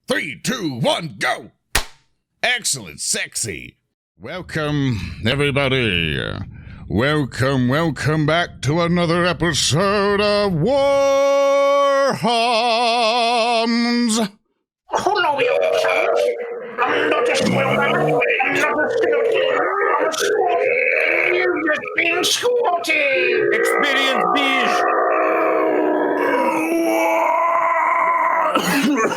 3, 2, 1, go! Excellent, sexy. Welcome, everybody. Welcome back to another episode of WarHams. Hello, you sons. I'm not a spoiled animal. I'm not a squirty. You've just been squatting. Experience beige.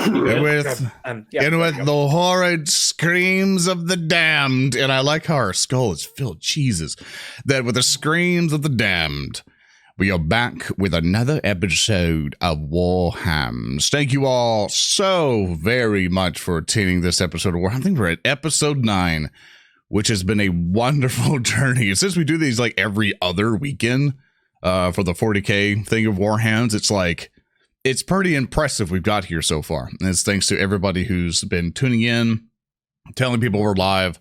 With the horrid screams of the damned, and I like how our skull is filled with cheeses, that with the screams of the damned, we are back with another episode of WarHams. Thank you all so very much for attending this episode of WarHams. I think we're at episode 9, which has been a wonderful journey. Since we do these like every other weekend for the 40K thing of WarHams, it's pretty impressive we've got here so far. And it's thanks to everybody who's been tuning in, telling people we're live,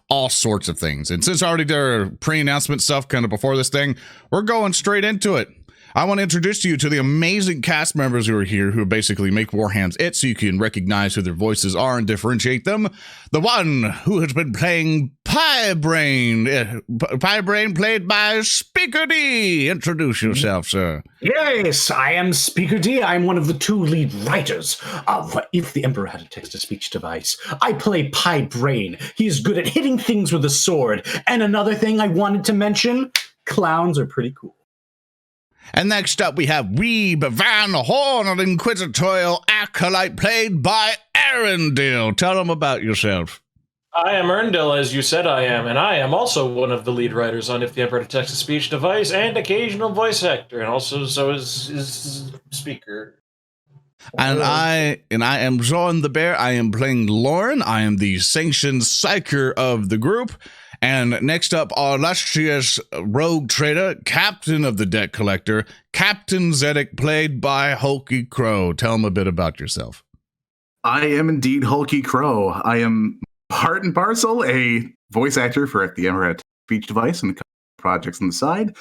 all sorts of things. And since I already did our pre-announcement stuff kind of before this thing, we're going straight into it. I want to introduce you to the amazing cast members who are here, who basically make WarHams it so you can recognize who their voices are and differentiate them. The one who has been playing Braine. Braine played by Speaker D. Introduce yourself, sir. Yes, I am Speaker D. I'm one of the 2 lead writers of If the Emperor Had a Text-to-Speech Device. I play Braine. He's good at hitting things with a sword. And another thing I wanted to mention, clowns are pretty cool. And next up, we have Reeb Van Horn, an inquisitorial acolyte played by Earndil. Tell them about yourself. I am Earndil, as you said I am, and I am also one of the lead writers on If the Emperor Had a Text-to-Speech Device and occasional voice actor, and also so is speaker. And I am ZoranTheBear. I am playing Lorn. I am the sanctioned psyker of the group. And next up, our illustrious rogue trader, captain of the deck collector, Captain Zedek, played by HulkyKrow. Tell him a bit about yourself. I am indeed HulkyKrow. I am part and parcel a voice actor for If the Emperor Had a Speech Device and a couple projects on the side.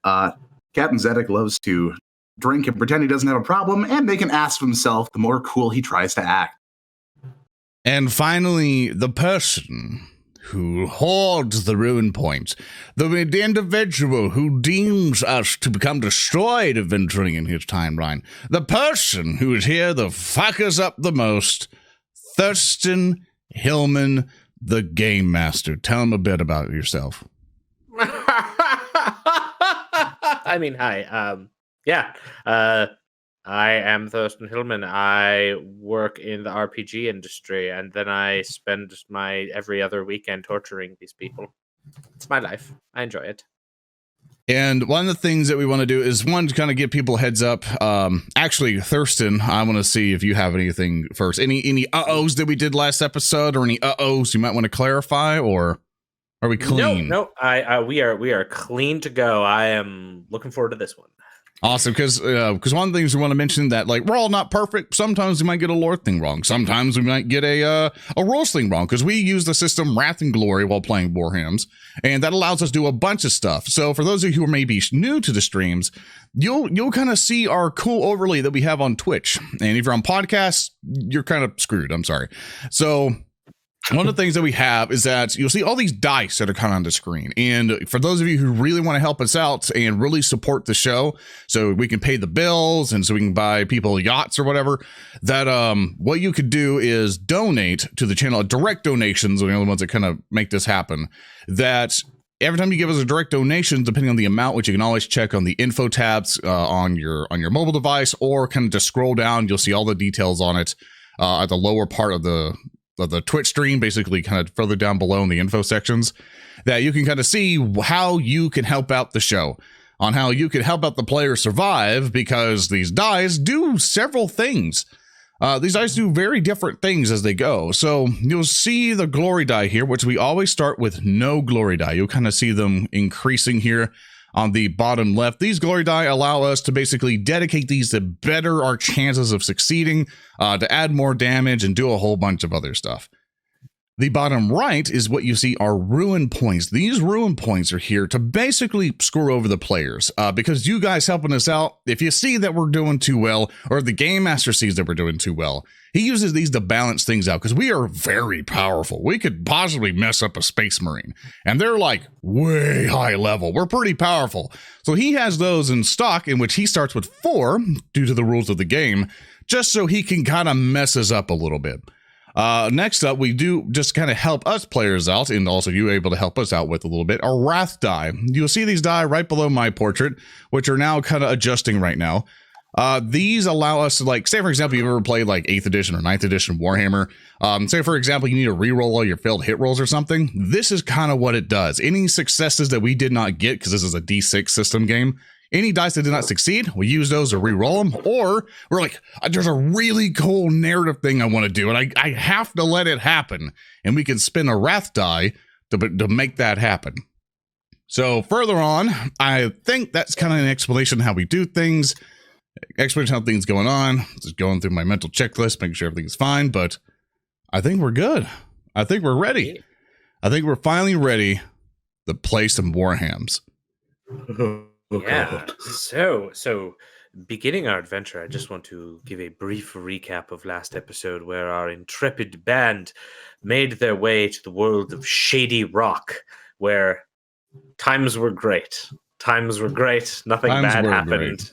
Captain Zedek loves to drink and pretend he doesn't have a problem and make an ass of himself the more cool he tries to act. And finally, the person who hoards the ruin points, the individual who deems us to become destroyed eventually in his timeline, the person who is here to fuck us up the most, Thurston Hillman, the Game Master. Tell him a bit about yourself. I mean, hi. I am Thurston Hillman. I work in the RPG industry, and then I spend my every other weekend torturing these people. It's my life. I enjoy it. And one of the things that we want to do is, one, to kind of give people a heads up. Actually, Thurston, I want to see if you have anything first. Any uh-ohs that we did last episode, or any uh-ohs you might want to clarify, or are we clean? No. We are clean to go. I am looking forward to this one. Awesome, because one of the things we want to mention that, like, we're all not perfect. Sometimes we might get a lore thing wrong. Sometimes we might get a rules thing wrong, because we use the system Wrath and Glory while playing WarHams, and that allows us to do a bunch of stuff. So for those of you who are maybe new to the streams, you'll kind of see our cool overlay that we have on Twitch. And if you're on podcasts, you're kind of screwed. I'm sorry. So one of the things that we have is that you'll see all these dice that are kind of on the screen. And for those of you who really want to help us out and really support the show so we can pay the bills and so we can buy people yachts or whatever, that what you could do is donate to the channel. Direct donations are the only ones that kind of make this happen. That every time you give us a direct donation, depending on the amount, which you can always check on the info tabs on your mobile device, or kind of just scroll down, you'll see all the details on it at the lower part of the Twitch stream, basically kind of further down below in the info sections, that you can kind of see how you can help out the show, on how you can help out the player survive, because these dice do several things. These dice do very different things as they go. So you'll see the glory die here, which we always start with no glory die. You'll kind of see them increasing here on the bottom left. These glory die allow us to basically dedicate these to better our chances of succeeding, to add more damage and do a whole bunch of other stuff. The bottom right is what you see are ruin points. These ruin points are here to basically screw over the players because you guys helping us out. If you see that we're doing too well, or the game master sees that we're doing too well, he uses these to balance things out because we are very powerful. We could possibly mess up a space marine, and they're like way high level. We're pretty powerful. So he has those in stock, in which he starts with 4 due to the rules of the game, just so he can kind of mess us up a little bit. Next up, we do just kind of help us players out, and also you able to help us out with a little bit, our wrath die. You'll see these die right below my portrait, which are now kind of adjusting right now. These allow us to, like, say for example, you've ever played like 8th edition or 9th edition Warhammer. Say for example, you need to reroll all your failed hit rolls or something. This is kind of what it does. Any successes that we did not get, because this is a D6 system game, any dice that did not succeed, we use those to re-roll them, or we're like, there's a really cool narrative thing I want to do, and I have to let it happen, and we can spin a wrath die to make that happen. So further on, I think that's kind of an explanation of how we do things, explanation of how things going on, just going through my mental checklist, making sure everything's fine, but I think we're good. I think we're ready. I think we're finally ready to play some WarHams. Yeah. So beginning our adventure, I just want to give a brief recap of last episode where our intrepid band made their way to the world of Shady Rock, where times were great. Nothing bad happened.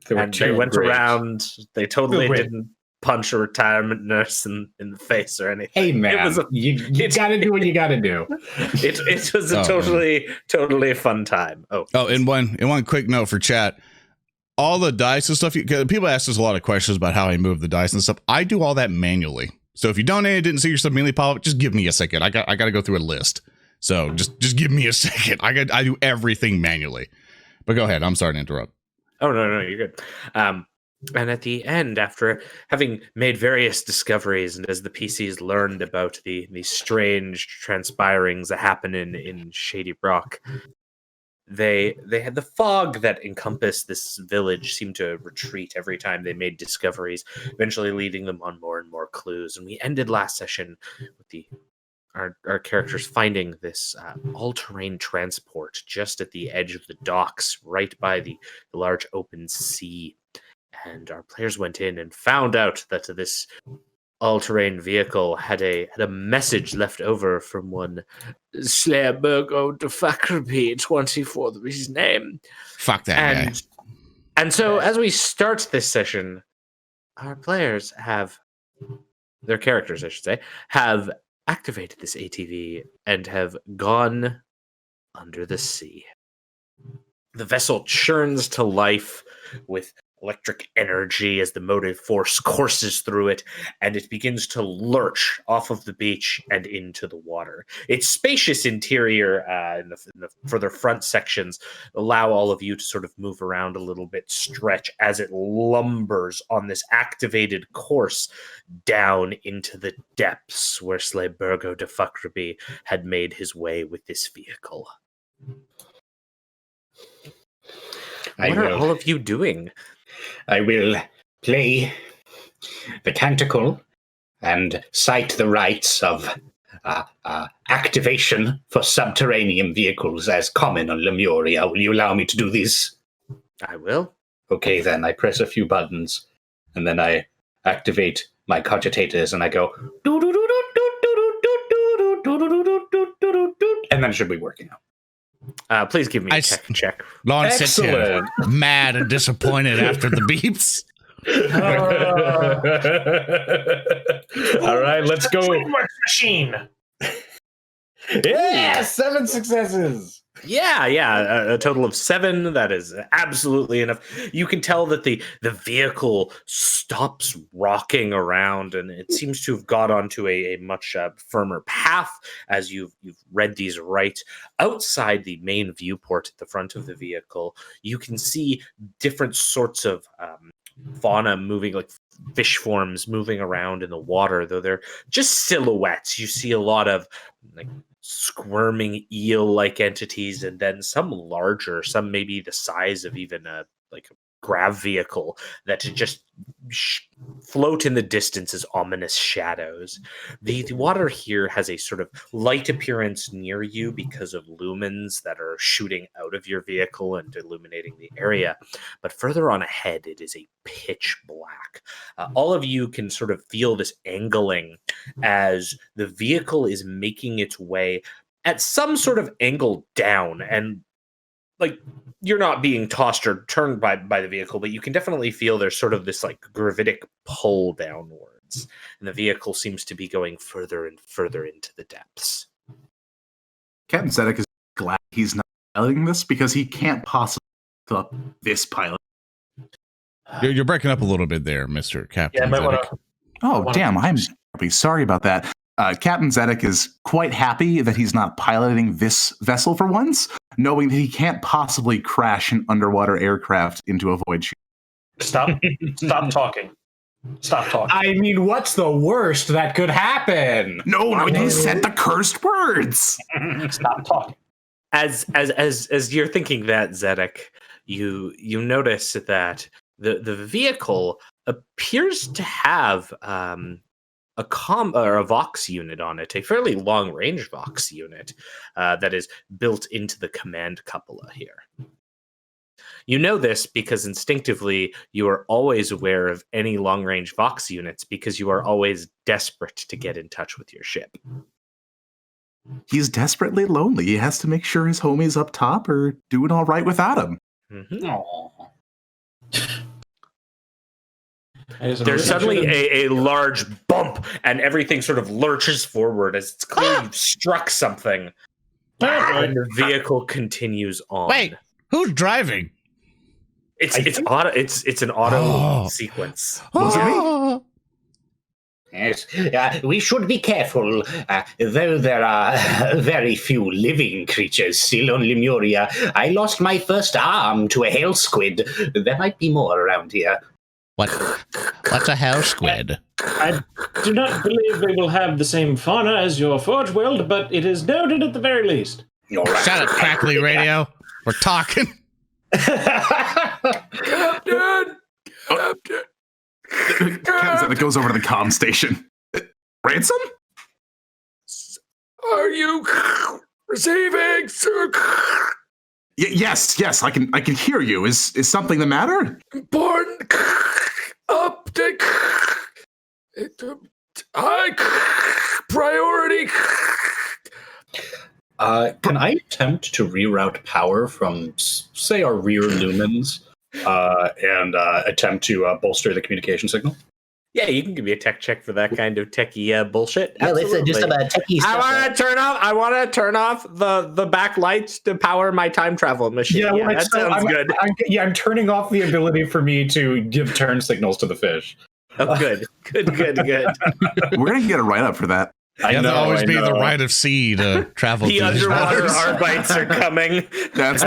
They went around. They totally didn't punch a retirement nurse in the face or anything. Hey man, you gotta do what you gotta do. It was a totally fun time. And one quick note for chat: all the dice and stuff. People ask us a lot of questions about how I move the dice and stuff. I do all that manually. So if you donated, didn't see your stuff immediately pop up, just give me a second. I got to go through a list. So just give me a second. I do everything manually. But go ahead. I'm sorry to interrupt. Oh no, you're good. And at the end, after having made various discoveries, and as the PCs learned about the strange transpirings that happen in Shady Rock, they had the fog that encompassed this village seem to retreat every time they made discoveries, eventually leading them on more and more clues. And we ended last session with our characters finding this all-terrain transport just at the edge of the docks, right by the large open sea. And our players went in and found out that this all-terrain vehicle had a message left over from one Slayerbergo de Facraby, 24th of his name. Fuck that guy. And so as we start this session, our players their characters, I should say, have activated this ATV and have gone under the sea. The vessel churns to life with electric energy as the motive force courses through it, and it begins to lurch off of the beach and into the water. Its spacious interior in the further front sections allow all of you to sort of move around a little bit, stretch as it lumbers on this activated course down into the depths where Slaybergo de Facraby had made his way with this vehicle. What are all of you doing? I will play the canticle and cite the rights of activation for subterranean vehicles as common on Lemuria. Will you allow me to do this? I will. Okay, then I press a few buttons, and then I activate my cogitators, and I go, and then it should be working out. Please give me a tech check. Lorn sits here, mad and disappointed after the beeps. All right, let's go. Machine. Yeah, 7 successes. Yeah, a total of 7. That is absolutely enough. You can tell that the vehicle stops rocking around, and it seems to have got onto a much firmer path as you've read these right. Outside the main viewport at the front of the vehicle, you can see different sorts of fauna moving, like fish forms moving around in the water, though they're just silhouettes. You see a lot of like squirming eel-like entities, and then some larger, some maybe the size of even a grav vehicle that just float in the distance as ominous shadows. The water here has a sort of light appearance near you because of lumens that are shooting out of your vehicle and illuminating the area. But further on ahead, it is a pitch black. All of you can sort of feel this angling as the vehicle is making its way at some sort of angle down, and like you're not being tossed or turned by the vehicle, but you can definitely feel there's sort of this like gravitic pull downwards, and the vehicle seems to be going further and further into the depths. Captain Zedek is glad he's not piloting this because he can't possibly stop this pilot. You're breaking up a little bit there, Mr. Captain Zedek. Damn, I'm sorry about that. Captain Zedek is quite happy that he's not piloting this vessel for once, knowing that he can't possibly crash an underwater aircraft into a void shield. Stop talking. Stop talking. I mean, what's the worst that could happen? No, you said the cursed words. Stop talking. As you're thinking that, Zedek, you notice that the vehicle appears to have a Vox unit on it, a fairly long-range Vox unit that is built into the command cupola here. You know this because instinctively you are always aware of any long-range Vox units because you are always desperate to get in touch with your ship. He's desperately lonely. He has to make sure his homies up top are doing all right without him. Mm-hmm. There's suddenly a large bump, and everything sort of lurches forward as it's clear you've struck something. And the vehicle continues on. Wait, who's driving? It's auto. It's an auto sequence. Yes, we should be careful. Though there are very few living creatures still on Lemuria, I lost my first arm to a hail squid. There might be more around here. What's a hell squid? I do not believe we will have the same fauna as your Forge World, but it is noted at the very least. Shut up, crackly radio. We're talking. Captain! Captain goes over to the comm station. Ransom? Are you receiving, sir? Yes, I can hear you. Is something the matter? Important update. High priority. Can I attempt to reroute power from, say, our rear lumens and attempt to bolster the communication signal? Yeah, you can give me a tech check for that kind of techie bullshit. Well, it's just about techie stuff. I want to turn off the backlights to power my time travel machine. Yeah, that sounds good. I'm turning off the ability for me to give turn signals to the fish. Oh, good. We're gonna get a write up for that. There'll always be the right of sea to travel. The underwater Arbites are coming. That's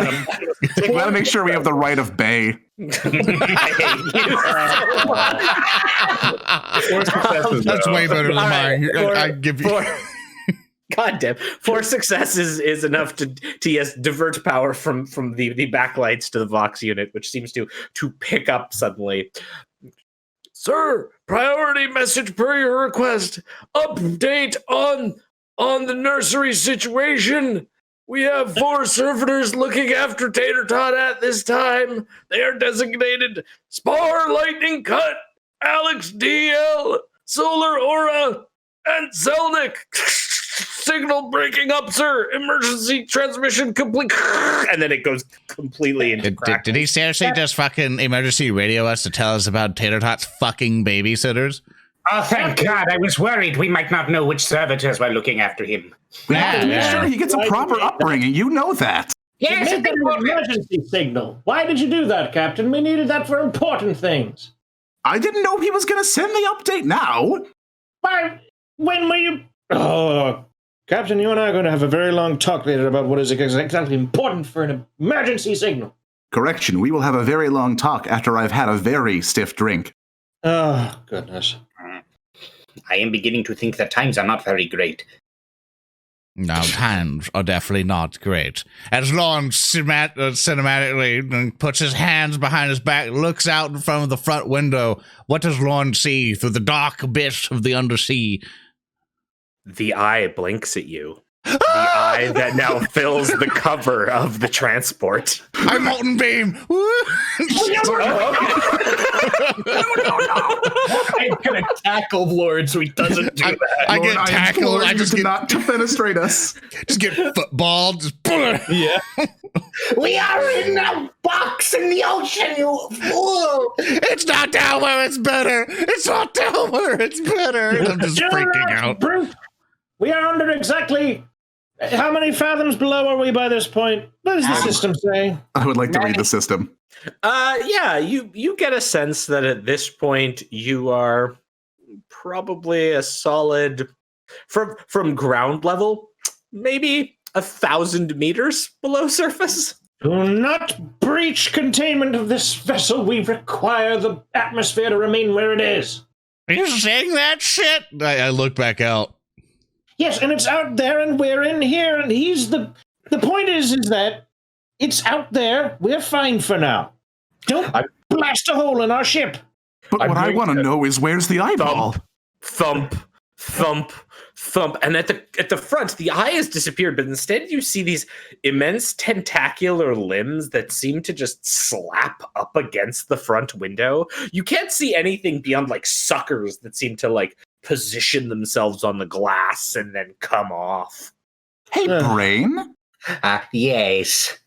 we gotta make sure we have the right of bay. That's way better than mine. I give you. God damn. 4 successes is enough to yes, divert power from the backlights to the Vox unit, which seems to pick up suddenly. Sir, priority message per your request. Update on the nursery situation. We have 4 servitors looking after Tater Tot at this time. They are designated Spar, Lightning Cut, Alex DL, Solar Aura, and Zelnick. Signal breaking up, sir. Emergency transmission complete. And then it goes completely into crack. Did he seriously just fucking emergency radio us to tell us about Tater Tot's fucking babysitters? Oh, thank God. I was worried we might not know which servitors were looking after him. We have to make sure he gets a proper upbringing. You know that. Yes, it's an emergency signal. Why did you do that, Captain? We needed that for important things. I didn't know he was going to send the update now. Why? When were you... Oh, Captain, you and I are going to have a very long talk later about what is exactly important for an emergency signal. Correction, we will have a very long talk after I've had a very stiff drink. Oh, goodness. I am beginning to think that times are not very great. No, hands are definitely not great. As Lorn cinematically puts his hands behind his back, looks out in front of the front window, what does Lorn see through the dark abyss of the undersea? The eye blinks at you. The eye that now fills the cover of the transport. I'm Molten Beam! I'm gonna tackle Lorn so he doesn't do that. I get tackled. I just get not defenestrate us. just get footballed. Just Yeah. We are in a box in the ocean, you fool! It's not down where it's better. It's not down where it's better. And I'm just freaking out. Brute. We are under exactly how many fathoms below are we by this point? What does the system say? I would like to read the system. Yeah, you get a sense that at this point you are probably a solid from ground level, maybe 1,000 meters below surface. Do not breach containment of this vessel. We require the atmosphere to remain where it is. Are you saying that shit? I look back out. Yes, and it's out there, and we're in here, and he's the point is that it's out there. We're fine for now. Don't blast a hole in our ship. But what I want to know is where's the eyeball? Thump, thump, thump. And at the front, the eye has disappeared, but instead you see these immense tentacular limbs that seem to just slap up against the front window. You can't see anything beyond like suckers that seem to like position themselves on the glass and then come off. Hey, Braine? Yes.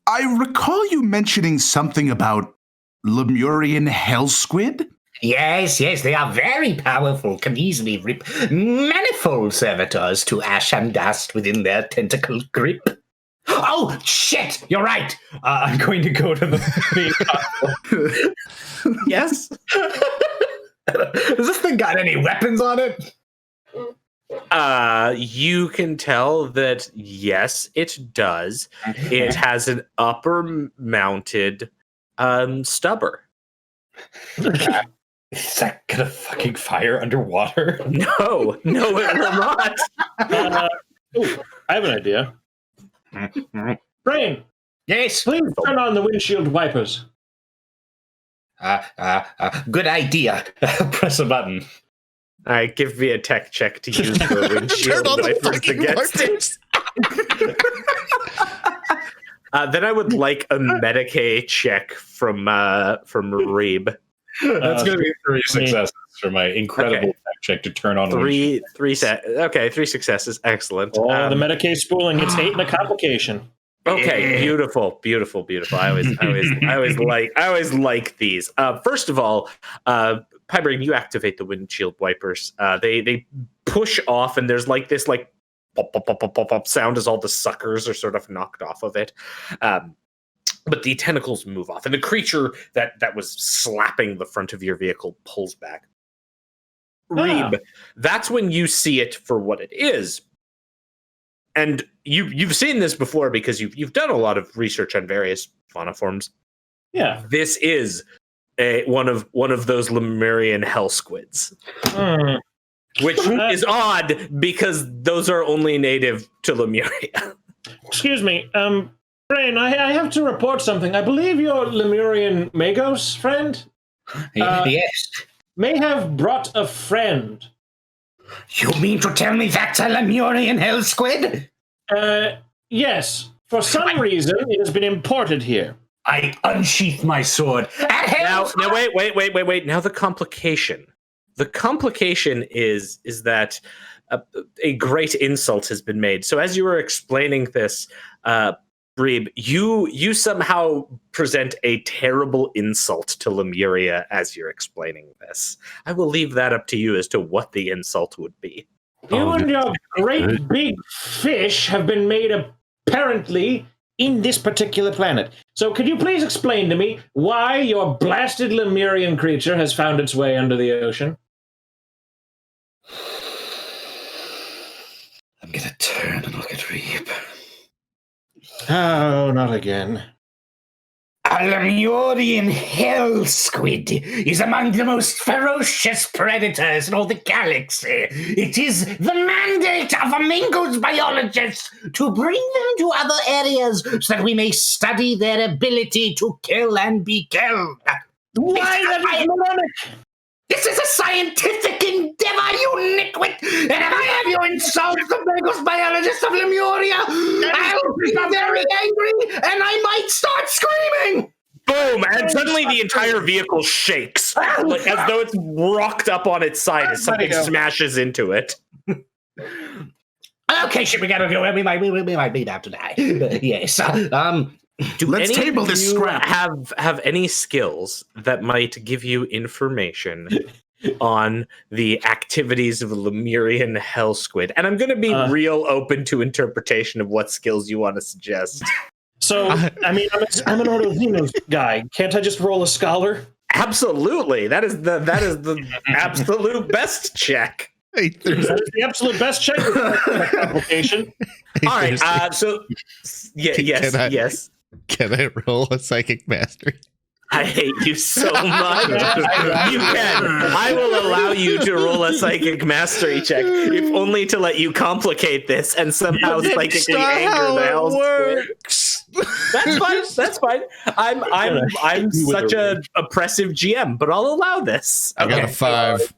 I recall you mentioning something about Lemurian hell squid? Yes, they are very powerful, can easily rip manifold servitors to ash and dust within their tentacle grip. Oh, shit, you're right. I'm going to go to the main console. Yes? Has this thing got any weapons on it? You can tell that, yes, it does. It has an upper mounted stubber. Is that gonna fucking fire underwater? No, it will not. I have an idea. Braine, Yes. please turn on the windshield wipers. Good idea. Press a button. All right, give me a tech check to use the windshield Turn on the wipers fucking against it. wipers. Then I would like a Medicaid check from Reeb. That's going to be 3 successes for my incredible fact check to turn on. Three successes. Excellent. The Medicaid spooling. It's 8 and a complication. Okay, beautiful. I always like these. First of all, Braine, you activate the windshield wipers. They push off, and there's like this like pop, pop, pop, pop, pop, pop sound as all the suckers are sort of knocked off of it. But the tentacles move off, and the creature that was slapping the front of your vehicle pulls back. Reeb, that's when you see it for what it is. And you've seen this before because you've done a lot of research on various fauna forms. Yeah. This is one of those Lemurian hell squids. Which is odd because those are only native to Lemuria. Excuse me, Braine, I have to report something. I believe your Lemurian Magos friend Yes. may have brought a friend. You mean to tell me that's a Lemurian hell squid? Yes. For some reason, it has been imported here. I unsheath my sword. Now, wait. Now the complication. The complication is that a great insult has been made. So as you were explaining this, Reeb, you somehow present a terrible insult to Lemuria as you're explaining this. I will leave that up to you as to what the insult would be. You and your great big fish have been made apparently in this particular planet. So could you please explain to me why your blasted Lemurian creature has found its way under the ocean? I'm gonna turn and look at Reeb. Oh, not again. Lemurian hell squid is among the most ferocious predators in all the galaxy. It is the mandate of Mingo's biologists to bring them to other areas so that we may study their ability to kill and be killed. Why that is moronic? This is a scientific endeavor, you nitwit! And if I have you insult the Mingo's biologist of Lemuria, I'll be very angry and I might start screaming! Boom! And suddenly the entire vehicle shakes, like, as though it's rocked up on its side as something smashes into it. Okay, shit, we might be about to die. Yes. Let's table this scrap. Have any skills that might give you information on the activities of a Lemurian hell squid? And I'm going to be real open to interpretation of what skills you want to suggest. So, I mean, I'm an Ordovinos guy. Can't I just roll a scholar? Absolutely. That is the absolute best check. That is the absolute best check. Application. All right. Yes. Can I roll a psychic mastery? I hate you so much. You can. I will allow you to roll a psychic mastery check, if only to let you complicate this and somehow psychically anger the hell works. That's fine. I'm such a oppressive GM, but I'll allow this. I got a 5.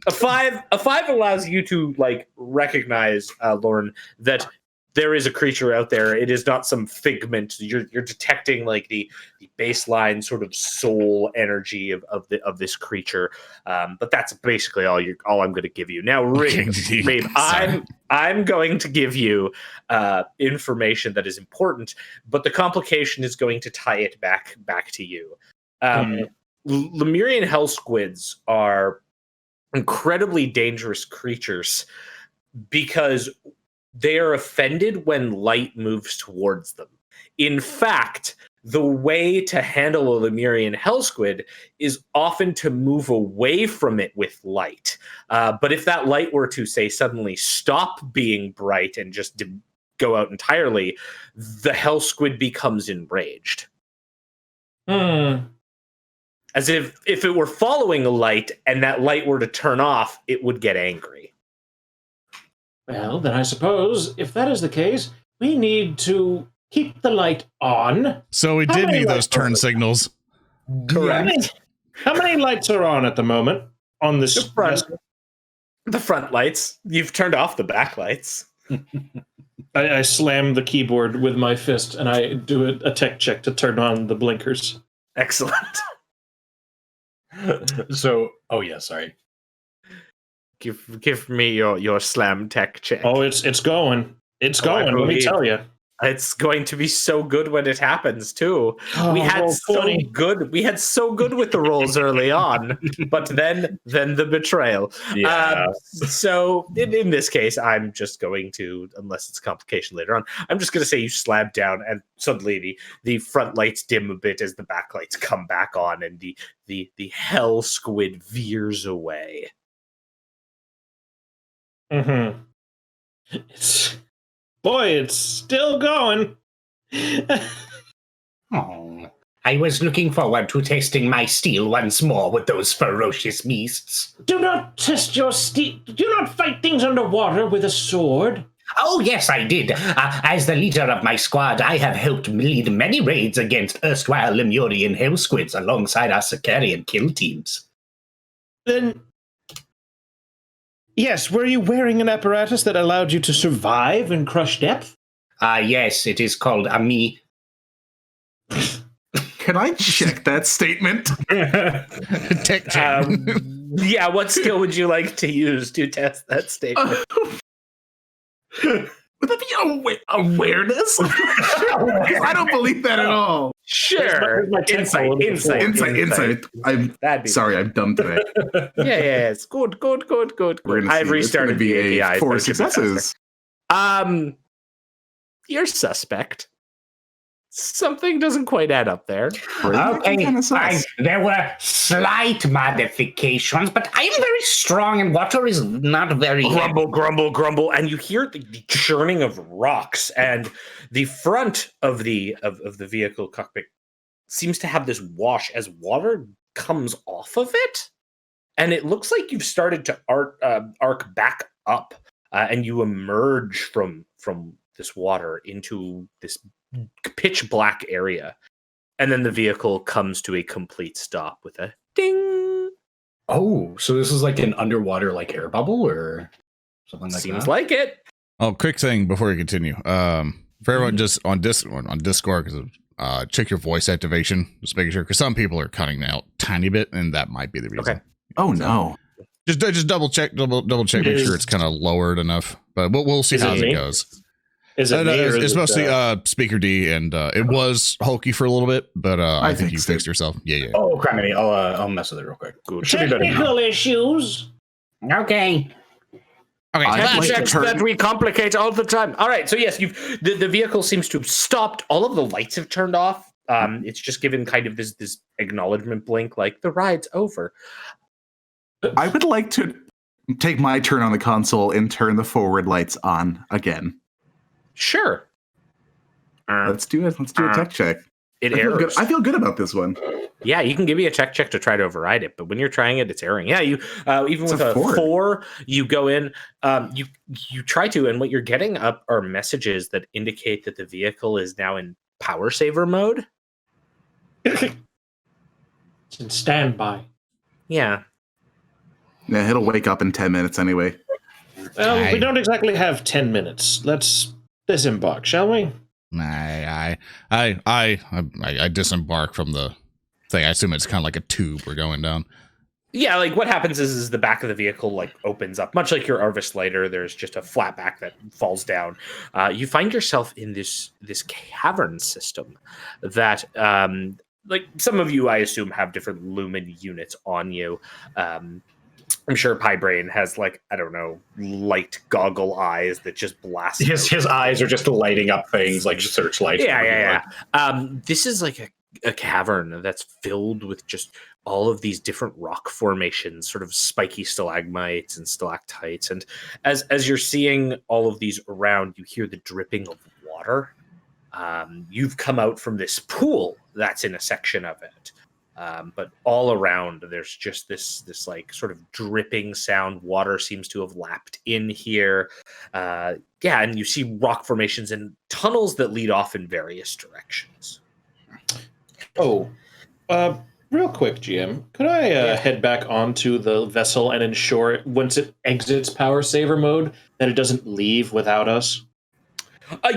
A five allows you to recognize, Lorn, that there is a creature out there. It is not some figment. You're detecting the baseline sort of soul energy of this creature. But that's basically all I'm going to give you. Now, Reeb, I'm going to give you information that is important, but the complication is going to tie it back to you. Lemurian hell squids are incredibly dangerous creatures because they are offended when light moves towards them. In fact, the way to handle a Lemurian hell squid is often to move away from it with light. But if that light were to, say, suddenly stop being bright and just go out entirely, the hell squid becomes enraged. As if it were following a light and that light were to turn off, it would get angry. Well, then I suppose, if that is the case, we need to keep the light on. So we did need those turn signals. Correct. How many lights are on at the moment on this? The front lights. You've turned off the back lights. I slam the keyboard with my fist and I do a tech check to turn on the blinkers. Excellent. Sorry. Give me your slam tech check. Oh, it's going. It's going. Let me tell you. It's going to be so good when it happens too. We had so good with the rolls early on, but then the betrayal. Yeah. So in this case, I'm just going to, unless it's a complication later on, I'm just going to say you slab down, and suddenly the front lights dim a bit as the back lights come back on, and the hell squid veers away. It's still going. Oh, I was looking forward to testing my steel once more with those ferocious beasts. Do not test your steel. Do not fight things underwater with a sword. Oh, yes, I did. As the leader of my squad, I have helped lead many raids against erstwhile Lemurian hell squids alongside our Sicarian kill teams. Then, yes, were you wearing an apparatus that allowed you to survive in crush depth? Yes, it is called a me. Can I check that statement? Tech check. Yeah, what skill would you like to use to test that statement? Would that be awareness? I don't believe that at all. Sure. Insight. I'm sorry, I'm dumb today. Yeah, it's good. I've restarted the API. 4 successes. You're suspect. Something doesn't quite add up there. Okay, there were slight modifications, but I am very strong and water is not very... Grumble, and you hear the churning of rocks, and the front of the vehicle cockpit seems to have this wash as water comes off of it, and it looks like you've started to arc back up, and you emerge from this water into this pitch black area, and then the vehicle comes to a complete stop with a ding. Oh, so this is like an underwater like air bubble or something like Seems that? like it. Oh, quick thing before you continue. For everyone just on Discord, check your voice activation, just making sure, because some people are cutting out tiny bit, and that might be the reason. Okay. Oh no. Just double check, make sure it's kind of lowered enough. But we'll see how it goes. Is it me or is it's it, mostly Speaker D, and it was Hulky for a little bit, but I think you fixed it. fixed yourself. Yeah. Oh, criminy. I'll mess with it real quick. Good. Should be better now. technical issues? Okay. Okay, I'd Tech like to checks turn- that we complicate all the time. All right, so yes, the vehicle seems to have stopped. All of the lights have turned off. It's just given kind of this acknowledgement blink, like the ride's over. I would like to take my turn on the console and turn the forward lights on again. Sure. Let's do it. Let's do a tech check. It I feel good. errors. I feel good about this one. Yeah, you can give me a tech check to try to override it, but when you're trying it, it's erroring. Yeah, you even It's with a a four. 4, you go in, you try to, and what you're getting up are messages that indicate that the vehicle is now in power saver mode. It's in standby. Yeah. Yeah, it'll wake up in 10 minutes anyway. Well, we don't exactly have 10 minutes. Let's disembark, shall we? I disembark from the thing. I assume it's kind of like a tube we're going down. Yeah, like what happens is the back of the vehicle like opens up, much like your Arvis lighter. There's just a flat back that falls down. You find yourself in this cavern system that, like some of you, I assume, have different lumen units on you. I'm sure Braine has like, I don't know, light goggle eyes that just blast. His eyes are just lighting up things like searchlights. Yeah. This is like a cavern that's filled with just all of these different rock formations, sort of spiky stalagmites and stalactites. And as you're seeing all of these around, you hear the dripping of water. You've come out from this pool that's in a section of it. But all around, there's just this like sort of dripping sound. Water seems to have lapped in here. And you see rock formations and tunnels that lead off in various directions. Oh, real quick, GM, could I head back onto the vessel and ensure once it exits power saver mode that it doesn't leave without us?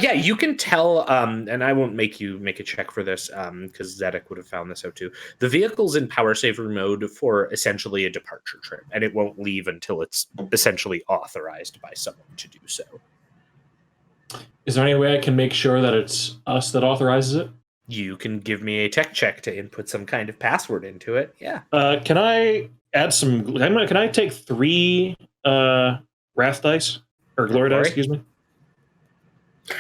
Yeah, you can tell, and I won't make you make a check for this because Zedek would have found this out too. The vehicle's in power saver mode for essentially a departure trip, and it won't leave until it's essentially authorized by someone to do so. Is there any way I can make sure that it's us that authorizes it? You can give me a tech check to input some kind of password into it. Yeah. Can I add some? Can I take 3 wrath dice or glory dice? Excuse me.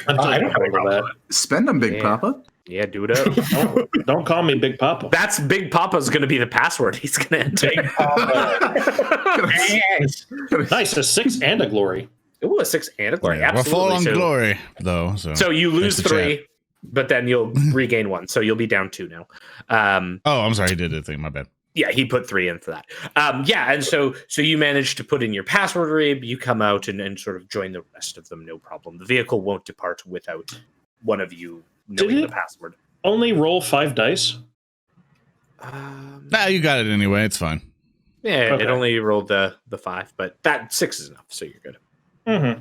I don't have a problem with that. Spend them, Big Yeah. Papa. Yeah, do it up. Don't call me Big Papa. That's Big Papa's going to be the password he's going to enter. Big Papa. Yes. Nice, a 6 and a glory. Ooh, a 6 and a glory. We're Absolutely. full on So- glory, though. So you lose Thanks to 3, but then you'll regain 1. So you'll be down 2 now. Oh, I'm sorry. He did the thing. My bad. Yeah, he put 3 in for that. And so you manage to put in your password, Reeb. You come out and sort of join the rest of them, no problem. The vehicle won't depart without one of you knowing the it? password. Only roll 5 dice. Nah, you got it anyway. It's fine. Yeah, Okay. it only rolled the 5, but that 6 is enough, so you're good. Mm-hmm.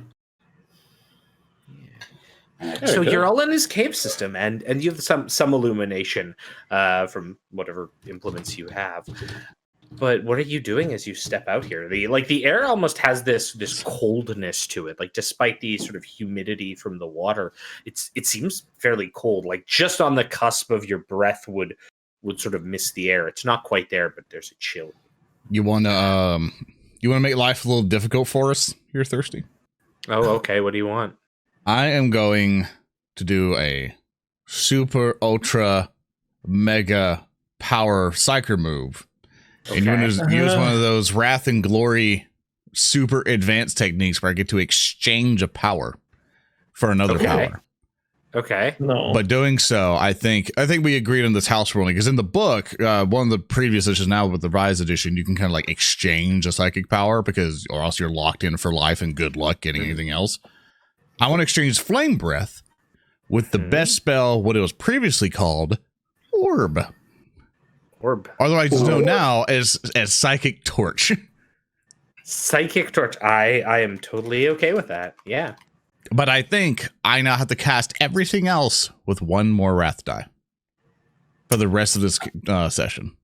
So you're all in this cave system, and you have some illumination from whatever implements you have. But what are you doing as you step out here? The air almost has this coldness to it. Like despite the sort of humidity from the water, it seems fairly cold. Like just on the cusp of your breath would sort of miss the air. It's not quite there, but there's a chill. You want to make life a little difficult for us? You're thirsty. Oh, okay. What do you want? I am going to do a super ultra mega power psyker move. And you're going to use one of those Wrath and Glory super advanced techniques where I get to exchange a power for another power. Okay. No. But doing so, I think we agreed on this house ruling, because in the book, one of the previous editions, now with the Rise edition, you can kind of like exchange a psychic power, because or else you're locked in for life and good luck getting anything else. I want to exchange Flame Breath with the best spell, what it was previously called, Orb. Otherwise known now as Psychic Torch. Psychic Torch. I am totally okay with that. Yeah. But I think I now have to cast everything else with one more Wrath die for the rest of this session.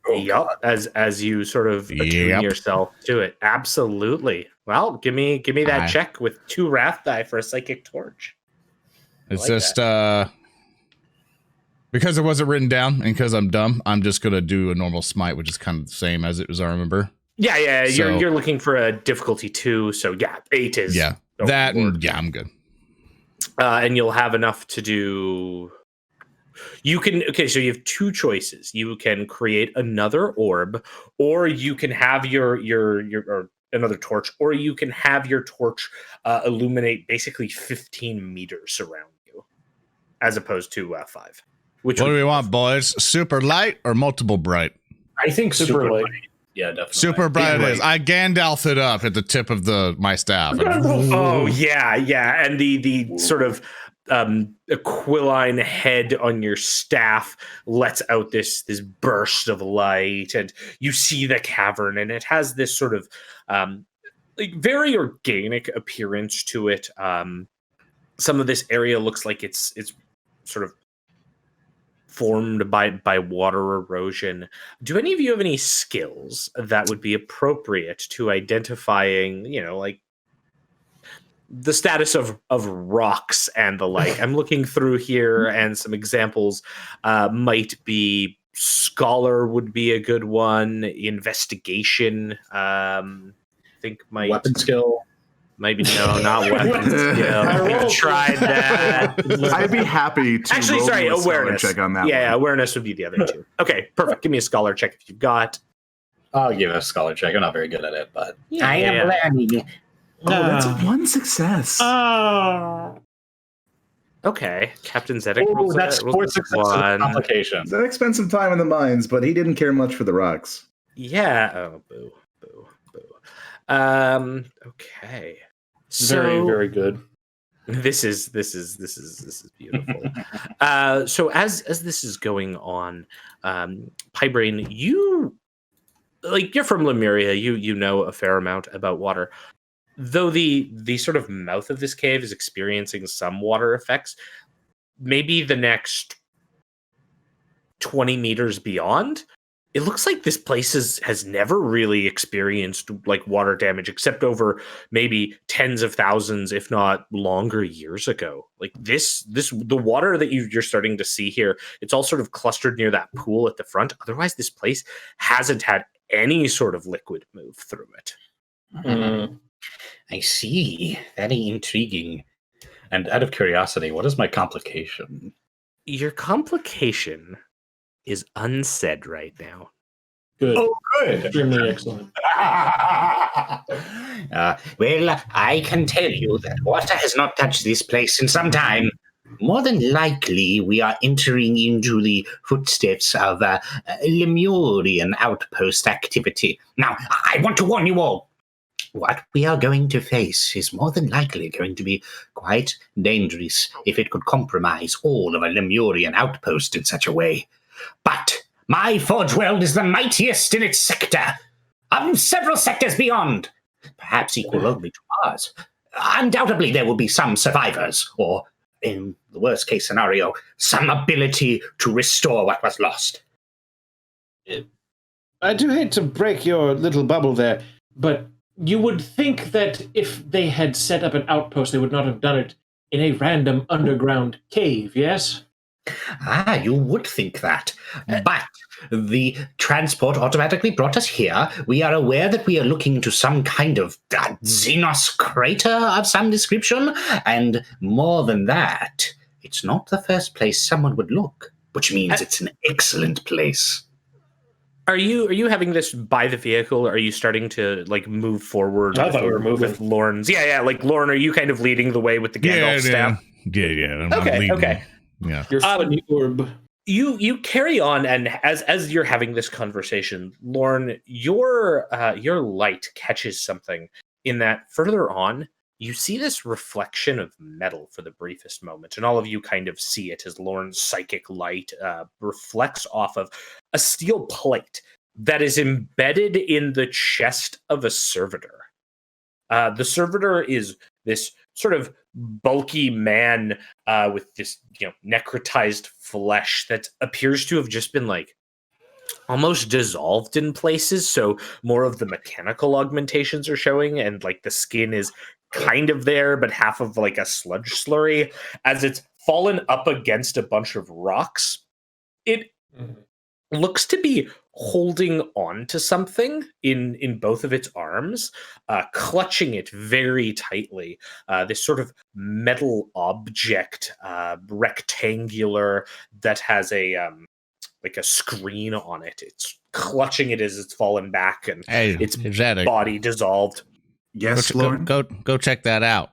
Yup. As you sort of attune yourself to it. Absolutely. Well, give me that check with 2 Wrath die for a Psychic Torch. It's like just because it wasn't written down and because I'm dumb, I'm just gonna do a normal smite, which is kind of the same as it was. I remember. Yeah. So, you're looking for a difficulty 2, so yeah, 8 is that. And, I'm good. And you'll have enough to do. You can so you have 2 choices. You can create another orb, or you can have your or another torch, or you can have your torch illuminate basically 15 meters around you, as opposed to 5. What do we want, boys? Super light or multiple bright? I think super light. Yeah, definitely. Super bright it is. I Gandalf it up at the tip of my staff. Oh yeah, and the sort of aquiline head on your staff lets out this burst of light, and you see the cavern, and it has this sort of like very organic appearance to it. Some of this area looks like it's sort of formed by water erosion. Do any of you have any skills that would be appropriate to identifying, like the status of rocks and the like? I'm looking through here, and some examples might be scholar would be a good one. Investigation, I think might weapon skill. Maybe no, not weapons. We've tried that. I'd be happy to actually. Sorry, awareness check on that. Yeah, awareness would be the other 2. Okay, perfect. Give me a scholar check if you've got. I'll give it a scholar check. I'm not very good at it, but I am learning. Oh, that's 1 success. Okay, Captain Zedek. Oh, that's 4 successes. Complications. Zedek spent some time in the mines, but he didn't care much for the rocks. Yeah. Oh, boo. Okay. So, very, very good. This is beautiful. So as this is going on, Braine, you're from Lemuria, you know a fair amount about water. Though the sort of mouth of this cave is experiencing some water effects, maybe the next 20 meters beyond, it looks like this place has never really experienced like water damage, except over maybe tens of thousands, if not longer, years ago. Like the water that you're starting to see here, it's all sort of clustered near that pool at the front. Otherwise, this place hasn't had any sort of liquid move through it. I see. Very intriguing. And out of curiosity, what is my complication? Your complication is unsaid right now. Good. Oh, good. Extremely excellent. Well, I can tell you that water has not touched this place in some time. More than likely, we are entering into the footsteps of Lemurian outpost activity. Now, I want to warn you all. What we are going to face is more than likely going to be quite dangerous if it could compromise all of a Lemurian outpost in such a way. But my forge world is the mightiest in its sector, of several sectors beyond, perhaps equal only to ours. Undoubtedly, there will be some survivors, or, in the worst case scenario, some ability to restore what was lost. I do hate to break your little bubble there, but you would think that if they had set up an outpost, they would not have done it in a random underground cave, yes? You would think that. But the transport automatically brought us here. We are aware that we are looking to some kind of Xenos crater of some description. And more than that, it's not the first place someone would look, which means it's an excellent place. Are you having this by the vehicle? Or are you starting to like move forward? I thought we were moving with Lorn's. Yeah. Like Lorn, are you kind of leading the way with the Gandalf staff? Yeah. I'm Okay, leading. okay. Yeah. Your funny orb. You carry on, and as you're having this conversation, Lorn, your light catches something in that further on, you see this reflection of metal for the briefest moment, and all of you kind of see it as Lorn's psychic light reflects off of a steel plate that is embedded in the chest of a servitor. The servitor is this sort of bulky man with this, necrotized flesh that appears to have just been like almost dissolved in places. So more of the mechanical augmentations are showing, and like the skin is kind of there, but half of like a sludge slurry as it's fallen up against a bunch of rocks. It looks to be holding on to something in both of its arms, clutching it very tightly. This sort of metal object, rectangular, that has a like a screen on it. It's clutching it as it's fallen back, and its Zedek, body dissolved. Yes, Lorn. go check that out.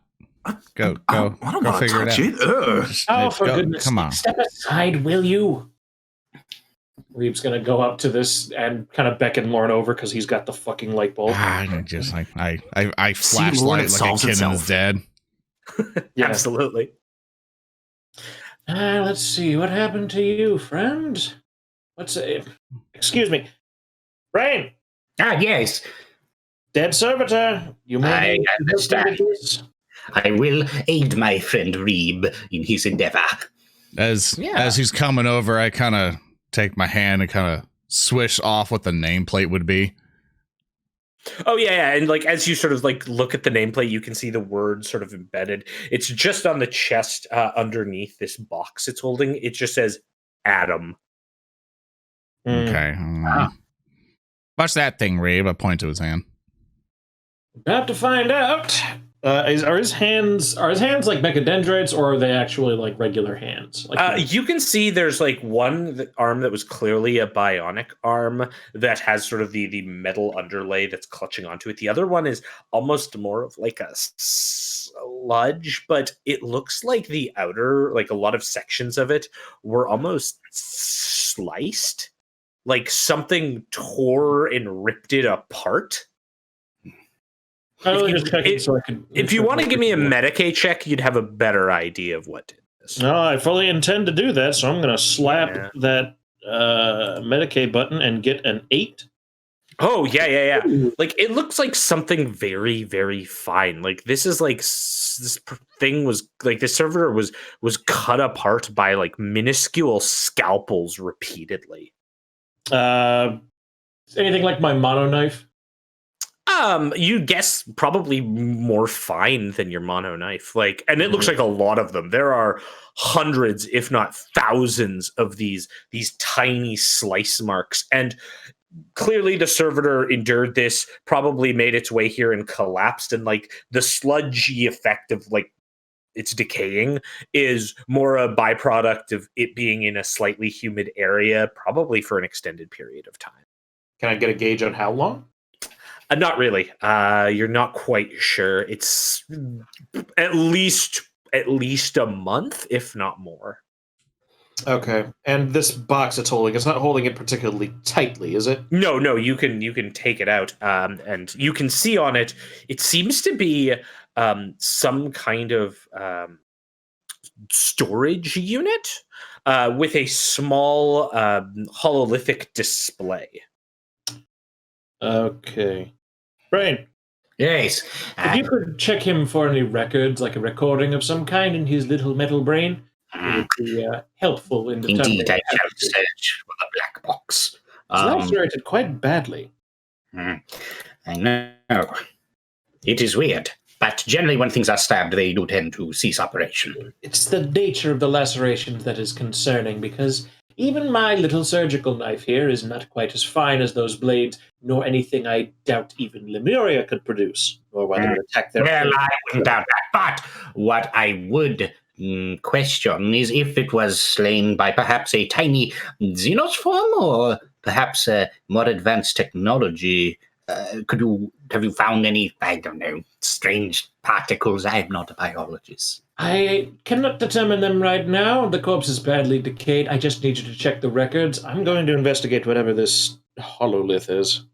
Go I don't go want to figure touch it out. it. Oh, for goodness come on. sake, step aside, will you? Reeb's gonna go up to this and kind of beckon Lorn over because he's got the fucking light bulb. I just like I See, flashlight Lorn, it like a solves kid in itself. his dad. Yeah. Absolutely. Let's see, what happened to you, friend? Excuse me, Braine, Yes. dead servitor. You may I need to understand. help me with this. I will aid my friend Reeb in his endeavor. As he's coming over, I kind of take my hand and kind of swish off what the nameplate would be. Oh yeah, and like as you sort of like look at the nameplate, you can see the word sort of embedded. It's just on the chest underneath this box it's holding. It just says Adam. Okay. Watch that thing, Reeb. I point to his hand. About to find out. Are his hands like mechadendrites, or are they actually like regular hands? You can see there's like one arm that was clearly a bionic arm that has sort of the metal underlay that's clutching onto it. The other one is almost more of like a sludge, but it looks like the outer, like a lot of sections of it were almost sliced, like something tore and ripped it apart. If you want to give me a Medicaid check, you'd have a better idea of what did this. No, I fully intend to do that, so I'm going to slap that Medicaid button and get an 8. Oh, yeah. Like, it looks like something very, very fine. Like, this is like, this thing was, like, the servitor was cut apart by, like, minuscule scalpels repeatedly. Anything like my mono knife? You guess probably more fine than your mono knife. Like, and it looks like a lot of them. There are hundreds, if not thousands, of these tiny slice marks. And clearly the servitor endured this, probably made its way here and collapsed. And like the sludgy effect of like it's decaying is more a byproduct of it being in a slightly humid area, probably for an extended period of time. Can I get a gauge on how long? Not really. You're not quite sure. It's at least a month, if not more. Okay. And this box it's not holding it particularly tightly, is it? No. You can take it out, and you can see on it. It seems to be some kind of storage unit with a small hololithic display. Okay. Braine. Yes. If you could check him for any records, like a recording of some kind in his little metal brain, it would be helpful in determining. Indeed, I shall search for the black box. It's lacerated quite badly. I know. It is weird. But generally, when things are stabbed, they do tend to cease operation. It's the nature of the lacerations that is concerning, because even my little surgical knife here is not quite as fine as those blades, nor anything I doubt even Lemuria could produce, or whether it attack their... Well, I wouldn't doubt that. But what I would question is if it was slain by perhaps a tiny Xenos form, or perhaps a more advanced technology have you found any, I don't know, strange particles? I am not a biologist. I cannot determine them right now. The corpse is badly decayed. I just need you to check the records. I'm going to investigate whatever this hololith is.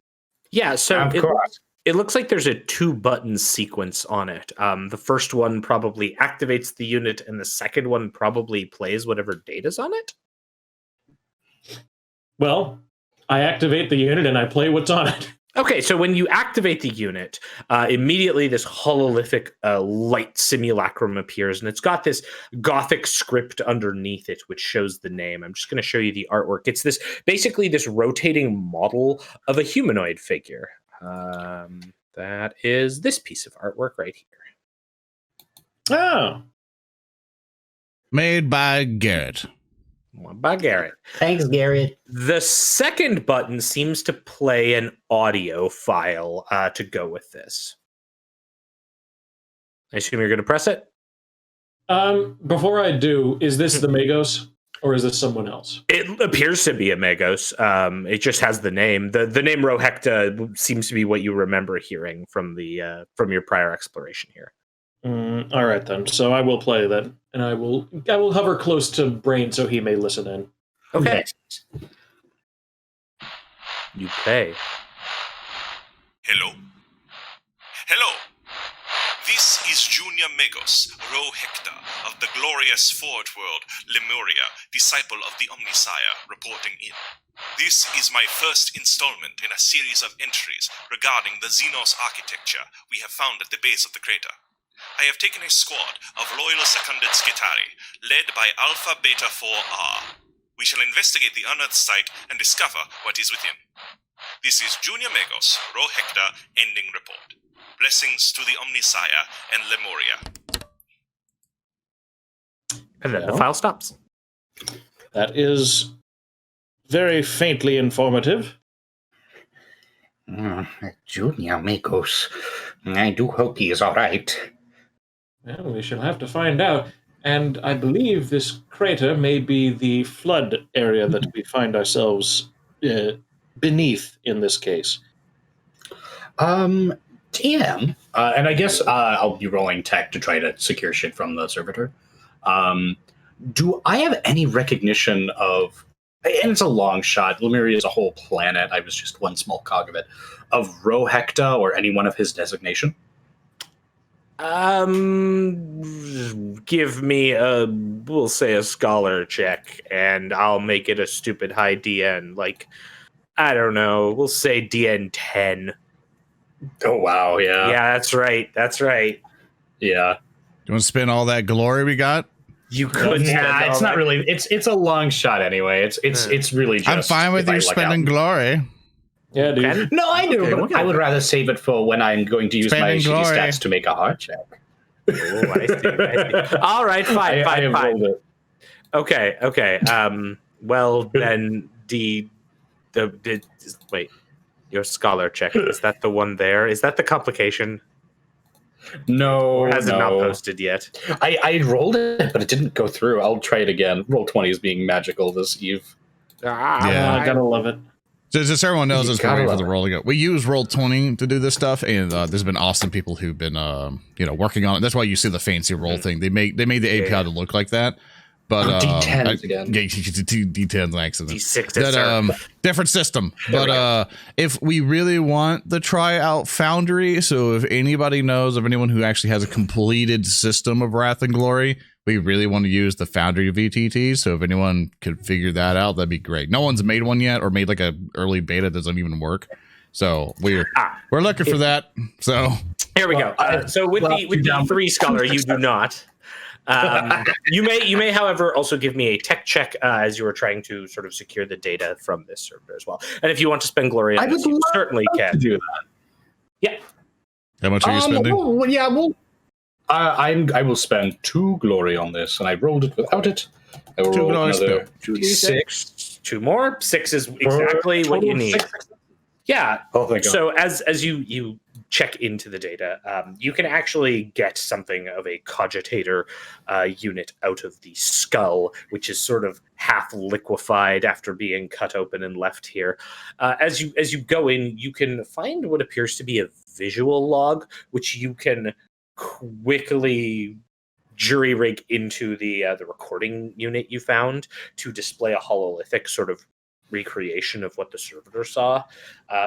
Yeah, so Of course. it looks like there's a 2-button sequence on it. The first one probably activates the unit, and the second one probably plays whatever data's on it. Well, I activate the unit and I play what's on it. Okay, so when you activate the unit, immediately this hololithic light simulacrum appears, and it's got this Gothic script underneath it, which shows the name. I'm just going to show you the artwork. It's basically this rotating model of a humanoid figure. That is this piece of artwork right here. Oh. Made by Garrett. By Garrett. Thanks, Garrett. The second button seems to play an audio file to go with this. I assume you're going to press it? Before I do, is this the Magos or is this someone else? It appears to be a Magos. It just has the name. The name Rohekta seems to be what you remember hearing from your prior exploration here. All right then. So I will play that, and I will hover close to Braine so he may listen in. Okay. Yes. You play. Hello? Hello! This is Junior Magos, Rohekta, of the glorious Forge World, Lemuria, disciple of the Omnisire, reporting in. This is my first installment in a series of entries regarding the Xenos architecture we have found at the base of the crater. I have taken a squad of loyal seconded Skitari, led by Alpha Beta 4R. We shall investigate the unearthed site and discover what is within. This is Junior Magos, Rohekta, ending report. Blessings to the Omnisire and Lemuria. And then the file stops. That is very faintly informative. Junior Magos. I do hope he is all right. Well, we shall have to find out. And I believe this crater may be the flood area that we find ourselves beneath in this case. TM, and I guess I'll be rolling tech to try to secure shit from the servitor. Do I have any recognition of, and it's a long shot, Lemuria is a whole planet, I was just one small cog of it, of Rohekta or any one of his designation? Give me we'll say a scholar check, and I'll make it a stupid high DN. Like, I don't know, we'll say DN 10. Oh, wow, yeah. Yeah, that's right. Yeah. You want to spend all that glory we got? You could. Yeah, it's not really, it's a long shot anyway. It's really just. I'm fine with you spending glory. Yeah, dude. No, I do, Okay, but I would rather save it for when I'm going to use Spending my glory. shitty stats to make a hard check. Oh, I see. All right, fine. I have rolled it. Okay. Well, then wait. Your scholar check, is that the one there? Is that the complication? No, Or has it not no. posted yet? I rolled it, but it didn't go through. I'll try it again. Roll 20 is being magical this eve. Yeah. I gotta love it. Just everyone knows You it's gotta great for love the it. rolling. We use Roll20 to do this stuff, and there's been awesome people who've been working on it. That's why you see the fancy roll thing. They made the API to look like that. But D10s again. Yeah, D10s an accident. D6. Different system. But if we really want the tryout Foundry, so if anybody knows of anyone who actually has a completed system of Wrath and Glory, we really want to use the Foundry VTT. So if anyone could figure that out, that'd be great. No one's made one yet, or made like a early beta that doesn't even work. So we're looking for that. So Here we go. So with the 3 scholar, you do not. You may, however, also give me a tech check as you are trying to sort of secure the data from this server as well. And if you want to spend glory on this, you certainly To can. do that. Yeah. how much are you spending? I will spend 2 glory on this, and I rolled it without it. I will 2 roll glory another spell. 2d6. 2 more. 6 is exactly what you need. Yeah. Oh, thank God. So as you check into the data, you can actually get something of a cogitator unit out of the skull, which is sort of half liquefied after being cut open and left here. As you go in, you can find what appears to be a visual log, which you can quickly jury rig into the recording unit you found to display a hololithic sort of recreation of what the servitor saw,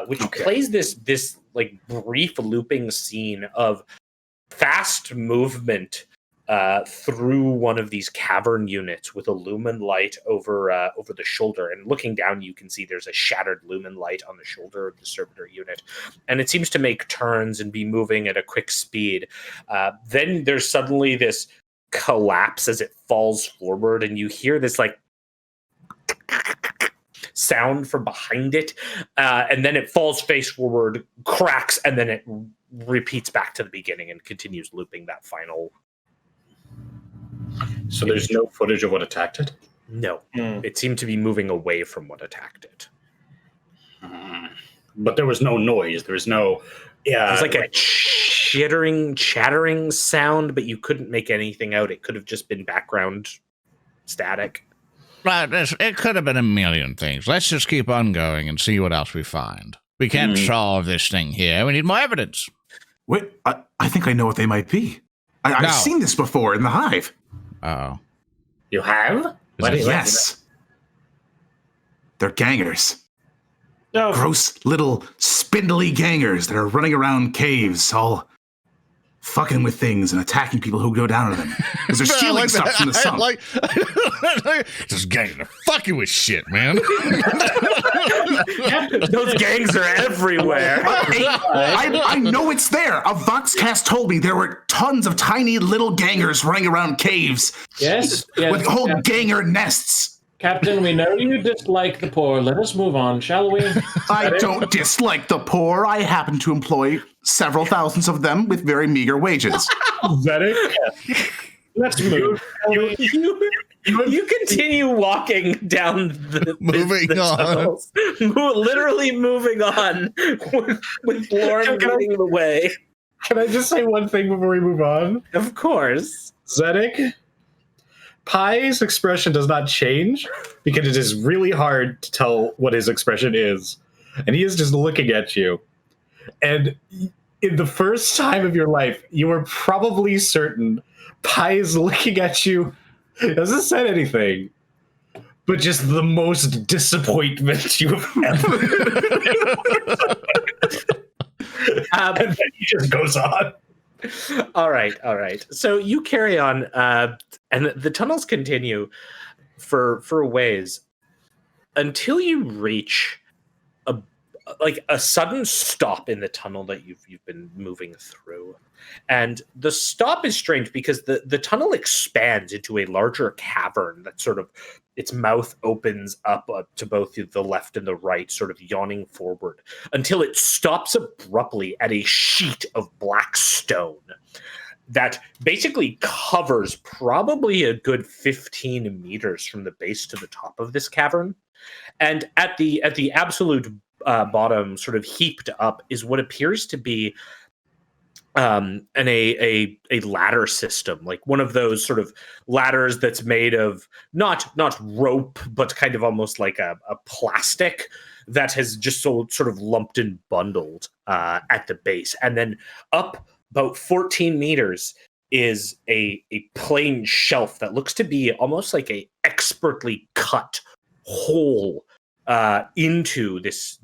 which plays this like brief looping scene of fast movement through one of these cavern units with a lumen light over the shoulder. And looking down, you can see there's a shattered lumen light on the shoulder of the servitor unit, and it seems to make turns and be moving at a quick speed. Then there's suddenly this collapse as it falls forward, and you hear this like sound from behind it, and then it falls face forward, cracks, and then it repeats back to the beginning and continues looping that final. So there's no footage of what attacked it? No, it seemed to be moving away from what attacked it. But there was no noise. There was no. Yeah, it was like a chattering sound, but you couldn't make anything out. It could have just been background static. Right, it could have been a million things. Let's just keep on going and see what else we find. We can't solve this thing here. We need more evidence. Wait, I think I know what they might be. I've seen this before in the hive. Oh. You have? Yes. They're gangers. No. Gross little spindly gangers that are running around caves, all fucking with things and attacking people who go down to them. Because they're stealing stuff from the sump. Just gangs are fucking with shit, man. Those gangs are everywhere. I know it's there. A Voxcast told me there were tons of tiny little gangers running around caves. Yes. With whole ganger nests. Captain, we know you dislike the poor. Let us move on, shall we? I don't dislike the poor. I happen to employ several thousands of them with very meager wages. Zedek? Let's move. You continue walking down the tunnels, literally moving on with Lorn leading the way. Can I just say one thing before we move on? Of course. Zedek, Pie's expression does not change because it is really hard to tell what his expression is. And he is just looking at you. And in the first time of your life, you were probably certain Pie is looking at you. He doesn't say anything, but just the most disappointment you have ever. And then he just goes on. All right. So you carry on, and the tunnels continue for a ways until you reach a sudden stop in the tunnel that you've been moving through. And the stop is strange because the tunnel expands into a larger cavern that sort of its mouth opens up to both the left and the right, sort of yawning forward until it stops abruptly at a sheet of black stone that basically covers probably a good 15 meters from the base to the top of this cavern. And at the absolute bottom, sort of heaped up, is what appears to be a ladder system, like one of those sort of ladders that's made of not rope, but kind of almost like a plastic that has just sort of lumped and bundled at the base. And then up about 14 meters is a plain shelf that looks to be almost like a expertly cut hole into this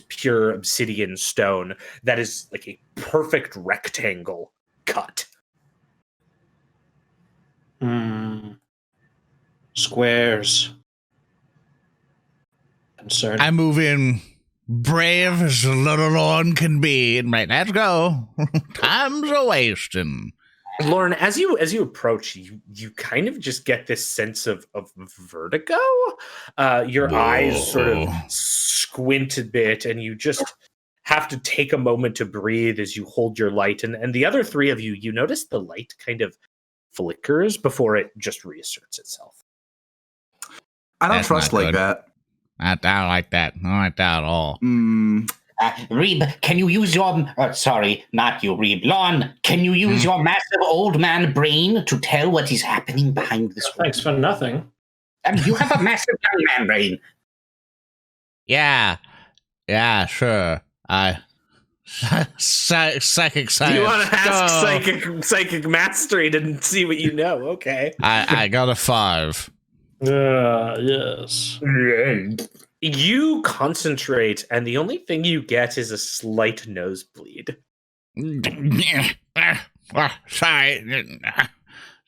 pure obsidian stone that is like a perfect rectangle cut. Squares. Concerned. I move in brave as the little Lorn can be, and right, let's go. Time's a wasting. Lorn, as you approach, you kind of just get this sense of vertigo. Your eyes sort of squint a bit, and you just have to take a moment to breathe as you hold your light. And the other three of you notice the light kind of flickers before it just reasserts itself. I don't That's trust not like good. that. I don't like that. I don't like that at all. Reeb, can you use your... sorry, not you, Reeb. Lorn, can you use your massive old man brain to tell what is happening behind this wall? Thanks for nothing. You have a massive young man brain. Yeah, sure. Psychic science. You want to ask psychic mastery to see what you know? Okay. I got a 5. Yes. You concentrate, and the only thing you get is a slight nosebleed. Sorry.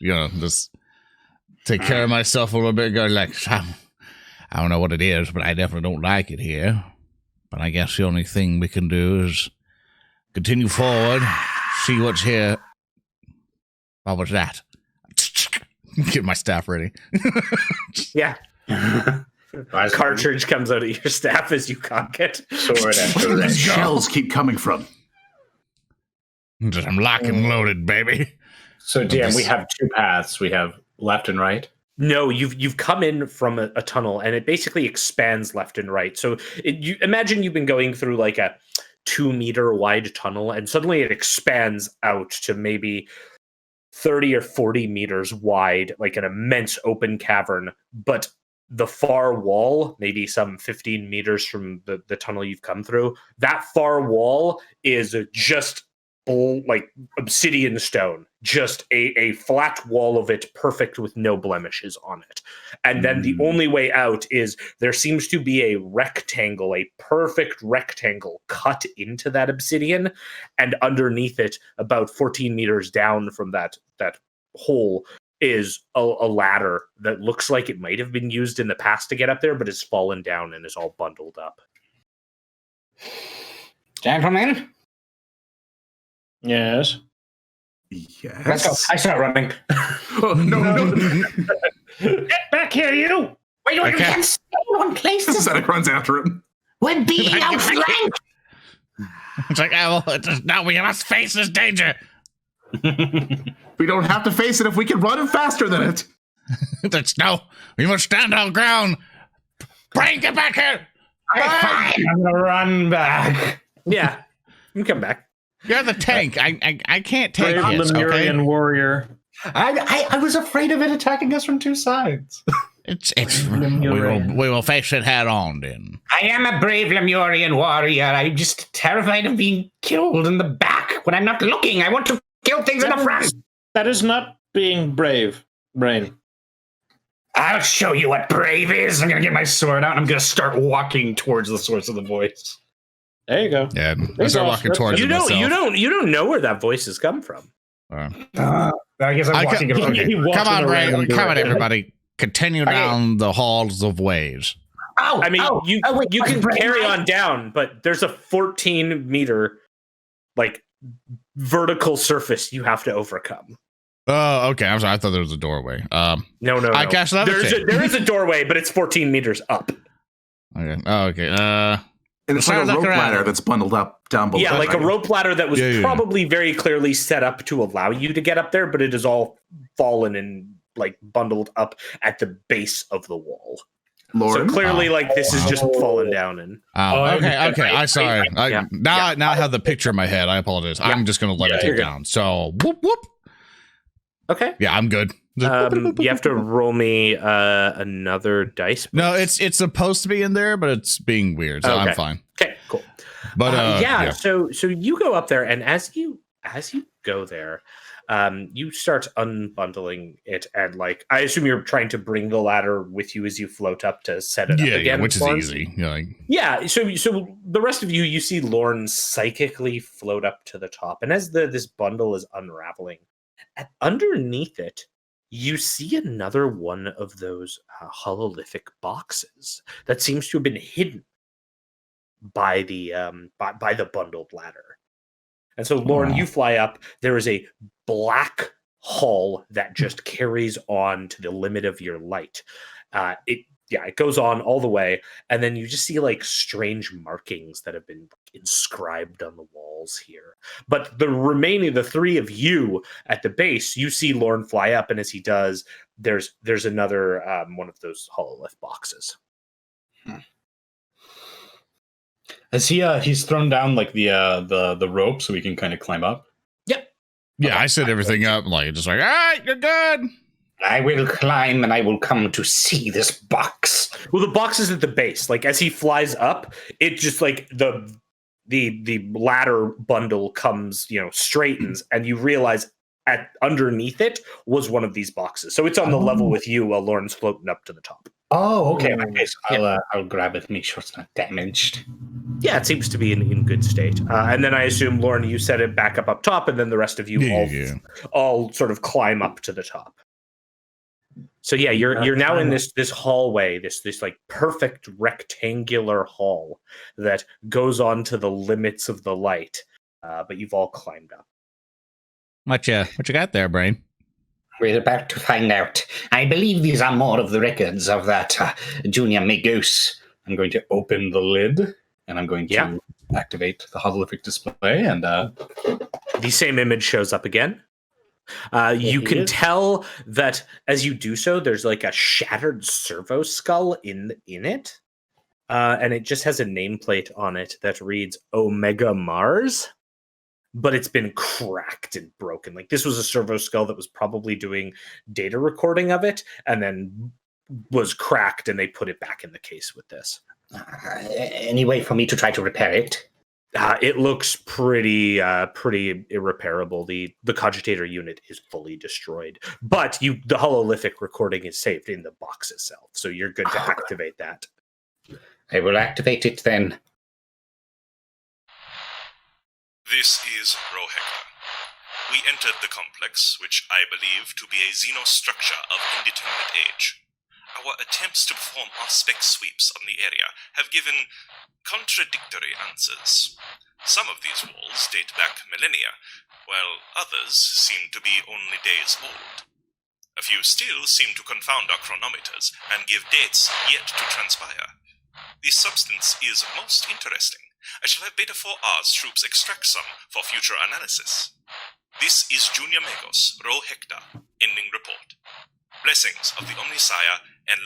Just take care of myself a little bit. Go like, I don't know what it is, but I definitely don't like it here. But I guess the only thing we can do is continue forward, see what's here. What was that? Get my staff ready. Yeah. Cartridge comes out of your staff as you cock it. Where do these shells keep coming from? I'm lock and loaded, baby. So, DM, we have 2 paths. We have left and right. No, you've come in from a tunnel, and it basically expands left and right. So you imagine you've been going through like a 2-meter wide tunnel, and suddenly it expands out to maybe 30 or 40 meters wide, like an immense open cavern. But the far wall, maybe some 15 meters from the tunnel you've come through, that far wall is just like obsidian stone, just a flat wall of it, perfect with no blemishes on it. And then the only way out is there seems to be a rectangle, a perfect rectangle cut into that obsidian, and underneath it, about 14 meters down from that hole, is a ladder that looks like it might have been used in the past to get up there, but has fallen down and is all bundled up. Gentlemen? Yes. Yes. Let's go. I start running. Oh, no. Get back here, you! Wait, we can't stay in one place. Zedek runs after him. We're being outflanked. It's like, no, we must face this danger. We don't have to face it if we can run faster than it. No, we must stand our ground. Braine, get back here. Fine. I'm going to run back. Yeah, you can come back. You're the tank. I can't take Brave hits, Lemurian okay? warrior. I was afraid of it attacking us from 2 sides. We will face it head on then. I am a brave Lemurian warrior. I'm just terrified of being killed in the back when I'm not looking. I want to kill things in the front. That is not being brave, Braine. I'll show you what brave is. I'm going to get my sword out and I'm going to start walking towards the source of the voice. There you go. Yeah, I start walking towards You it don't myself. you don't know where that voice has come from. I guess I'm walking it. Okay. Come on, Braine. Come on, everybody. Continue down the halls of ways. Oh, I mean, wait, you can Braine, carry on down, but there's a 14-meter like vertical surface you have to overcome. Oh, okay. I'm sorry. I thought there was a doorway. No. I guess there is a doorway, but it's 14 meters up. Okay. Oh, okay. And it's like a rope ladder that's bundled up down below. Yeah, like a rope ladder that was Yeah. probably very clearly set up to allow you to get up there, but it is all fallen and like bundled up at the base of the wall. Lorn? So clearly, like this is just fallen down and. Okay. I'm sorry. Now I have the picture in my head. I apologize. Yeah. I'm just going to let it take down. So, whoop, whoop. Okay. Yeah, I'm good. You have to roll me another dice. No, it's supposed to be in there, but it's being weird, so I'm fine. Okay, cool. But yeah, so you go up there, and as you go there, you start unbundling it, and like I assume you're trying to bring the ladder with you as you float up to set it up again. Yeah, which is Lorn. easy. Yeah, so the rest of you see Lorn psychically float up to the top, and as this bundle is unraveling, underneath it, you see another one of those hololithic boxes that seems to have been hidden by the by the bundled ladder. And so, Lorn, you fly up. There is a black hull that just carries on to the limit of your light. It goes on all the way, and then you just see like strange markings that have been inscribed on the walls here. But the 3 of you at the base, you see Lorn fly up, and as he does, there's another one of those hololith boxes. Has he? He's thrown down like the rope so we can kind of climb up. Yep. Yeah, I set everything up like just like, all right, you're good. I will climb and I will come to see this box. Well, the box is at the base. Like as he flies up, it just like the ladder bundle comes, straightens, and you realize underneath it was one of these boxes. So it's on the level with you while Lorn's floating up to the top. Oh, okay. Okay, so I'll grab it, make sure it's not damaged. Yeah, it seems to be in good state. And then I assume, Lorn, you set it back up top, and then the rest of you all sort of climb up to the top. So yeah, you're now in this hallway, this like perfect rectangular hall that goes on to the limits of the light, but you've all climbed up. What you got there, Braine? We're about to find out. I believe these are more of the records of that Junior Magos. I'm going to open the lid, and I'm going to activate the holographic display, and the same image shows up again. You can tell that as you do so, there's like a shattered servo skull in it, and it just has a nameplate on it that reads Omega Mars. But it's been cracked and broken. Like this was a servo skull that was probably doing data recording of it, and then was cracked, and they put it back in the case with this. Any way for me to try to repair it? It looks pretty irreparable. The cogitator unit is fully destroyed, but the hololithic recording is saved in the box itself, so you're good to activate that. I will activate it then. This is Rohekta. We entered the complex, which I believe to be a xenostructure of indeterminate age. Our attempts to perform auspex sweeps on the area have given contradictory answers. Some of these walls date back millennia, while others seem to be only days old. A few still seem to confound our chronometers and give dates yet to transpire. The substance is most interesting. I shall have Beta 4R's troops extract some for future analysis. This is Junior Magos, Rohekta, ending report. Blessings of the Omnisaya and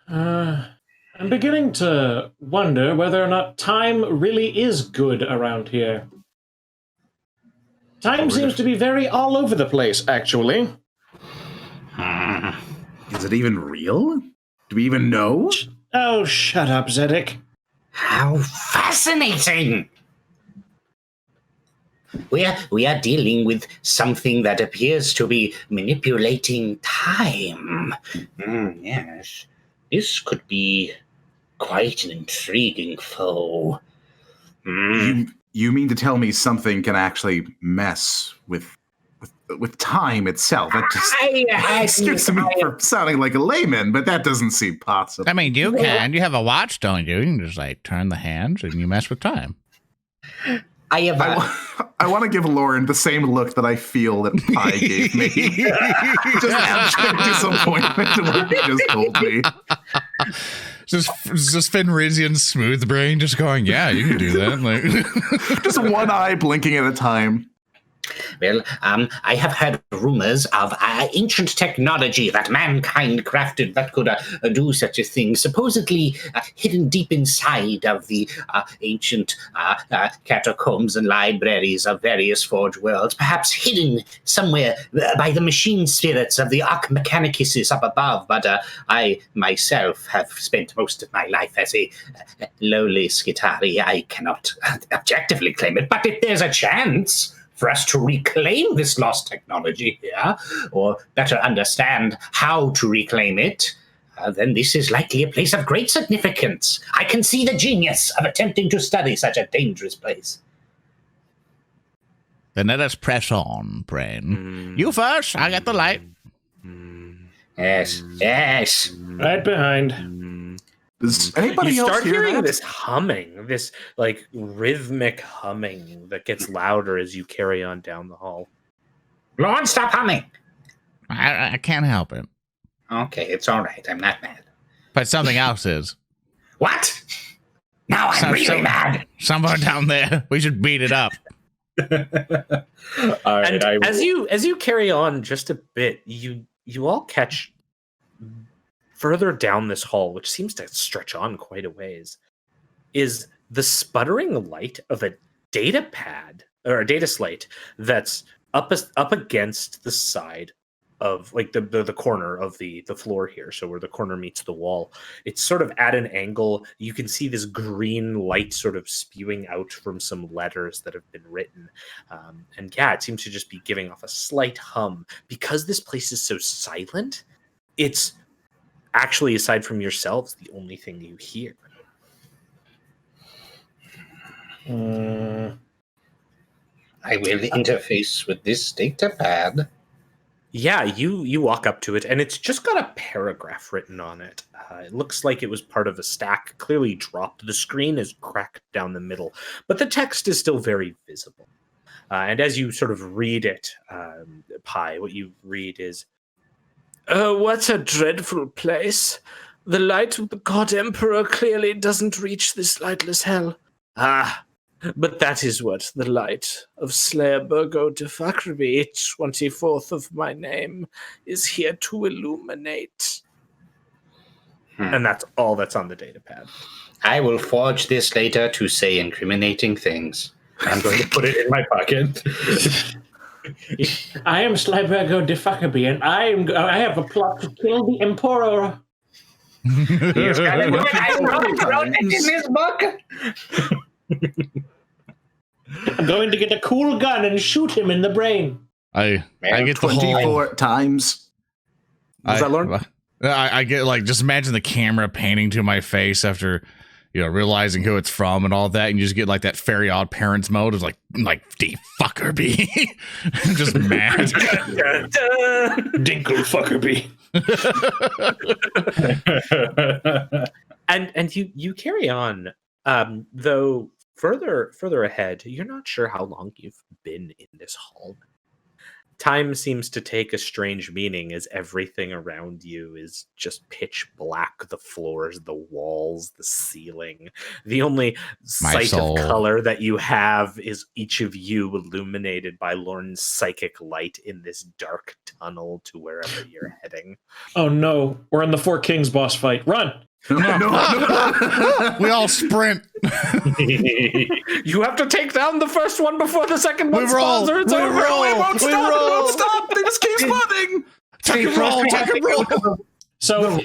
Lemuria. I'm beginning to wonder whether or not time really is good around here. Time seems to be very all over the place, actually. Is it even real? Do we even know? Oh, shut up, Zedek. How fascinating! We are dealing with something that appears to be manipulating time. Yes, this could be quite an intriguing foe. You mean to tell me something can actually mess with time itself? That just excuse me for sounding like a layman, but that doesn't seem possible. I mean, you can. You have a watch, don't you? You can just like turn the hands and you mess with time. I want to give Lorn the same look that I feel that Pi gave me. Just abject disappointment to what he just told me. Just Fenrisian smooth brain, just going, yeah, you can do that. Like, just one eye blinking at a time. Well, I have heard rumors of ancient technology that mankind crafted that could do such a thing, supposedly hidden deep inside of the ancient catacombs and libraries of various forge worlds, perhaps hidden somewhere by the machine spirits of the Arch Mechanicuses up above. But I myself have spent most of my life as a lowly Skitari. I cannot objectively claim it, but if there's a chance for us to reclaim this lost technology here, or better understand how to reclaim it, then this is likely a place of great significance. I can see the genius of attempting to study such a dangerous place. Then let us press on, Braine. You first, I got the light. Yes. Right behind. Does anybody You else start hear hearing that? this humming, this like rhythmic humming that gets louder as you carry on down the hall. Lorn, stop humming. I can't help it. Okay, it's all right. I'm not mad. But something else is. What? Now I'm really mad. Somewhere down there. We should beat it up. all right, And as you carry on just a bit, you all catch further down this hall, which seems to stretch on quite a ways. is the sputtering light of a data pad or a data slate that's up against the side of like the corner of the floor here. So where the corner meets the wall, it's sort of at an angle. You can see this green light sort of spewing out from some letters that have been written. And yeah, it seems to just be giving off a slight hum. Because this place is so silent, it's actually, aside from yourselves, the only thing you hear. I will interface with this data pad. Yeah, you walk up to it, and it's just got a paragraph written on it. It looks like it was part of a stack, clearly dropped. The screen is cracked down the middle, but the text is still very visible. And as you sort of read it, Pi, what you read is, what a dreadful place. The light of the god emperor clearly doesn't reach this lightless hell. But that is what the light of Slayer Burgo de Fakraby, 24th of my name, is here to illuminate. And that's all that's on the data pad. I will forge this later to say incriminating things. I'm going to put it in my pocket. I am Slayer Burgo de Fakraby, and I have a plot to kill the emperor. I wrote it in his book. I'm going to get a cool gun and shoot him in the brain. I get the 24 times. Was that Lorn? I get like, just imagine the camera painting to my face after, realizing who it's from and all that, and you just get like that Fairy Odd Parents mode of like the fuckerby. Just mad. Dinkle fuckerby. And you carry on, though further ahead, you're not sure how long you've been in this hall. Time seems to take a strange meaning as everything around you is just pitch black. The floors, the walls, the ceiling. The only sight of color that you have is each of you illuminated by Lorn's psychic light in this dark tunnel to wherever you're heading. Oh no, we're in the Four Kings boss fight. Run! No. We all sprint. You have to take down the first one before the second one spawns, or it's over. We won't stop. They just keep spawning. Take a roll. So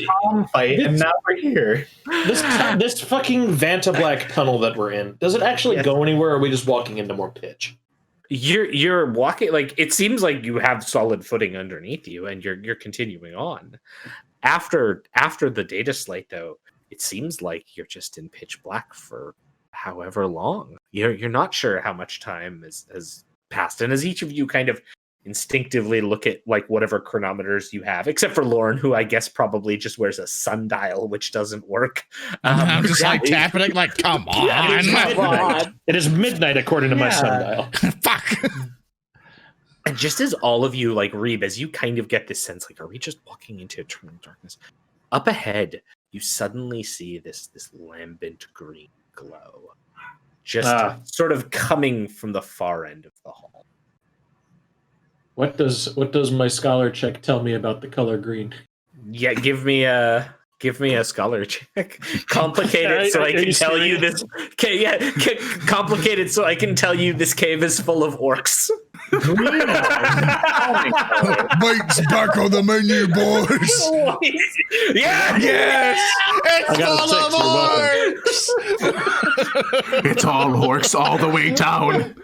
fight, and now we're here. This fucking Vanta Black tunnel that we're in, does it actually go anywhere, or are we just walking into more pitch? You're walking, like, it seems like you have solid footing underneath you, and you're continuing on. After the data slate, though, it seems like you're just in pitch black for however long. You're not sure how much time has passed, and as each of you kind of instinctively look at like whatever chronometers you have, except for Lorn, who I guess probably just wears a sundial, which doesn't work. I'm just like tapping it, like, come on. It is midnight according to my sundial. Fuck. And just as all of you, like Reeb, as you kind of get this sense, like, are we just walking into eternal darkness? Up ahead, you suddenly see this lambent green glow, just sort of coming from the far end of the hall. What does my scholar check tell me about the color green? Yeah, give me a scholar check. Complicated, so I can tell you this. Complicated, so I can tell you this cave is full of orcs. Mate's back on the menu, boys. Yeah, yes, it's full of orcs. It's all orcs all the way down.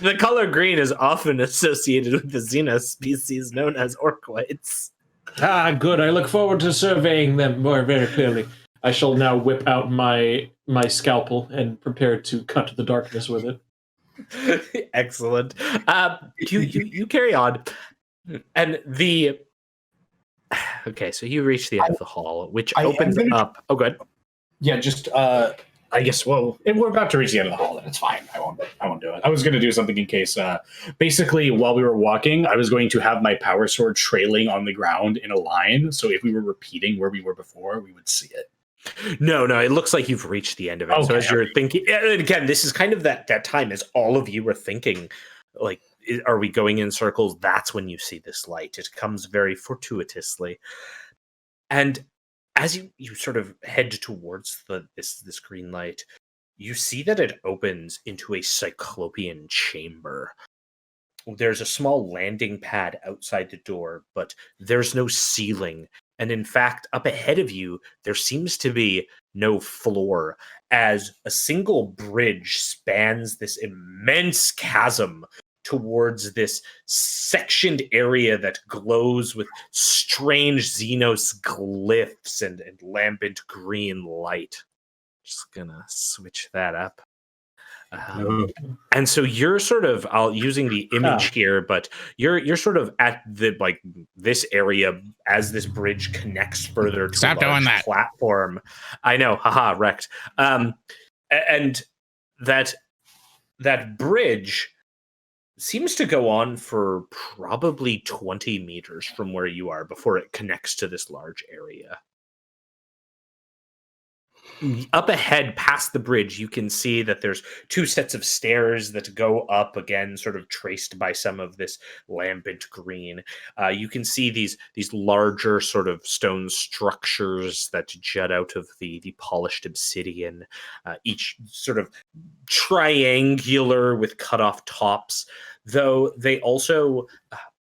The color green is often associated with the Xena species known as orcoids. Good. I look forward to surveying them more very clearly. I shall now whip out my scalpel and prepare to cut the darkness with it. Excellent. You carry on, and so you reach the end of the hall, which opens up. Oh, good. Yeah, just I guess. Well, if we're about to reach the end of the hall, then it's fine. I won't do it. I was going to do something in case. Basically, while we were walking, I was going to have my power sword trailing on the ground in a line. So if we were repeating where we were before, we would see it. No, it looks like you've reached the end of it. Okay, so as you're thinking, and again, this is kind of that time as all of you were thinking, like, are we going in circles? That's when you see this light. It comes very fortuitously. And as you sort of head towards this green light, you see that it opens into a cyclopean chamber. There's a small landing pad outside the door, but there's no ceiling. And in fact, up ahead of you, there seems to be no floor, as a single bridge spans this immense chasm towards this sectioned area that glows with strange Xenos glyphs and lambent green light. Just gonna switch that up. And so you're sort of using the image here, but you're sort of at the this area as this bridge connects further to Stop a large doing that platform. I know, haha, wrecked. And that bridge seems to go on for probably 20 meters from where you are before it connects to this large area. Up ahead, past the bridge, you can see that there's two sets of stairs that go up, again, sort of traced by some of this lambent green. You can see these larger sort of stone structures that jut out of the polished obsidian, each sort of triangular with cut-off tops, though they also,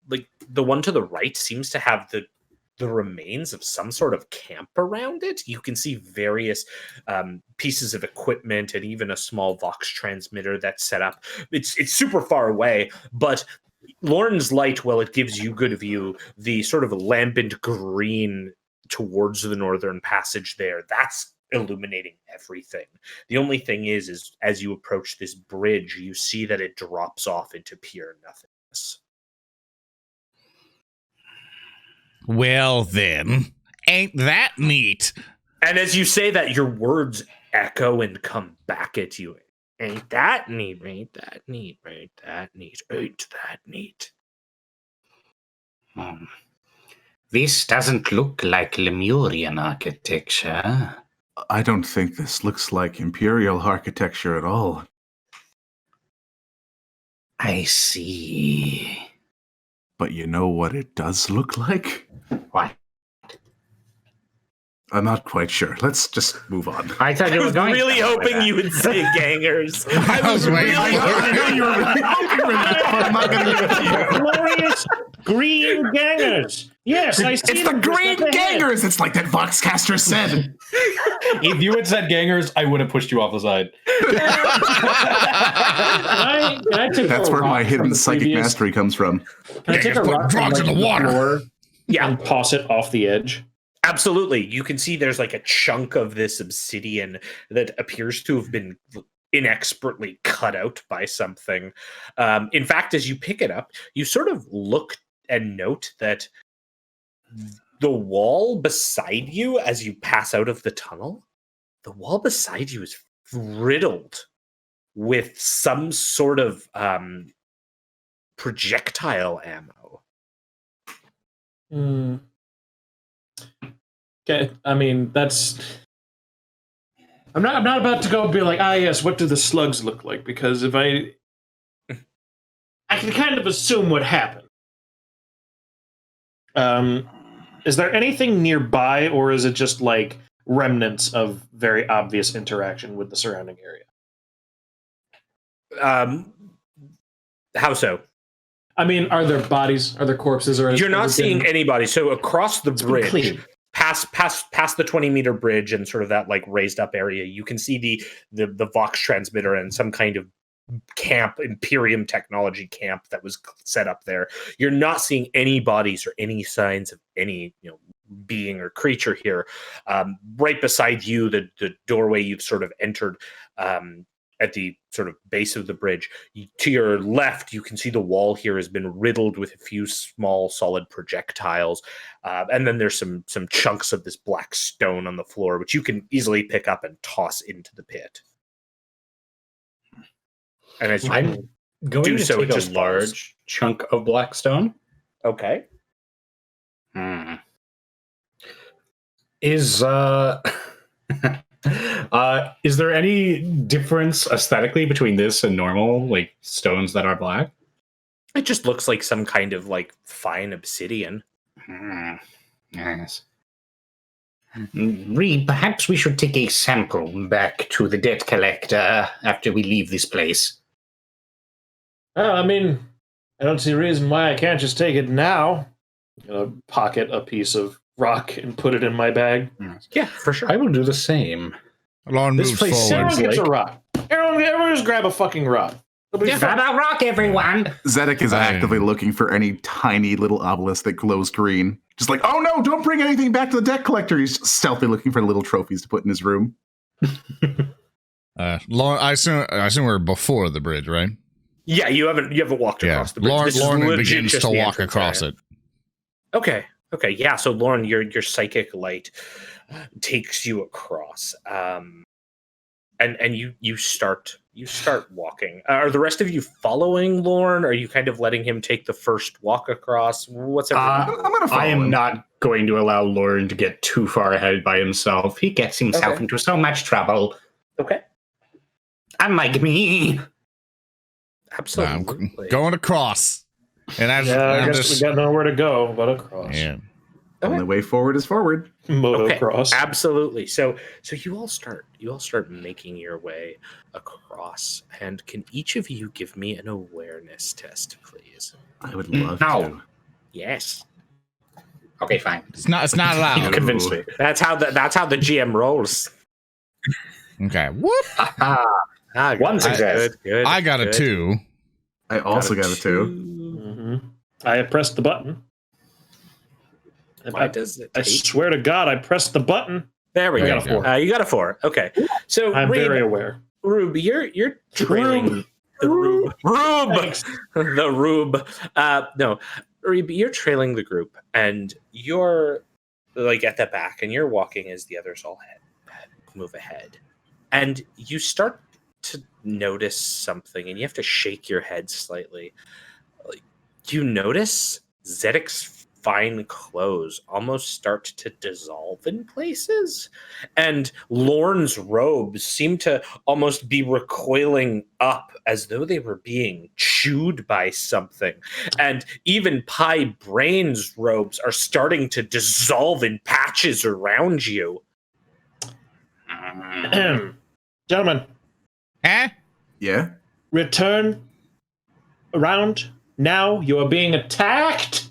like the one to the right seems to have the remains of some sort of camp around it. You can see various pieces of equipment and even a small Vox transmitter that's set up. It's super far away, but Lorn's light, while it gives you good view, the sort of lambent green towards the northern passage there, that's illuminating everything. The only thing is as you approach this bridge, you see that it drops off into pure nothingness. Well, then, ain't that neat? And as you say that, your words echo and come back at you. Ain't that neat? Ain't that neat? Ain't that neat? Ain't that neat? This doesn't look like Lemurian architecture. I don't think this looks like Imperial architecture at all. I see. But you know what it does look like? What? I'm not quite sure. Let's just move on. I thought you were going really somewhere hoping with you would say gangers. I was waiting. I know you were really hoping for that, but I'm not going to give it to you. Glorious green gangers. Yes, I see It's the them just green up ahead. gangers. It's like that Voxcaster said. If you had said gangers, I would have pushed you off the side. Can I take That's a where rock my from hidden the psychic previous- mastery comes from. Can I take a Just put rock drugs from in the water. floor Yeah. and toss it off the edge? Absolutely. You can see there's like a chunk of this obsidian that appears to have been inexpertly cut out by something. In fact, as you pick it up, you sort of look and note that the wall beside you, as you pass out of the tunnel, the wall beside you is riddled with some sort of projectile ammo. Okay, I mean that's. I'm not about to go and be like, yes, what do the slugs look like? Because if I can kind of assume what happened. Is there anything nearby, or is it just like remnants of very obvious interaction with the surrounding area? How so? I mean, are there bodies? Are there corpses? Or You're not seeing anybody. So across the been bridge, clean. past the 20-meter bridge and sort of that like raised up area, you can see the Vox transmitter and some kind of camp, Imperium technology camp that was set up there. You're not seeing any bodies or any signs of any being or creature here. Right beside you, the doorway you've sort of entered at the sort of base of the bridge. To your left, you can see the wall here has been riddled with a few small solid projectiles. And then there's some chunks of this black stone on the floor, which you can easily pick up and toss into the pit. And as you I'm going do to so, it take a just large falls. chunk of black stone. Okay. Is there any difference aesthetically between this and normal like stones that are black? It just looks like some kind of like fine obsidian. Yes. Reeb, perhaps we should take a sample back to the debt collector after we leave this place. I mean, I don't see a reason why I can't just take it now. I'm gonna pocket a piece of rock and put it in my bag. Yeah, for sure. I will do the same. Lorn This moves place forward. Everyone gets a like- rock. Everyone just grab a fucking rock. It'll be fun. Grab a rock, everyone! Zedek is actively looking for any tiny little obelisk that glows green. Just like, oh no, don't bring anything back to the debt collector. He's stealthily looking for little trophies to put in his room. Lorn, I assume we're before the bridge, right? Yeah, you haven't walked Yeah. across the bridge. This is Lorn legit begins just to the walk entrance across area. it. Okay, yeah. So Lorn, your psychic light takes you across, and you start walking. Are the rest of you following Lorn? Or are you kind of letting him take the first walk across? What's everyone? I'm gonna follow I am him. not going to allow Lorn to get too far ahead by himself. He gets himself Okay. into so much trouble. Okay, Unlike me. I'm absolutely. going across. And as Yeah, I I'm guess just, we got nowhere to go but across. yeah. Only way forward is forward. Motocross. Absolutely. So you all start making your way across. And can each of you give me an awareness test, please? I would love No. to. Yes. Okay, fine. It's not You allowed. convinced me. That's how the GM rolls. Okay. Whoop. Ah, One good, success. Good. I got a good. 2. I also got a 2. Mm-hmm. I pressed the button. Why does it I take? swear to God, I pressed the button. There we There go. you go. You got a 4. Okay. So I'm very Reeb, aware. you're trailing the Rube. Thanks. The Rube. No, Reeb, you're trailing the group, and you're like at the back, and you're walking as the others all move ahead, and you start to notice something, and you have to shake your head slightly. Like, you notice Zedek's fine clothes almost start to dissolve in places, and Lorn's robes seem to almost be recoiling up as though they were being chewed by something, and even Braine's robes are starting to dissolve in patches around you. Gentlemen, Eh? Yeah? return around. Now you are being attacked.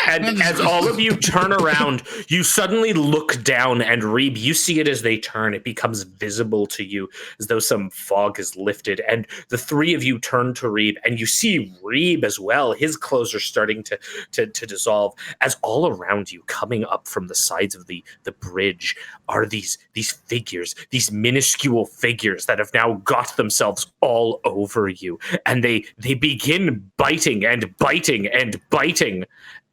And as all of you turn around, you suddenly look down, and Reeb, you see it as they turn. It becomes visible to you as though some fog is lifted. And the three of you turn to Reeb, and you see Reeb as well. His clothes are starting to dissolve. As all around you, coming up from the sides of the bridge, are these figures, these minuscule figures that have now got themselves all over you. And they begin biting and biting and biting.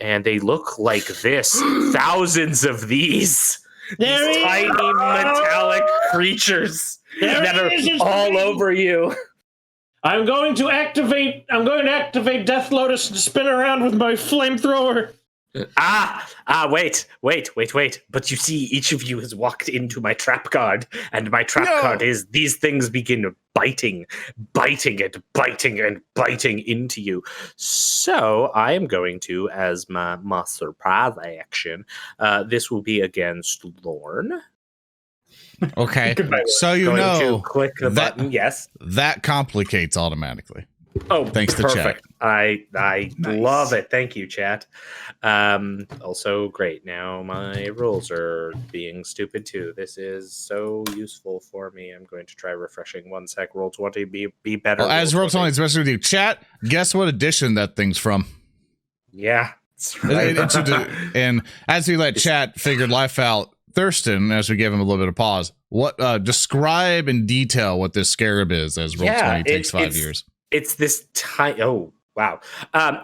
And they look like this. Thousands of these tiny metallic creatures that are all over you. I'm going to activate Death Lotus and spin around with my flamethrower. Wait. But you see, each of you has walked into my trap card, and my trap card is these things begin biting into you. So I am going to, as my surprise action, this will be against Lorn. Okay. Goodbye. So you Going know to click the that- button. Yes. that complicates automatically. Oh, Thanks to perfect. I Nice. love it. Thank you, chat. Also, great. Now my rules are being stupid too. This is so useful for me. I'm going to try refreshing. 1 sec. Roll 20. Be better. Well, as Roll Roll 20 is especially with you. Chat, guess what edition that thing's from? Yeah. And as we let chat figure life out, Thurston, as we gave him a little bit of pause, what describe in detail what this scarab is, as Roll 20 takes 5 years. It's this tiny. Oh, wow.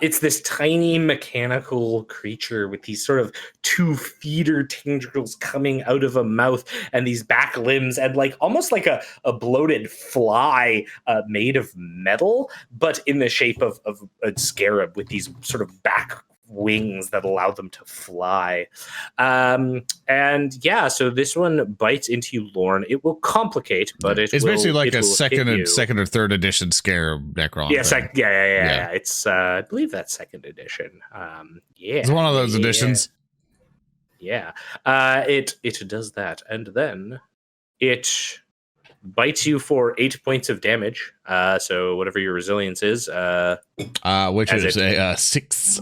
It's this tiny mechanical creature with these sort of 2 feeder tendrils coming out of a mouth and these back limbs, and like almost like a bloated fly made of metal, but in the shape of a scarab with these sort of back wings that allow them to fly. And yeah, so this one bites into you, Lorn. It will complicate, but it's basically like it a will second hit you. or third edition scarab Necron. Yeah, thing. yeah. It's I believe that's 2nd edition. Yeah, It's one of those editions. Yeah. It does that, and then it bites you for 8 points of damage. So whatever your resilience is, which is a 6.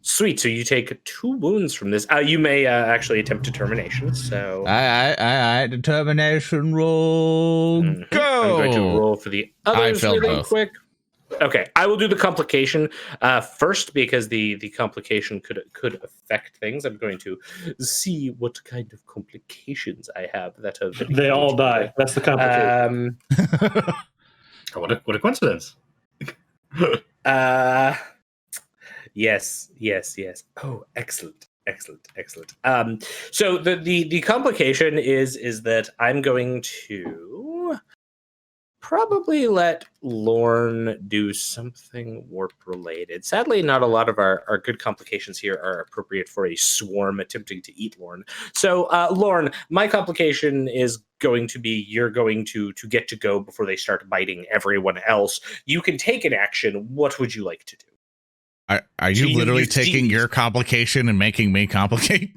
Sweet. So you take 2 wounds from this. You may actually attempt determination. So I determination roll. Go. I'm going to roll for the others really both. quick. Okay, I will do the complication first because the complication could affect things. I'm going to see what kind of complications I have that are. They all die. That's the complication. What a coincidence. Yes. Oh, excellent. So the complication is that I'm going to probably let Lorn do something warp related. Sadly, not a lot of our good complications here are appropriate for a swarm attempting to eat Lorn. So, Lorn, my complication is going to be you're going to get to go before they start biting everyone else. You can take an action. What would you like to do? Are you literally taking your complication and making me complicate?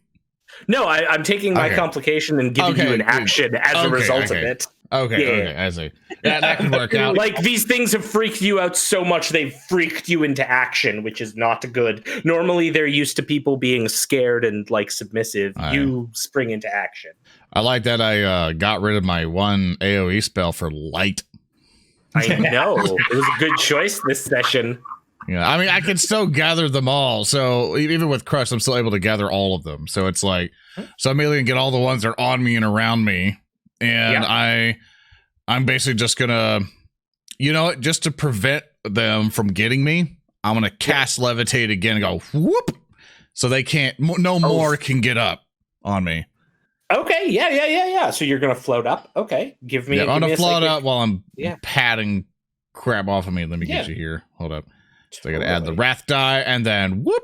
No, I'm taking my complication and giving you an action as a result of it. Okay, I see. That can work out. Like, these things have freaked you out so much they've freaked you into action, which is not good. Normally, they're used to people being scared and, like, submissive. You spring into action. I like that I got rid of my 1 AoE spell for light. I know. It was a good choice this session. Yeah, I mean, I can still gather them all. So even with Crush, I'm still able to gather all of them. So it's like, so I'm able to get all the ones that are on me and around me. And I'm basically just gonna, just to prevent them from getting me, I'm gonna cast levitate again and go whoop, so they can't, no more can get up on me. Okay, yeah. So you're gonna float up. Okay, give me. I'm gonna float up while I'm patting crap off of me. Let me get you here. Hold up. So I gotta add the wrath die and then whoop.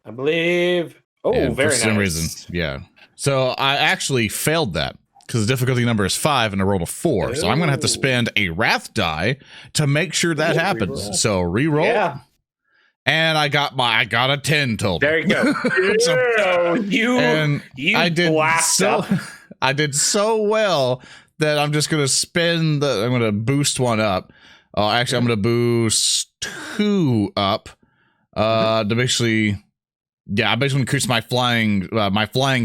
I believe. Oh, and very for some nice. reason, yeah. So I actually failed that because the difficulty number is 5 and I rolled a 4. So I'm gonna have to spend a wrath die to make sure that happens. Re-roll. So re-roll. Yeah. And I got a 10 total. There you go. So you blast up. I did so well that I'm just gonna I'm gonna boost 1 up. Actually, I'm gonna boost 2 up. To basically, I basically increase my flying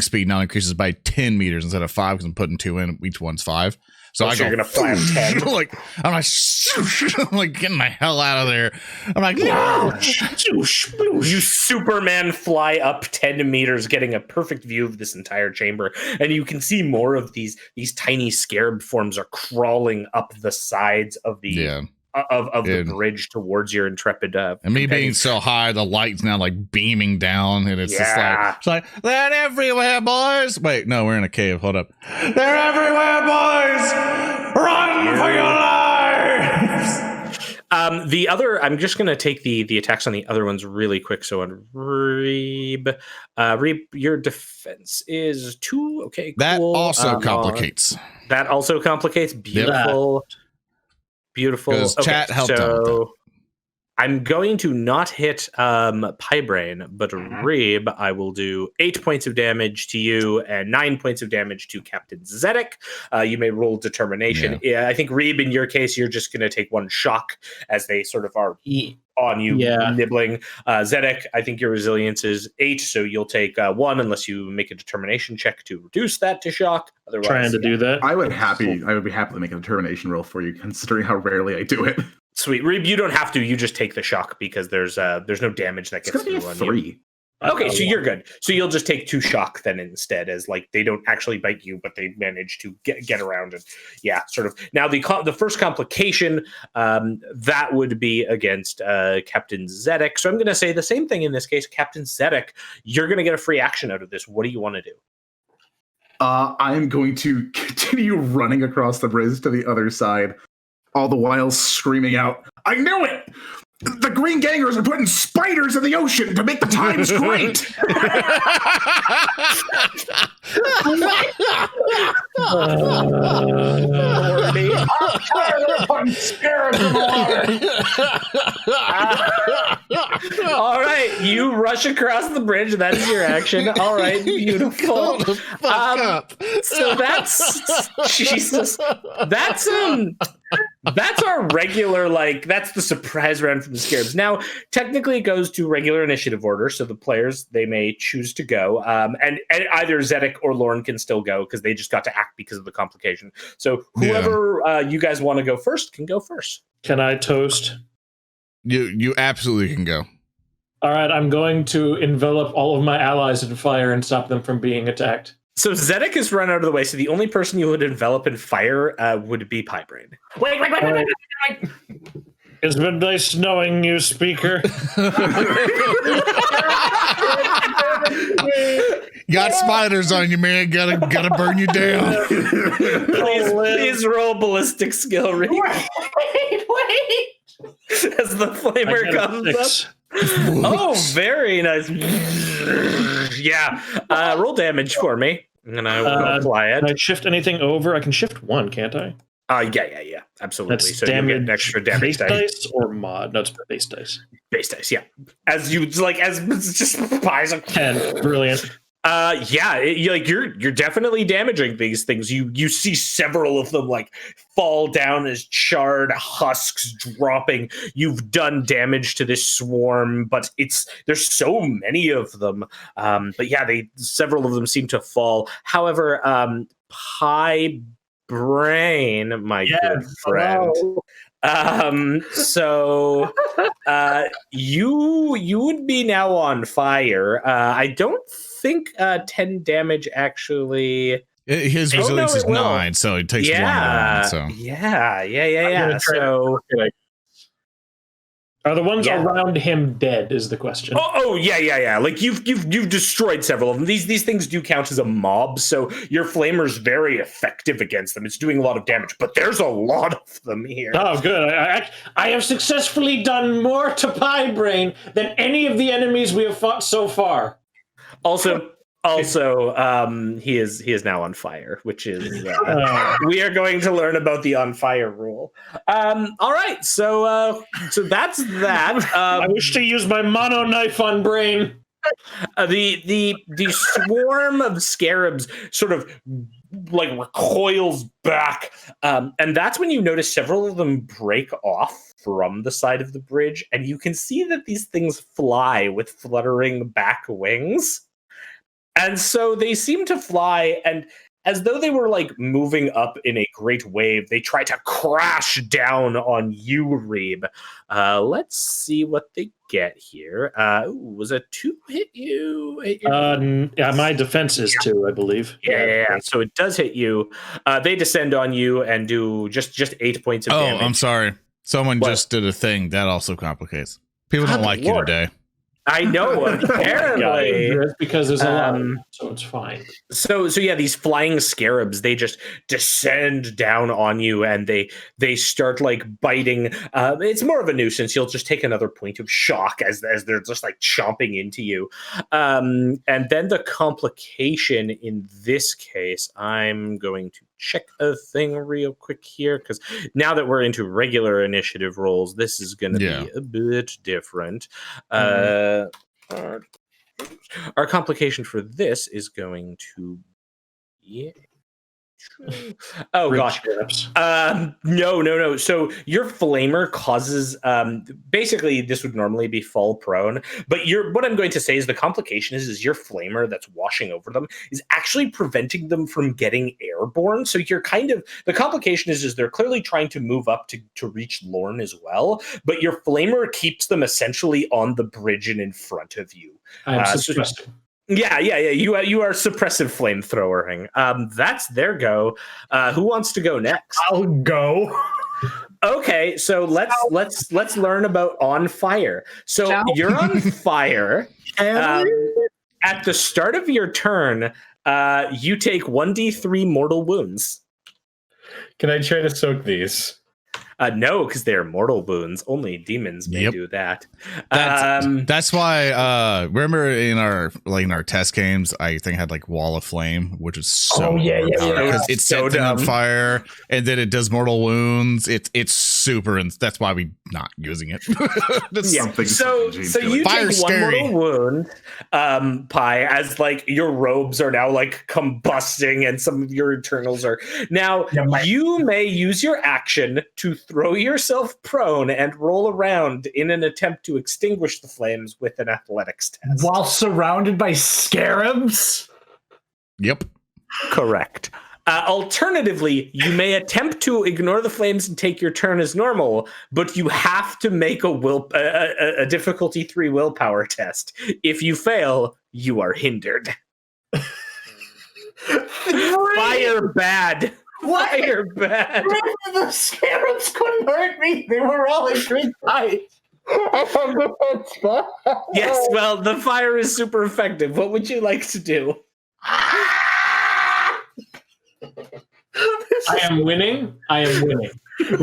speed now increases by 10 meters instead of 5 because I'm putting 2 in. Each one's 5. So you're gonna fly up 10. I'm like getting the hell out of there. I'm like, no. You Superman fly up 10 meters, getting a perfect view of this entire chamber, and you can see more of these tiny scarab forms are crawling up the sides of the the bridge towards your intrepid. And me being so high, the light's now like beaming down, and it's just like they're everywhere, boys. Wait, no, we're in a cave. Hold up. They're everywhere, boys. Run for your lives. The other, I'm just going to take the attacks on the other ones really quick. So on Reeb, your defense is 2. Okay, cool. That also complicates. That also complicates. Beautiful. Beautiful. Because chat helped out with that. I'm going to not hit Braine, but Reeb, I will do 8 points of damage to you and 9 points of damage to Captain Zedek. You may roll determination. Yeah, I think Reeb, in your case, you're just going to take 1 shock as they sort of are on you, nibbling. Zedek, I think your resilience is 8, so you'll take 1 unless you make a determination check to reduce that to shock. Otherwise, trying to do that. I would be happy to make a determination roll for you, considering how rarely I do it. Sweet. Reeb, you don't have to. You just take the shock because there's no damage that gets through on 3. you. Okay, so you're good. So you'll just take 2 shock then instead, as like they don't actually bite you, but they manage to get around and sort of. Now the first complication that would be against Captain Zedek. So I'm going to say the same thing in this case, Captain Zedek. You're going to get a free action out of this. What do you want to do? I am going to continue running across the bridge to the other side, all the while screaming out, "I knew it! The green gangers are putting spiders in the ocean to make the times great!" I'm tired of putting scarabs in the water. All right, you rush across the bridge. That's your action. All right, beautiful. So that's Jesus. That's our regular, that's the surprise round from the Scarabs. Now, technically, it goes to regular initiative order, so the players, they may choose to go, and either Zedek or Lorn can still go because they just got to act because of the complication. So whoever you guys want to go first can go first. Can I toast? You absolutely can go. All right, I'm going to envelop all of my allies in fire and stop them from being attacked. So Zedek has run out of the way, so the only person you would envelop in fire would be Braine. Wait. It's been nice knowing you, Speaker. Got spiders on you, man. Gotta burn you down. Please roll ballistic skill, Reeb. Wait. As the flamer comes up. Oh, very nice. Yeah. Roll damage for me. And I will apply it. Can I shift anything over? I can shift one, can't I? Yeah. Absolutely. That's so you get an extra damage dice or mod? No, it's base dice. Base dice, yeah. As you as it's just pies of 10. Brilliant. You're definitely damaging these things. You see several of them fall down as charred husks dropping. You've done damage to this swarm, but there's so many of them. But yeah, several of them seem to fall. However, Braine, my good friend. So you would be now on fire. I don't think 10 damage actually. His resilience is 9, so it takes 1 round. So Yeah. So are the ones around him dead? Is the question. Yeah. You've destroyed several of them. These things do count as a mob, so your flamer's very effective against them. It's doing a lot of damage, but there's a lot of them here. Oh, good. I have successfully done more to Braine than any of the enemies we have fought so far. Also, he is now on fire, which is we are going to learn about the on fire rule. All right, so that's that. I wish to use my mono knife on Braine. The swarm of scarabs sort of recoils back, and that's when you notice several of them break off from the side of the bridge, and you can see that these things fly with fluttering back wings. And so they seem to fly, and as though they were moving up in a great wave, they try to crash down on you, Reeb. Let's see what they get here. Was a 2 hit you? Yeah, my defense is 2, I believe. Yeah. So it does hit you. They descend on you and do just 8 points of damage. Oh, I'm sorry. Someone just did a thing that also complicates. People don't like you today. I know, apparently. It's because there's a lot, so it's fine. So yeah, these flying scarabs, they just descend down on you, and they start biting. It's more of a nuisance. You'll just take another point of shock as they're just chomping into you. And then the complication in this case, I'm going to check a thing real quick here, because now that we're into regular initiative rolls, this is going to be a bit different. Our complication for this is going to be gosh. No. So your flamer causes basically this would normally be fall prone, but what I'm going to say is the complication is your flamer that's washing over them is actually preventing them from getting airborne. So you're the complication is they're clearly trying to move up to reach Lorn as well, but your flamer keeps them essentially on the bridge and in front of you. Yeah. You are suppressive flamethrowering. That's their go. Who wants to go next? I'll go. Okay, so let's learn about on fire. So you're on fire. At the start of your turn, you take 1d3 mortal wounds. Can I try to soak these? No, because they are mortal wounds. Only demons may do that. That's why. Remember in our test games, I think I had Wall of Flame, which is so because it sets it on fire and then it does mortal wounds. It's super, and that's why we're not using it. So you Fire's take one scary. mortal wound, Pi, as like your robes are now like combusting, and some of your internals are now. You may use your action to throw yourself prone and roll around in an attempt to extinguish the flames with an athletics test while surrounded by scarabs. Yep. Correct. Alternatively, you may attempt to ignore the flames and take your turn as normal, but you have to make a difficulty 3 willpower test. If you fail, you are hindered. Fire bad. Fire bad. The scarabs couldn't hurt me. They were all in good fight. Yes, well, the fire is super effective. What would you like to do? I am winning. I am winning.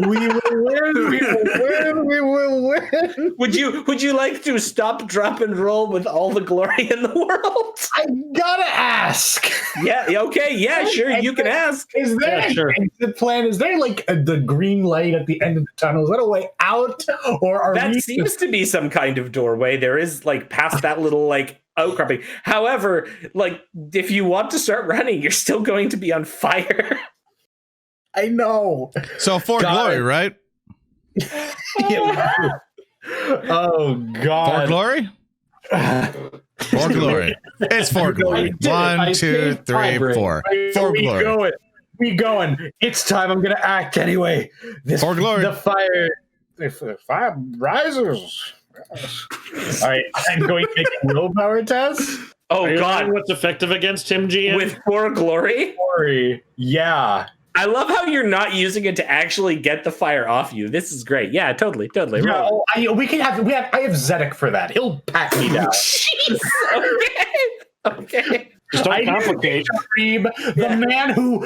We will win. We will win. We will win. Would you like to stop, drop, and roll with all the glory in the world? I gotta ask. Yeah. Okay. Yeah. Sure. You can ask. Is there Yeah, the plan? Is there like the green light at the end of the tunnel? Is that a way out, or are That we seems to be some kind of doorway. There is like past that little like outcropping. However, like if you want to start running, you're still going to be on fire. I know. So for glory, right? Oh God. For glory? For glory. It's for glory. I 1, 2, saved 3, Vibrate. 4. For we glory. going. We going. It's time. I'm gonna act anyway. For glory. The fire rises. All right. I'm going to make a willpower test. Oh Are you God! wondering what's effective against him, GM? With for glory. Sorry. Yeah. I love how you're not using it to actually get the fire off you. This is great. Yeah, totally. Yeah, we can have. I have Zedek for that. He'll pat me down. Jeez. Okay. Just don't complicate. Reeb, the man who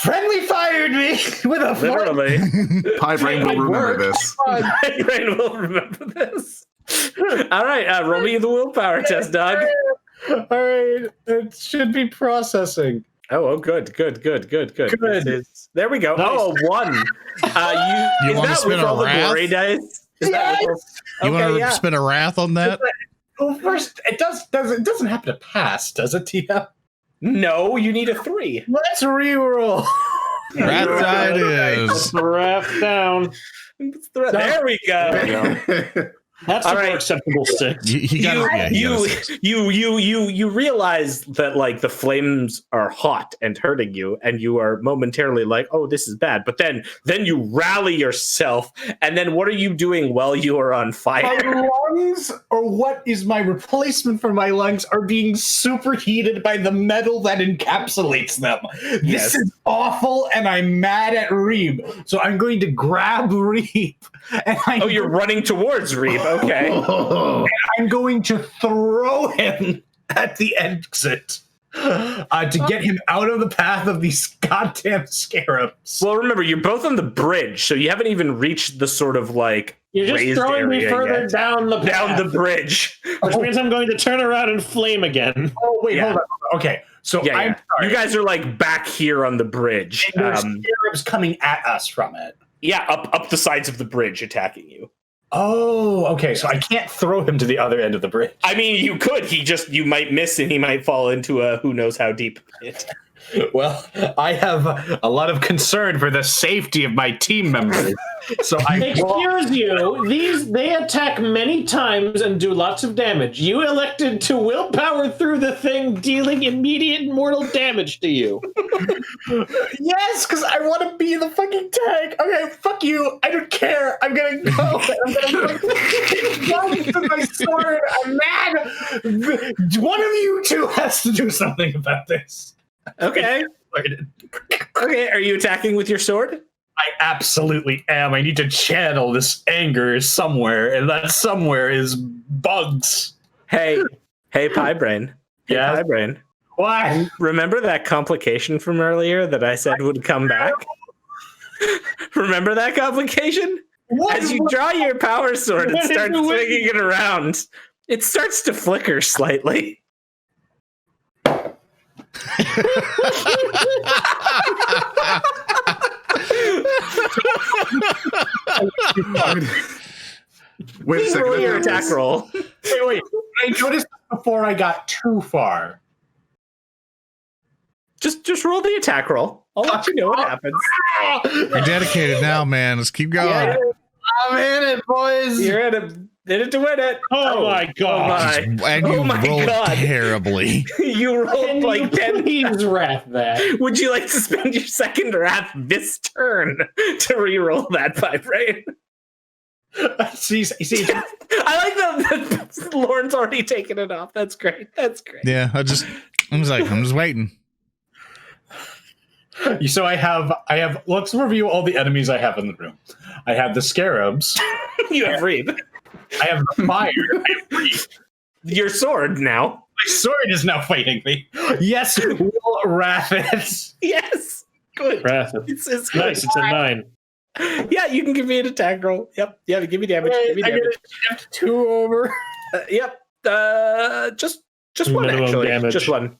friendly fired me with a Literally. Pie Braine will remember this. Braine will remember this. All right, roll me the willpower test, Doug. All right, it should be processing. Oh, good. Good. There we go. Nice. Oh, 1. You Is wanna that spin with a all the wrath? glory dice? Is that with all- You want to yeah. spin a wrath on that? Well, first, it doesn't happen to pass, does it, TM? No, you need a 3. Let's reroll. Wrath die it is. Wrap down. There we go. That's All a right. more acceptable 6. He got it. Yeah, you realize that like the flames are hot and hurting you, and you are momentarily like, oh, this is bad. But then you rally yourself, and then what are you doing while you are on fire? My lungs, or what is my replacement for my lungs, are being superheated by the metal that encapsulates them. Yes. This is awful, and I'm mad at Reeb. So I'm going to grab Reeb. And You're running towards Reeb. Okay. and I'm going to throw him at the exit to get him out of the path of these goddamn scarabs. Well, remember, you're both on the bridge, so you haven't even reached the sort of like You're just raised throwing me area further yet. down the Down path, the bridge. which means I'm going to turn around and flame again. Oh, wait, Yeah. hold on. Okay, so Yeah, I'm yeah. sorry. You guys are like back here on the bridge. And there's scarabs coming at us from it. Yeah, up the sides of the bridge attacking you. Oh, okay. So I can't throw him to the other end of the bridge. I mean, you could. You might miss and he might fall into a who knows how deep pit. Well, I have a lot of concern for the safety of my team members. So Excuse you, they attack many times and do lots of damage. You elected to willpower through the thing, dealing immediate mortal damage to you. yes, because I want to be the fucking tank. Okay, fuck you. I don't care. I'm gonna go. I'm gonna run to my sword. I'm mad. One of you two has to do something about this. Okay. Okay, are you attacking with your sword? I absolutely am. I need to channel this anger somewhere, and that somewhere is bugs. Hey, Pie Braine. Hey, Yeah? Pie Braine. Why? Remember that complication from earlier that I said would come back? Remember that complication? What? As you draw your power sword and What start is it with swinging it around, it starts to flicker slightly. Wait a Please second. roll your I got attack this. roll. Wait. I noticed before I got too far. Just roll the attack roll. I'll let you know what happens. You're dedicated now, man. Let's keep going. Yeah. I'm in it, boys. You're in it to win it. Oh my god. And you Oh my rolled God. terribly. You rolled Can like you 10. please wrath that? Would you like to spend your second wrath this turn to reroll that by Braine? See, I like that Lorn's already taken it off. That's great. That's great. Yeah, I'm just waiting. So I have. Let's review all the enemies I have in the room. I have the scarabs. You have Reeb. I have the fire. I have Reeb. Your sword now. My sword is now fighting me. Yes, we'll wrath it. Yes. Good. Wrath it. It's good. Nice, it's a 9. Yeah, you can give me an attack roll. Yep. Yeah, give me damage. Give me I damage. get 2 over. Yep. Just one Minimum actually. damage. Just one.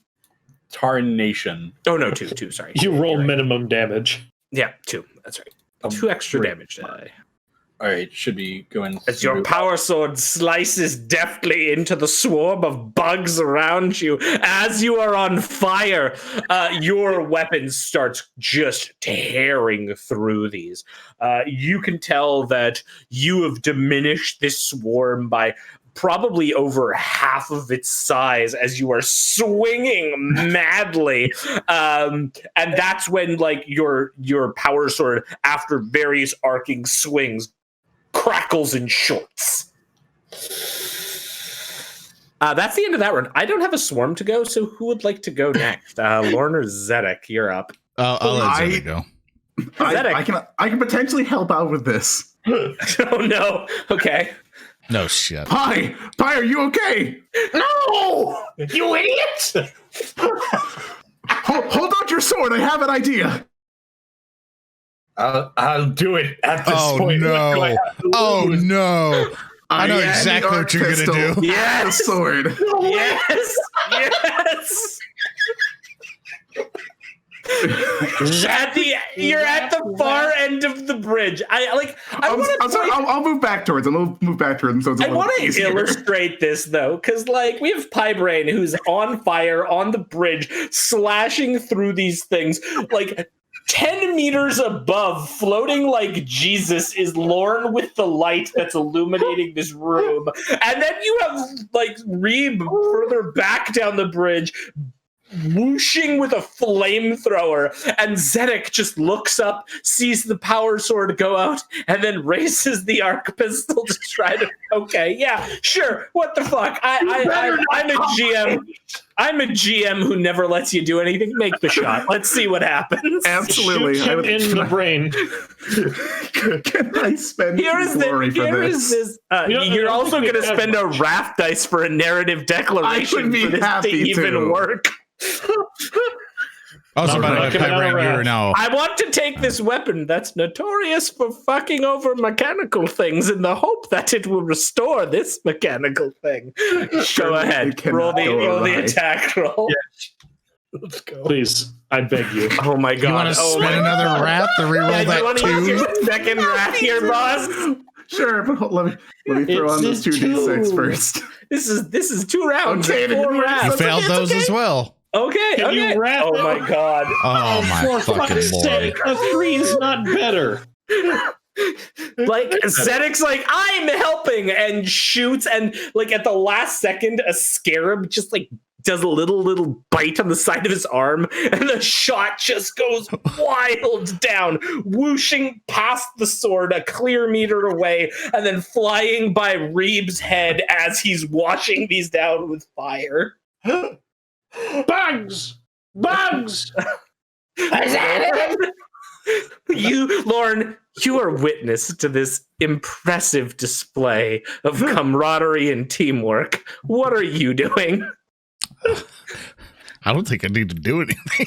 Tarnation. Oh no, two. Sorry. You roll You're right. minimum damage. Yeah, 2. That's right. 2 extra great. damage die. All right, should be going. As your power sword slices deftly into the swarm of bugs around you, as you are on fire, your weapon starts just tearing through these. You can tell that you have diminished this swarm by probably over half of its size as you are swinging madly. And that's when, like, your power sword, after various arcing swings, crackles in shorts. That's the end of that run. I don't have a swarm to go, so who would like to go next? Lorn or Zedek? You're up. I'll let Zedek go. I can potentially help out with this. Oh no. Okay. No shit. Pie, are you okay? No! You idiot! Hold out your sword. I have an idea. I'll do it at this Oh point. no! Oh no! I know am exactly the what you're pistol. gonna do. The Yes. sword. Yes. Yes. You're at the far end of the bridge. I'll move back towards him. I'll move back towards him. So it's a I little want bit to easier. illustrate this though, because like we have Braine who's on fire on the bridge, slashing through these things. Like 10 meters above, floating like Jesus, is Lorn with the light that's illuminating this room, and then you have like Reeb further back down the bridge, whooshing with a flamethrower, and Zedek just looks up, sees the power sword go out, and then raises the arc pistol to try to. Okay, yeah, sure. What the fuck? I'm a GM. I'm a GM who never lets you do anything. Make the shot. Let's see what happens. Absolutely. Shoot him in the brain. Can I spend Here is glory for here this? is this. You're also going to spend a wrath dice for a narrative declaration I would be for this to happy even to. work. Also, by the way, Knocking it out Braine, of you're wrath. now. I want to take this weapon that's notorious for fucking over mechanical things in the hope that it will restore this mechanical thing. Go ahead. it cannot Roll the go awry. attack roll. Let's go. Please, I beg you. Oh my god. You want to Oh spend my another wrath to reroll God. Do you want that to use 2? your second wrath here, boss? Sure, but let me throw on those 2d6 first. This is 2 rounds. Okay, 4 You rounds. failed those as well. Okay. Can Okay. you wrap Oh it my up? god. Oh my For fucking fuck's lord! sake, a 3 is not better. Like Zedek's like, I'm helping, and shoots, and like at the last second, a scarab just like does a little bite on the side of his arm, and the shot just goes wild down, whooshing past the sword a clear meter away, and then flying by Reeb's head as he's washing these down with fire. Bugs! Bugs! You, Lorn, you are witness to this impressive display of camaraderie and teamwork. What are you doing? I don't think I need to do anything.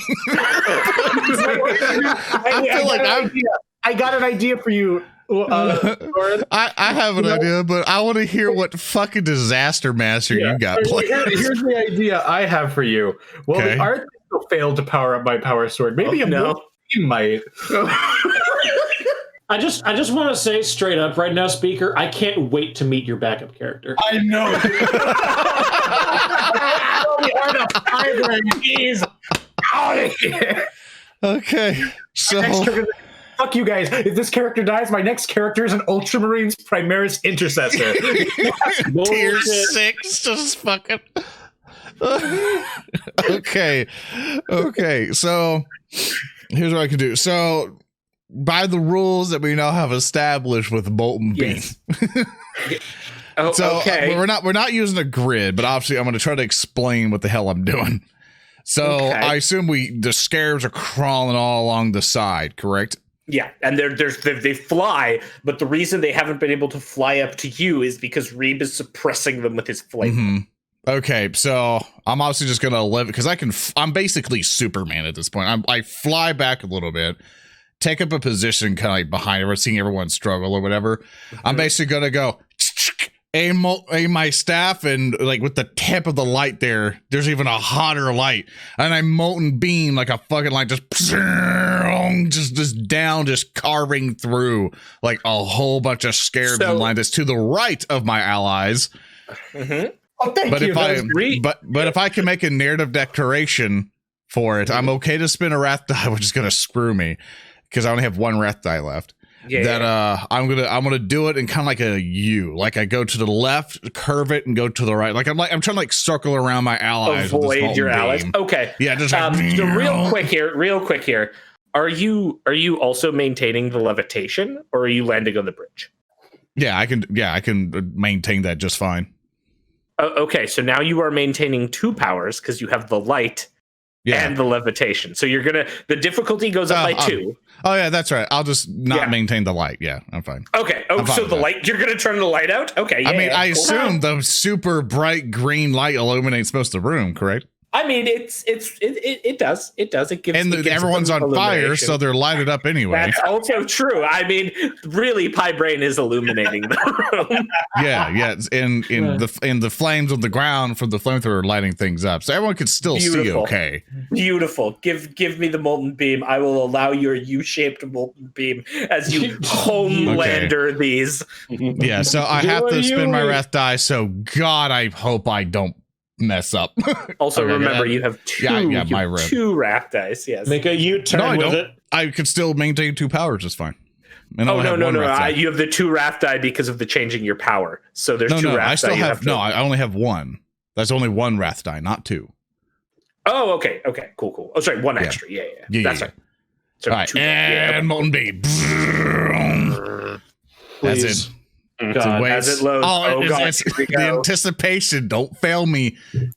I got an idea for you. Lorn. I have an idea, but I want to hear what fucking disaster master you got playing. Here's the idea I have for you. Well, Okay. the art failed to power up my power sword. Maybe Oh, a no. more team might. I just want to say straight up right now, Speaker, I can't wait to meet your backup character. I know. He's out of here. Okay, so Fuck you guys. If this character dies, my next character is an Ultramarines Primaris Intercessor. tier 6, just fucking. Okay, so here's what I can do. So, by the rules that we now have established with Molten Beam. So okay. we're not using a grid, but obviously I'm going to try to explain what the hell I'm doing. So I assume the scarabs are crawling all along the side, correct? Yeah, and they fly, but the reason they haven't been able to fly up to you is because Reeb is suppressing them with his flame. Mm-hmm. Okay, so I'm obviously just gonna live because I'm basically Superman at this point. I fly back a little bit, take up a position kind of like behind everyone, seeing everyone struggle or whatever. Mm-hmm. I'm basically gonna go aim my staff, and like with the tip of the light there's even a hotter light, and I molten beam like a fucking light, just down, just carving through like a whole bunch of scarabs in line that's to the right of my allies. Mm-hmm. Oh, thank but you. If I can make a narrative declaration for it, I'm okay to spin a wrath die, which is gonna screw me because I only have one wrath die left. I'm gonna do it in kind of like a U, like I go to the left, curve it, and go to the right. I'm trying to like circle around my allies. Avoid your allies. Okay. Yeah. Just so real quick here. Are you also maintaining the levitation, or are you landing on the bridge? Yeah, I can maintain that just fine. Okay, so now you are maintaining 2 powers because you have the light and the levitation. So the difficulty goes up by 2. Oh yeah, that's right. I'll just not maintain the light. Yeah, I'm fine. Okay. Oh, so the light, you're going to turn the light out? Okay. Yeah, I mean, I assume the super bright green light illuminates most of the room, correct? I mean, it does. It gives everyone's on fire, so they're lighted up anyway. That's also true. I mean, really, Braine is illuminating the room. Yeah, in the flames on the ground from the flamethrower lighting things up, so everyone can still see. Okay, beautiful. Give me the molten beam. I will allow your U-shaped molten beam as you homelander these. Yeah, so I have to spin my wrath die. So God, I hope I don't mess up. Also, remember you have 2. My two wrath dice. Yes. Make a U-turn with it. I could still maintain 2 powers just fine. No. You have the 2 wrath die because of the changing your power. So there's 2 wrath die. I still have I only have 1. That's only 1 wrath die, not 2. Oh, okay. Cool. Oh, sorry, 1 extra. Yeah. That's right. So all right, and molten beam. That's it. God, as it loads. It's the anticipation. Don't fail me. Here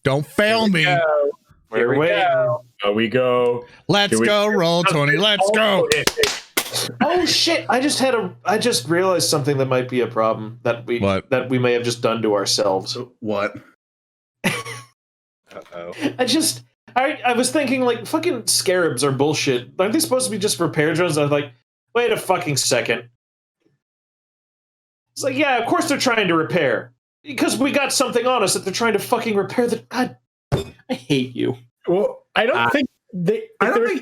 we go. Here we go. Let's go. Roll 20. Let's go. Oh shit! I just realized something that might be a problem that we may have just done to ourselves. What? Uh-oh. I was thinking like fucking scarabs are bullshit. Aren't they supposed to be just repair drones? I was like, wait a fucking second. It's like, yeah, of course they're trying to repair. Because we got something on us that they're trying to fucking repair. God, I hate you. Well, I don't think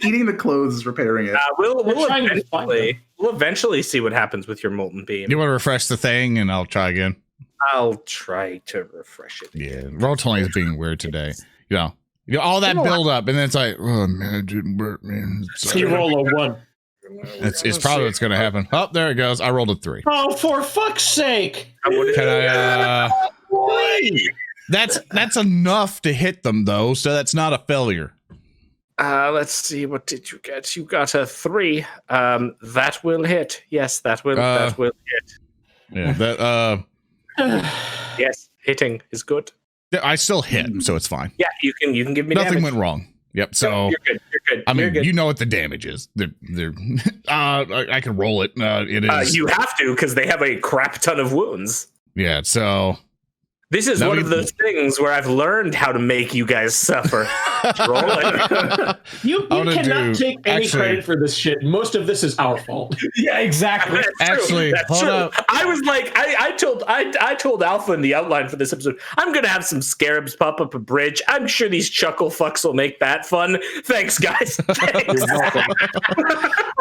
eating the clothes is repairing it. We'll eventually see what happens with your molten beam. You want to refresh the thing, and I'll try again. I'll try to refresh it. Yeah, roll 20 is being weird today. You know all that build up, and then it's like, oh man, it didn't work, man. You roll a 1. It's probably what's going to happen. Oh, there it goes. I rolled a 3. Oh, for fuck's sake! Can I? That's enough to hit them though, so that's not a failure. Let's see. What did you get? You got a 3. That will hit. Yes, that will hit. Yeah, that. Yes, hitting is good. I still hit, so it's fine. Yeah, you can give me nothing damage. went wrong. Yep. So you're good. I mean, good. You know what the damage is. They're I can roll it. It is. You have to because they have a crap ton of wounds. Yeah. So this is one of those things where I've learned how to make you guys suffer. Roll it. You cannot take any actually- credit for this shit. Most of this is our fault. Yeah, exactly. That's true. Actually, That's hold true. up. I was like, I told Alpha in the outline for this episode, I'm gonna have some scarabs pop up a bridge. I'm sure these chuckle fucks will make that fun. Thanks, guys. Thanks.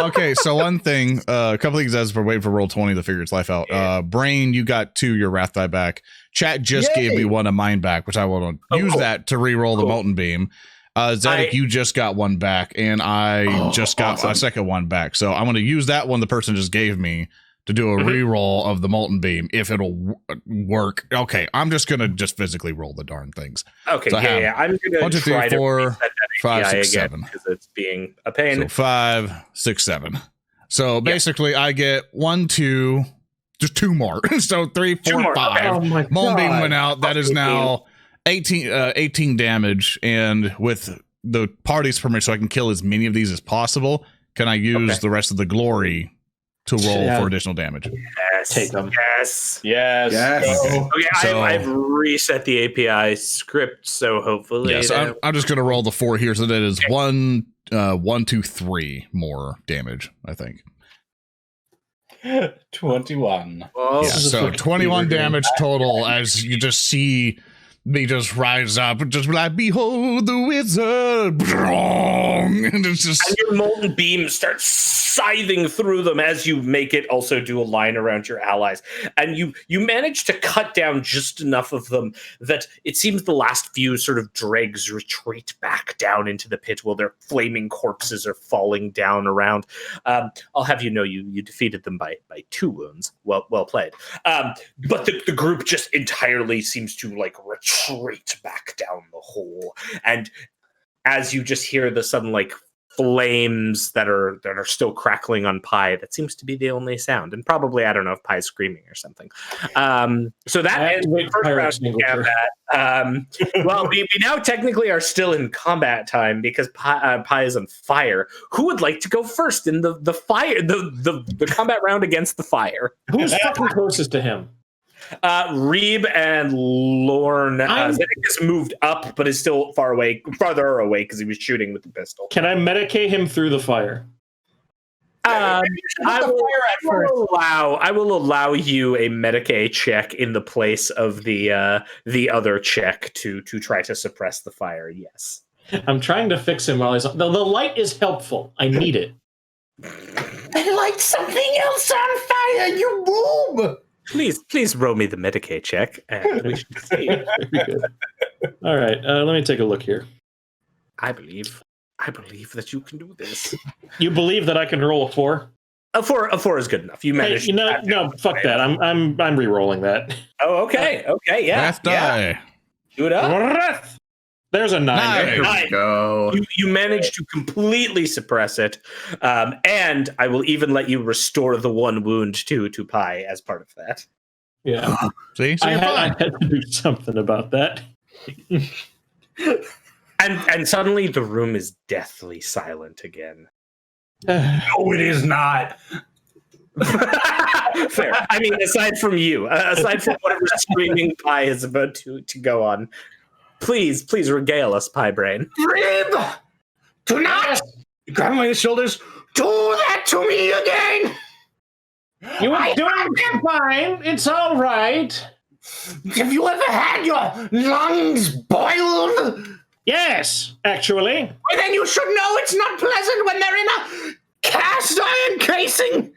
Okay, so one thing, a couple things as we're waiting for roll 20 to figure its life out. Braine, you got 2 your wrath die back. Chat just gave me 1 of mine back, which I will use that to re-roll the molten beam. Zedek, you just got 1 back, and I just got a second 1 back. So I'm going to use that one the person just gave me to do a re-roll of the molten beam if it'll work. Okay, I'm just going to just physically roll the darn things. Okay, So I have I'm gonna 1, 2, 3, try 4, to reset that 5, API 6, again 7. because it's being a pain. So 5, 6, 7. So basically, I get 1, 2, just 2 more. So 3, 4, more. 5. Okay. Oh my Molten beam God. went out. That is now 18 damage, and with the party's permission, so I can kill as many of these as possible. Can I use the rest of the glory to roll for additional damage? Yes. Take them. Yes. Yes. Okay, So- I've reset the API script, so hopefully. Yeah, so I'm just gonna roll the 4 here. So that is 1, 2, 3 more damage, I think. 21. well, Yeah, so 21 damage total as you just see me just rise up and just be like, behold the wizard. And it's just and your molten beam starts scything through them as you make it also do a line around your allies. And you manage to cut down just enough of them that it seems the last few sort of dregs retreat back down into the pit while their flaming corpses are falling down around. I'll have you know you defeated them by 2 wounds. Well played. But the group just entirely seems to like retreat back down the hole. And as you just hear the sudden like flames that are still crackling on Pi, that seems to be the only sound. And probably, I don't know if Pi's screaming or something. So that ends the first round of combat. Well, we now technically are still in combat time because Pi is on fire. Who would like to go first in the fire, the combat round against the fire? Who's fucking closest to him? Reeb and Lorn. Zedek has moved up, but is still farther away because he was shooting with the pistol. Can I Medicaid him through the fire? I will allow you a Medicaid check in the place of the other check to try to suppress the fire. Yes. I'm trying to fix him while he's on. The light is helpful. I need it. I light something else on fire, you boob! Please roll me the Medicaid check, and we should see. Very good. All right, let me take a look here. I believe that you can do this. You believe that I can roll a 4? A four is good enough. You Hey, managed. no, fuck that. I'm re-rolling that. Oh, okay, yeah. wrath die. Do it up. There's a 9. Nice. There we go. You managed to completely suppress it, and I will even let you restore the 1 wound to Pi as part of that. Yeah, See, so I you're had fine. to do something about that. And suddenly the room is deathly silent again. No, it is not. Fair. I mean, aside from you, aside from whatever screaming Pi is about to go on, please regale us, Pi Braine. Reeb! Do not Grab him by the shoulders. do that to me again! You were doing fine. It's all right. Have you ever had your lungs boiled? Yes, actually. Well, then you should know it's not pleasant when they're in a cast iron casing.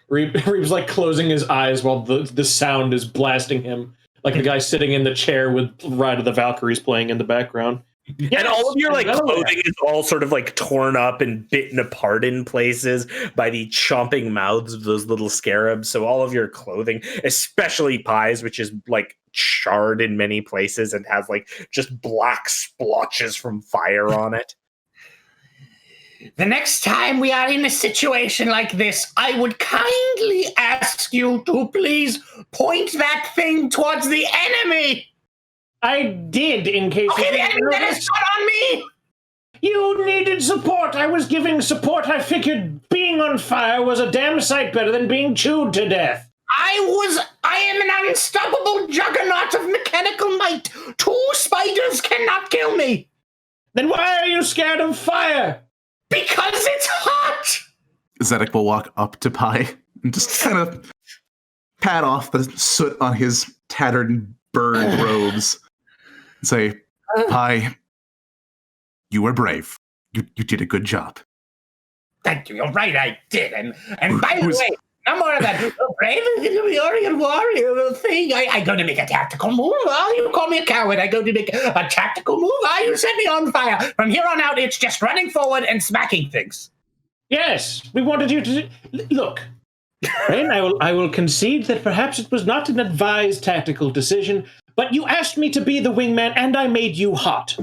Reeb's like closing his eyes while the sound is blasting him, like the guy sitting in the chair with Ride of the Valkyries playing in the background. And all of your like Yes, clothing is all sort of like torn up and bitten apart in places by the chomping mouths of those little scarabs. So all of your clothing, especially Pi's, which is like charred in many places and has like just black splotches from fire on it. The next time we are in a situation like this, I would kindly ask you to please point that thing towards the enemy. I did, in case Okay, you the didn't enemy that notice. is not on me. You needed support. I was giving support. I figured being on fire was a damn sight better than being chewed to death. I am an unstoppable juggernaut of mechanical might. 2 spiders cannot kill me. Then why are you scared of fire? Because it's hot! Zedek will walk up to Pi and just kind of pat off the soot on his tattered and burned robes and say, Pi, you were brave. You did a good job. Thank you. You're right, I did. And by the way, no more of that brave Lemurian warrior thing. I'm going to make a tactical move. Oh, you call me a coward. I'm going to make a tactical move. Oh, you set me on fire. From here on out, it's just running forward and smacking things. Yes, we wanted you to... Look, Braine, I will concede that perhaps it was not an advised tactical decision, but you asked me to be the wingman, and I made you hot.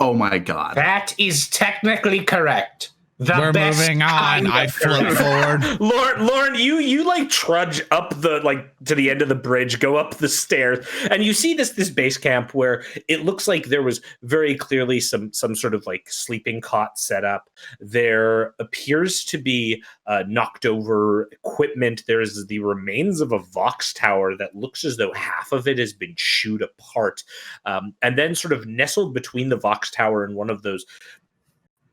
Oh my god. That is technically correct. We're moving on. I flip forward. Lorn, you like trudge up to the end of the bridge, go up the stairs, and you see this base camp where it looks like there was very clearly some sort of like sleeping cot set up. There appears to be knocked over equipment. There's the remains of a Vox tower that looks as though half of it has been chewed apart, and then sort of nestled between the Vox tower and one of those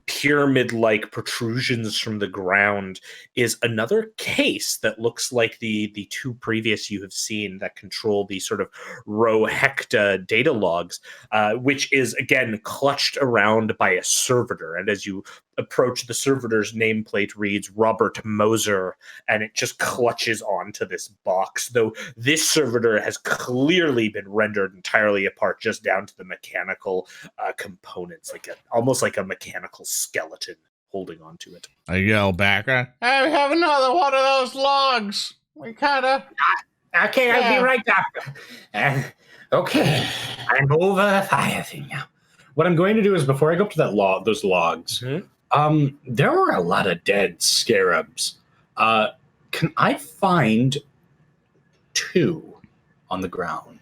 pyramid-like protrusions from the ground is another case that looks like the two previous you have seen that control the sort of Rohekta data logs, which is again clutched around by a servitor. And as you approach, the servitor's nameplate reads Robert Moser, and it just clutches onto this box, though this servitor has clearly been rendered entirely apart, just down to the mechanical components, almost like a mechanical skeleton holding onto it. I yell back, I have another one of those logs. We kind of... Okay, I'll be right back. Okay, I'm over the fire thing now. What I'm going to do is, before I go up to those logs, there were a lot of dead scarabs. Can I find 2 on the ground?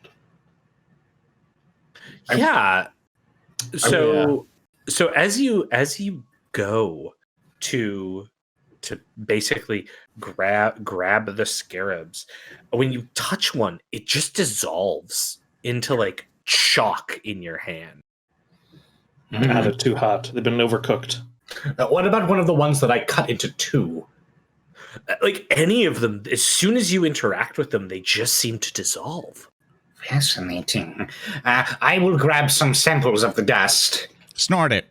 Yeah. So as you go to basically grab the scarabs, when you touch one, it just dissolves into like chalk in your hand. They're too hot. They've been overcooked. What about one of the ones that I cut into 2? Like any of them, as soon as you interact with them, they just seem to dissolve. Fascinating. I will grab some samples of the dust. Snort it.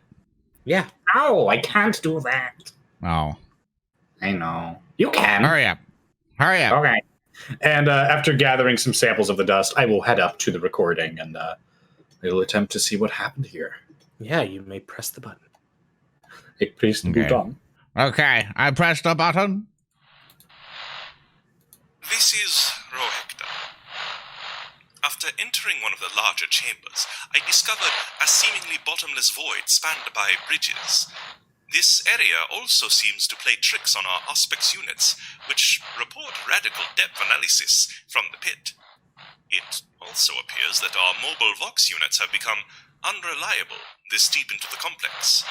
Yeah. No, I can't do that. Oh. I know. You can. Hurry up. Okay. And after gathering some samples of the dust, I will head up to the recording and I will attempt to see what happened here. Yeah, you may press the button. It please to be done. Okay, I pressed the button. This is Rohekta. After entering one of the larger chambers, I discovered a seemingly bottomless void spanned by bridges. This area also seems to play tricks on our Auspex units, which report radical depth analysis from the pit. It also appears that our mobile Vox units have become unreliable this deep into the complex.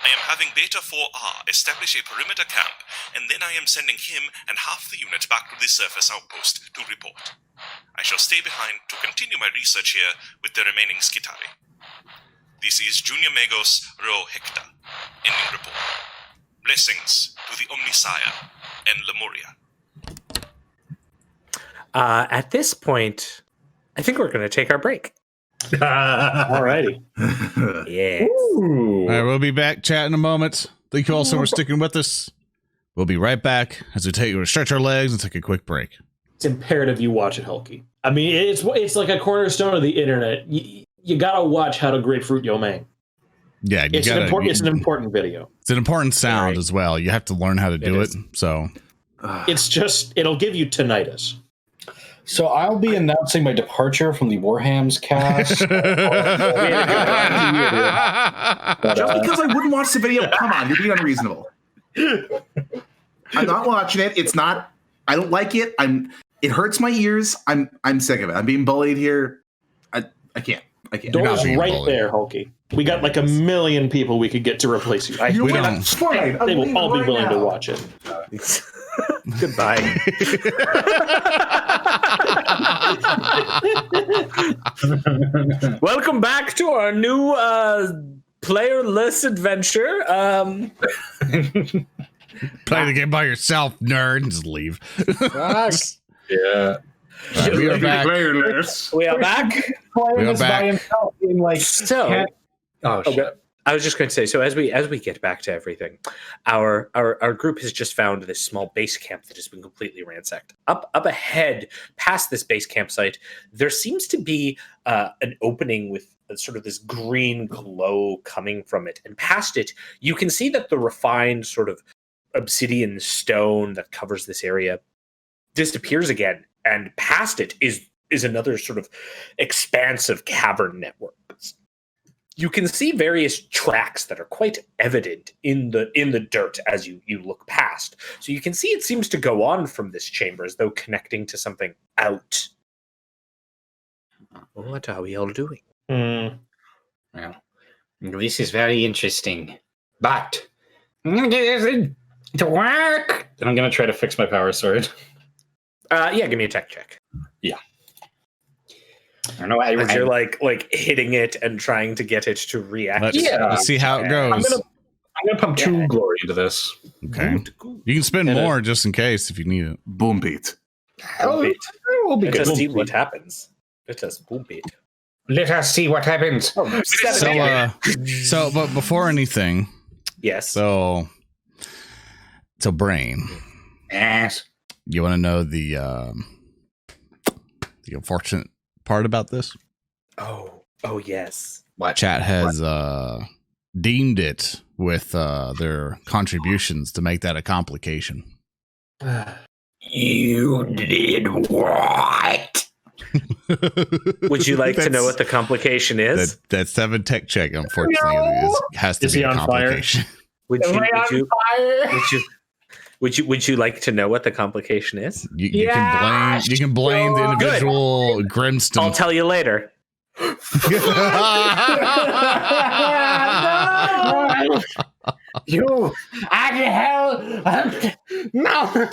I am having Beta 4R establish a perimeter camp, and then I am sending him and half the unit back to the surface outpost to report. I shall stay behind to continue my research here with the remaining Skitari. This is Junior Magos Rohekta, ending report. Blessings to the Omnisire and Lemuria. At this point, I think we're going to take our break. Alrighty. Yeah. All right, we'll be back chat in a moment. Thank you all so much for sticking with us. We'll be right back as we stretch our legs and take a quick break. It's imperative you watch it, Hulky. I mean, it's like a cornerstone of the internet. You gotta watch How to Grapefruit Yo Mang. Yeah, It's an important video. It's an important sound as well. You have to learn how to do it. So it's just, it'll give you tinnitus. So I'll be announcing my departure from the WarHams cast. Just because I wouldn't watch the video, come on, you're being unreasonable. I'm not watching it. It's not. I don't like it. It hurts my ears. I'm sick of it. I'm being bullied here. I can't. Door's right there, Hulky. We got like 1 million people we could get to replace you. They will all be willing to watch it. Goodbye. Welcome back to our new player-less adventure. Play the game by yourself, nerd, and just leave. Yeah. We are back. We are back. Playing this back. by himself, being like, So, shit. I was just going to say, so as we get back to everything, our group has just found this small base camp that has been completely ransacked. Up ahead, past this base campsite, there seems to be an opening with sort of this green glow coming from it, and past it, you can see that the refined sort of obsidian stone that covers this area disappears again, and past it is another sort of expansive cavern network. You can see various tracks that are quite evident in the dirt as you look past. So you can see it seems to go on from this chamber as though connecting to something out. What are we all doing? Well, this is very interesting, but to work. And I'm going to try to fix my power sword. Yeah, give me a tech check. I don't know. As you're like hitting it and trying to get it to react. Let's see how it goes. I'm going to pump 2 glory into this. Okay. You can spend more just in case if you need it. Boom beat. Let good. us see what happens. Let us boom beat. Let us see what happens. So, but before anything, Yes. so Braine, Yes. you want to know the unfortunate part about this? Oh yes. What? Chat has deemed it with their contributions to make that a complication. You did what? Would you like to know what the complication is? That 7 tech check, unfortunately, has to Is be he a on fire? complication. Would you like to know what the complication is? You can blame the individual Grimston. I'll tell you later. You at hell? No.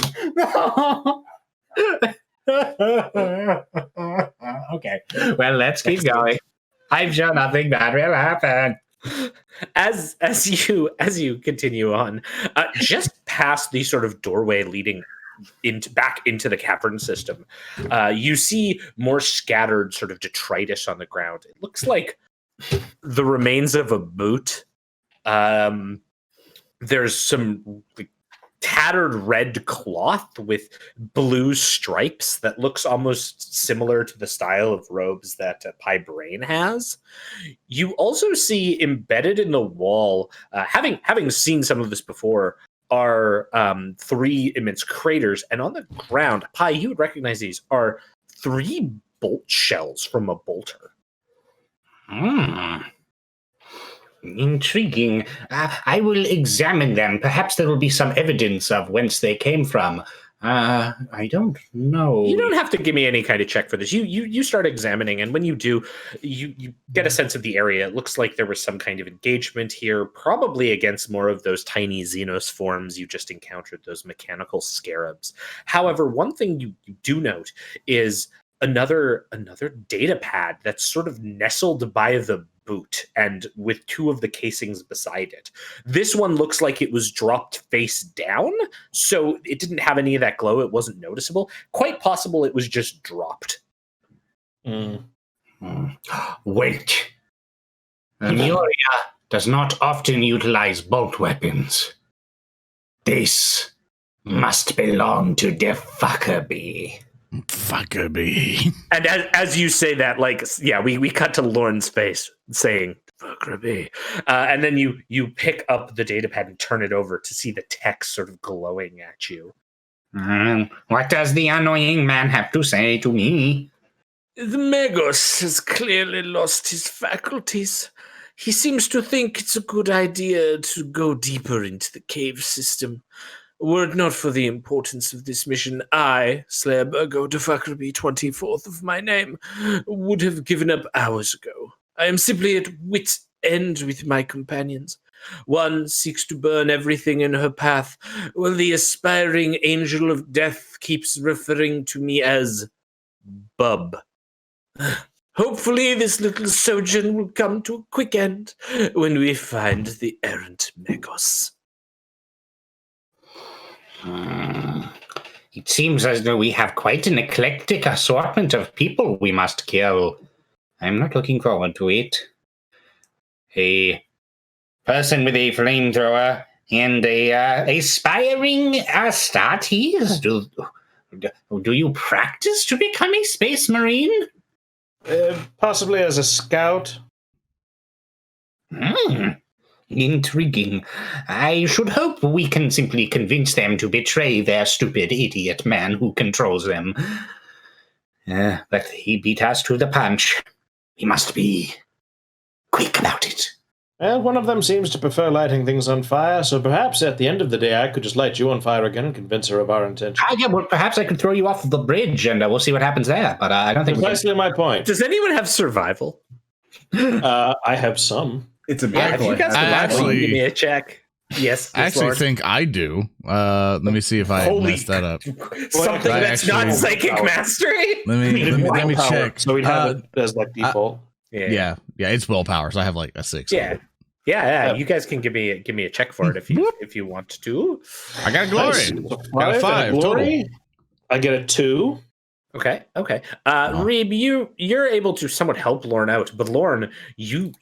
Okay. Well, let's keep going. I'm sure nothing bad will happen. As you continue on, just past the sort of doorway leading back into the cavern system, you see more scattered sort of detritus on the ground. It looks like the remains of a boot. There's some tattered red cloth with blue stripes that looks almost similar to the style of robes that Braine has. You also see embedded in the wall, having seen some of this before, are 3 immense craters, and on the ground, you would recognize these are 3 bolt shells from a bolter. Intriguing. I will examine them. Perhaps there will be some evidence of whence they came from. I don't know. You don't have to give me any kind of check for this. You start examining, and when you do, you get a sense of the area. It looks like there was some kind of engagement here, probably against more of those tiny Xenos forms you just encountered, those mechanical scarabs. However, one thing you do note is another data pad that's sort of nestled by the boot and with 2 of the casings beside it. This one looks like it was dropped face down, so it didn't have any of that glow. It wasn't noticeable. Quite possible it was just dropped. Wait. Lemuria does not often utilize bolt weapons. This must belong to the Fuckerby. Fuckerby. And as you say that, we cut to Lorn's face saying Fuckerby, and then you pick up the datapad and turn it over to see the text sort of glowing at you. What does the annoying man have to say to me? The Megos has clearly lost his faculties. He seems to think it's a good idea to go deeper into the cave system. Were it not for the importance of this mission, I, Slayer Burgo de Fuckerby, 24th of my name, would have given up hours ago. I am simply at wit's end with my companions. One seeks to burn everything in her path, while the aspiring angel of death keeps referring to me as bub. Hopefully this little sojourn will come to a quick end when we find the errant Megos. It seems as though we have quite an eclectic assortment of people we must kill. I'm not looking forward to it. A person with a flamethrower and a aspiring Astartes. Do you practice to become a space marine? Possibly as a scout. Intriguing. I should hope we can simply convince them to betray their stupid idiot man who controls them. But he beat us to the punch. We must be quick about it. Well, one of them seems to prefer lighting things on fire, so perhaps at the end of the day I could just light you on fire again and convince her of our intention. Yeah, well, perhaps I could throw you off the bridge and we'll see what happens there, but I don't think Precisely my point. Does anyone have survival? I have some. It's a If miracle. you got survival, actually- give me a check. Yes, I actually think I do. Let me see if I Holy messed that up. something I that's not actually- psychic mastery. Let me Willpower, check. So we'd have it as like default. Yeah, it's willpower. So I have like a 6. Yeah. You guys can give me a check for it if you want to. I got a glory. Got a 5 glory. total. I get a 2. Okay. Reeb, you're able to somewhat help Lorn out, but Lorn, you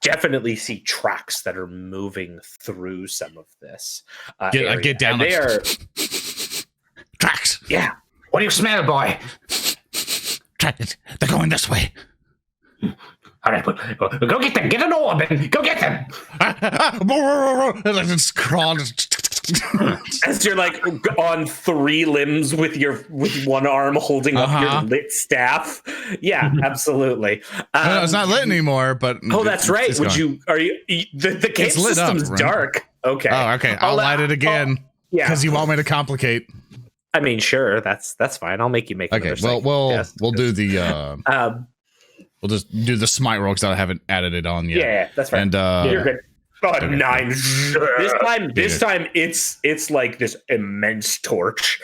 definitely see tracks that are moving through some of this. Area. Get down. And they are Tracks. Yeah. What do you smell, boy? Tracks. They're going this way. All right, go get them. Get an orb and go get them. It's crawling. as you're like on 3 limbs with one arm holding up your lit staff. Yeah, absolutely. No, it's not lit anymore, but that's right. it's Would gone. the cave It's lit up, system's right? dark. Okay. Oh, okay. I'll light it again. Yeah. Because you want me to complicate. I mean, sure, that's fine. I'll make you make. Okay. another Well, psychic we'll test. do the we'll just do the smite roll because I haven't added it on yet. Yeah, that's right. And You're good. Okay. 9. This time it's like this immense torch,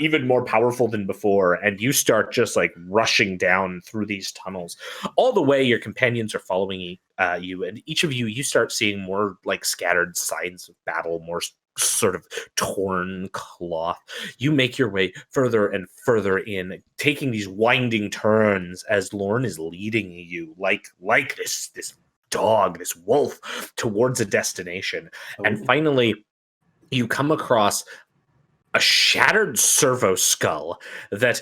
even more powerful than before, and you start just like rushing down through these tunnels. All the way, your companions are following you, and each of you start seeing more like scattered signs of battle, more sort of torn cloth. You make your way further and further in, taking these winding turns as Lorn is leading you, like this dog, this wolf, towards a destination. And finally, you come across a shattered servo skull that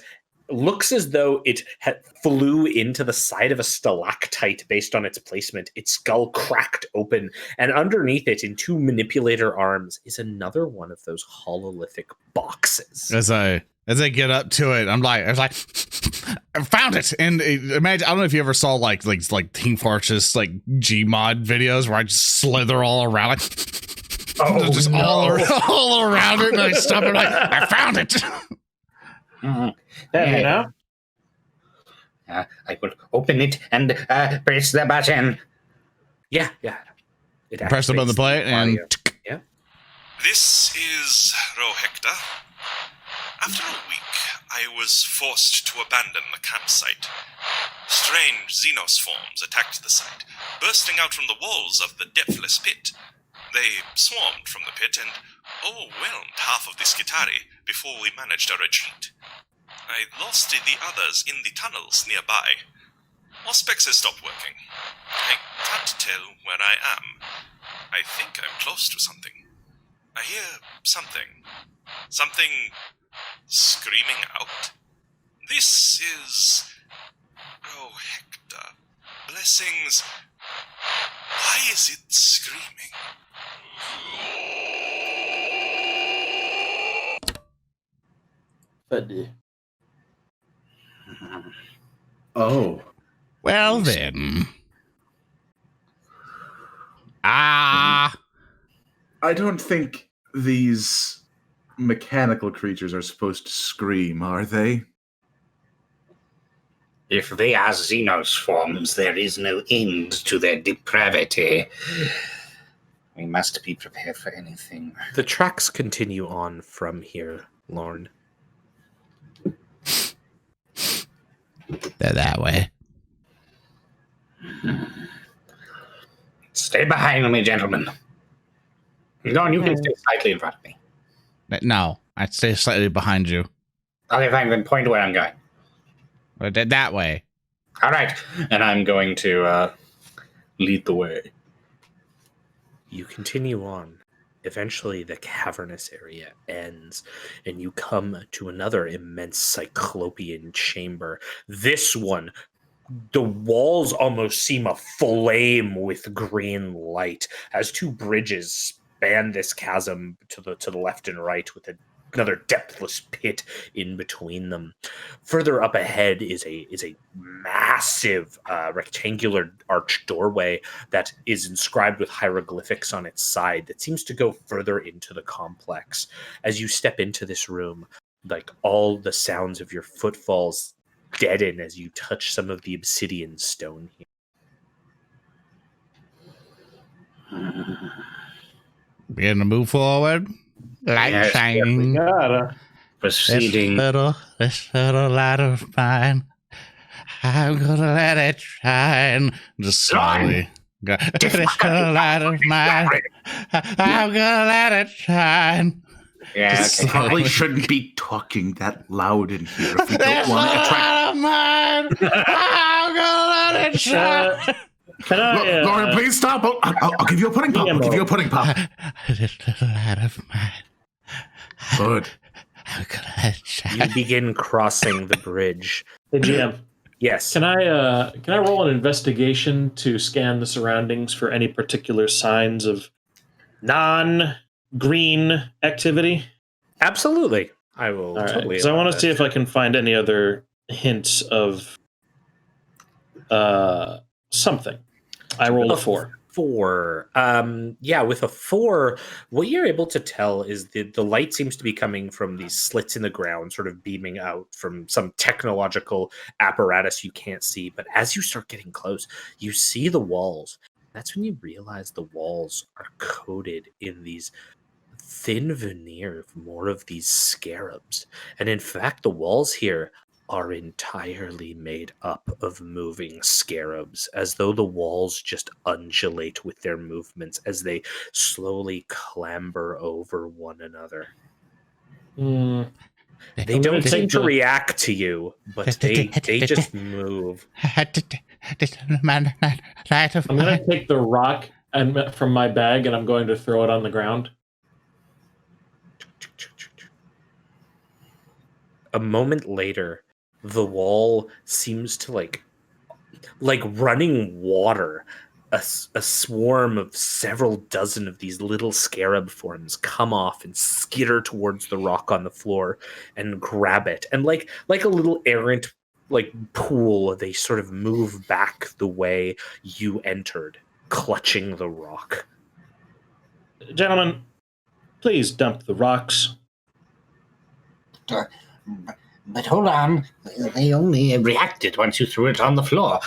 looks as though it flew into the side of a stalactite based on its placement. Its skull cracked open, and underneath it, in 2 manipulator arms, is another one of those hololithic boxes. As I get up to it, I was like, I found it. And imagine, I don't know if you ever saw like Team Fortress like Gmod videos where I just slither all around, all around it, and I stop and like, I found it. There you know. I will open it and press the button. Yeah. It Press the button to play it, and yeah. This is Rohekta. After a week, I was forced to abandon the campsite. Strange Xenos forms attacked the site, bursting out from the walls of the depthless pit. They swarmed from the pit and overwhelmed half of the Skitari before we managed a retreat. I lost the others in the tunnels nearby. Auspex has stopped working. I can't tell where I am. I think I'm close to something. I hear something. Something screaming out. This is... Oh, Hector. Blessings. Why is it screaming? Oh. well then. Ah. I don't think these mechanical creatures are supposed to scream, are they? If they are Xenos forms, there is no end to their depravity. We must be prepared for anything. The tracks continue on from here, Lorn. They're that way. Stay behind me, gentlemen. Lorn, you can stay slightly in front of me. No, I'd stay slightly behind you. Okay, fine. Then point where I'm going. That way. All right. And I'm going to lead the way. You continue on. Eventually, the cavernous area ends, and you come to another immense cyclopean chamber. This one, the walls almost seem aflame with green light as two bridges span this chasm to the left and right, with another depthless pit in between them. Further up ahead is a massive rectangular arched doorway that is inscribed with hieroglyphics on its side that seems to go further into the complex. As you step into this room, like all the sounds of your footfalls deaden as you touch some of the obsidian stone here. Begin to move forward. Light shining. Proceeding. This little light of mine. I'm gonna let it shine. Just slowly. This little light of mine. I'm gonna let it shine. Yeah, Okay. Probably shouldn't be talking that loud in here if we don't want to attract. Mine. I'm gonna let it shine. Can I, Lorn, please stop. I'll give you a pudding pop. I'll give you a pudding pop. This little light of mine. Good. I'm gonna let it shine. You begin crossing the bridge. Hey, GM. Yes. Can I roll an investigation to scan the surroundings for any particular signs of non-green activity? Absolutely. I will. All right, totally. because I want to see if I can find any other hints of something. I rolled a 4. 4. Yeah, with a 4, what you're able to tell is the light seems to be coming from these slits in the ground, sort of beaming out from some technological apparatus you can't see. But as you start getting close, you see the walls. That's when you realize the walls are coated in these thin veneer of more of these scarabs. And in fact, the walls here are entirely made up of moving scarabs, as though the walls just undulate with their movements as they slowly clamber over one another. They don't seem to react to you, but they just move. I'm going to take the rock from my bag and I'm going to throw it on the ground. A moment later, the wall seems to like running water. A swarm of several dozen of these little scarab forms come off and skitter towards the rock on the floor and grab it. And like a little errant pool, they sort of move back the way you entered, clutching the rock. Gentlemen, please dump the rocks. But hold on, they only reacted once you threw it on the floor.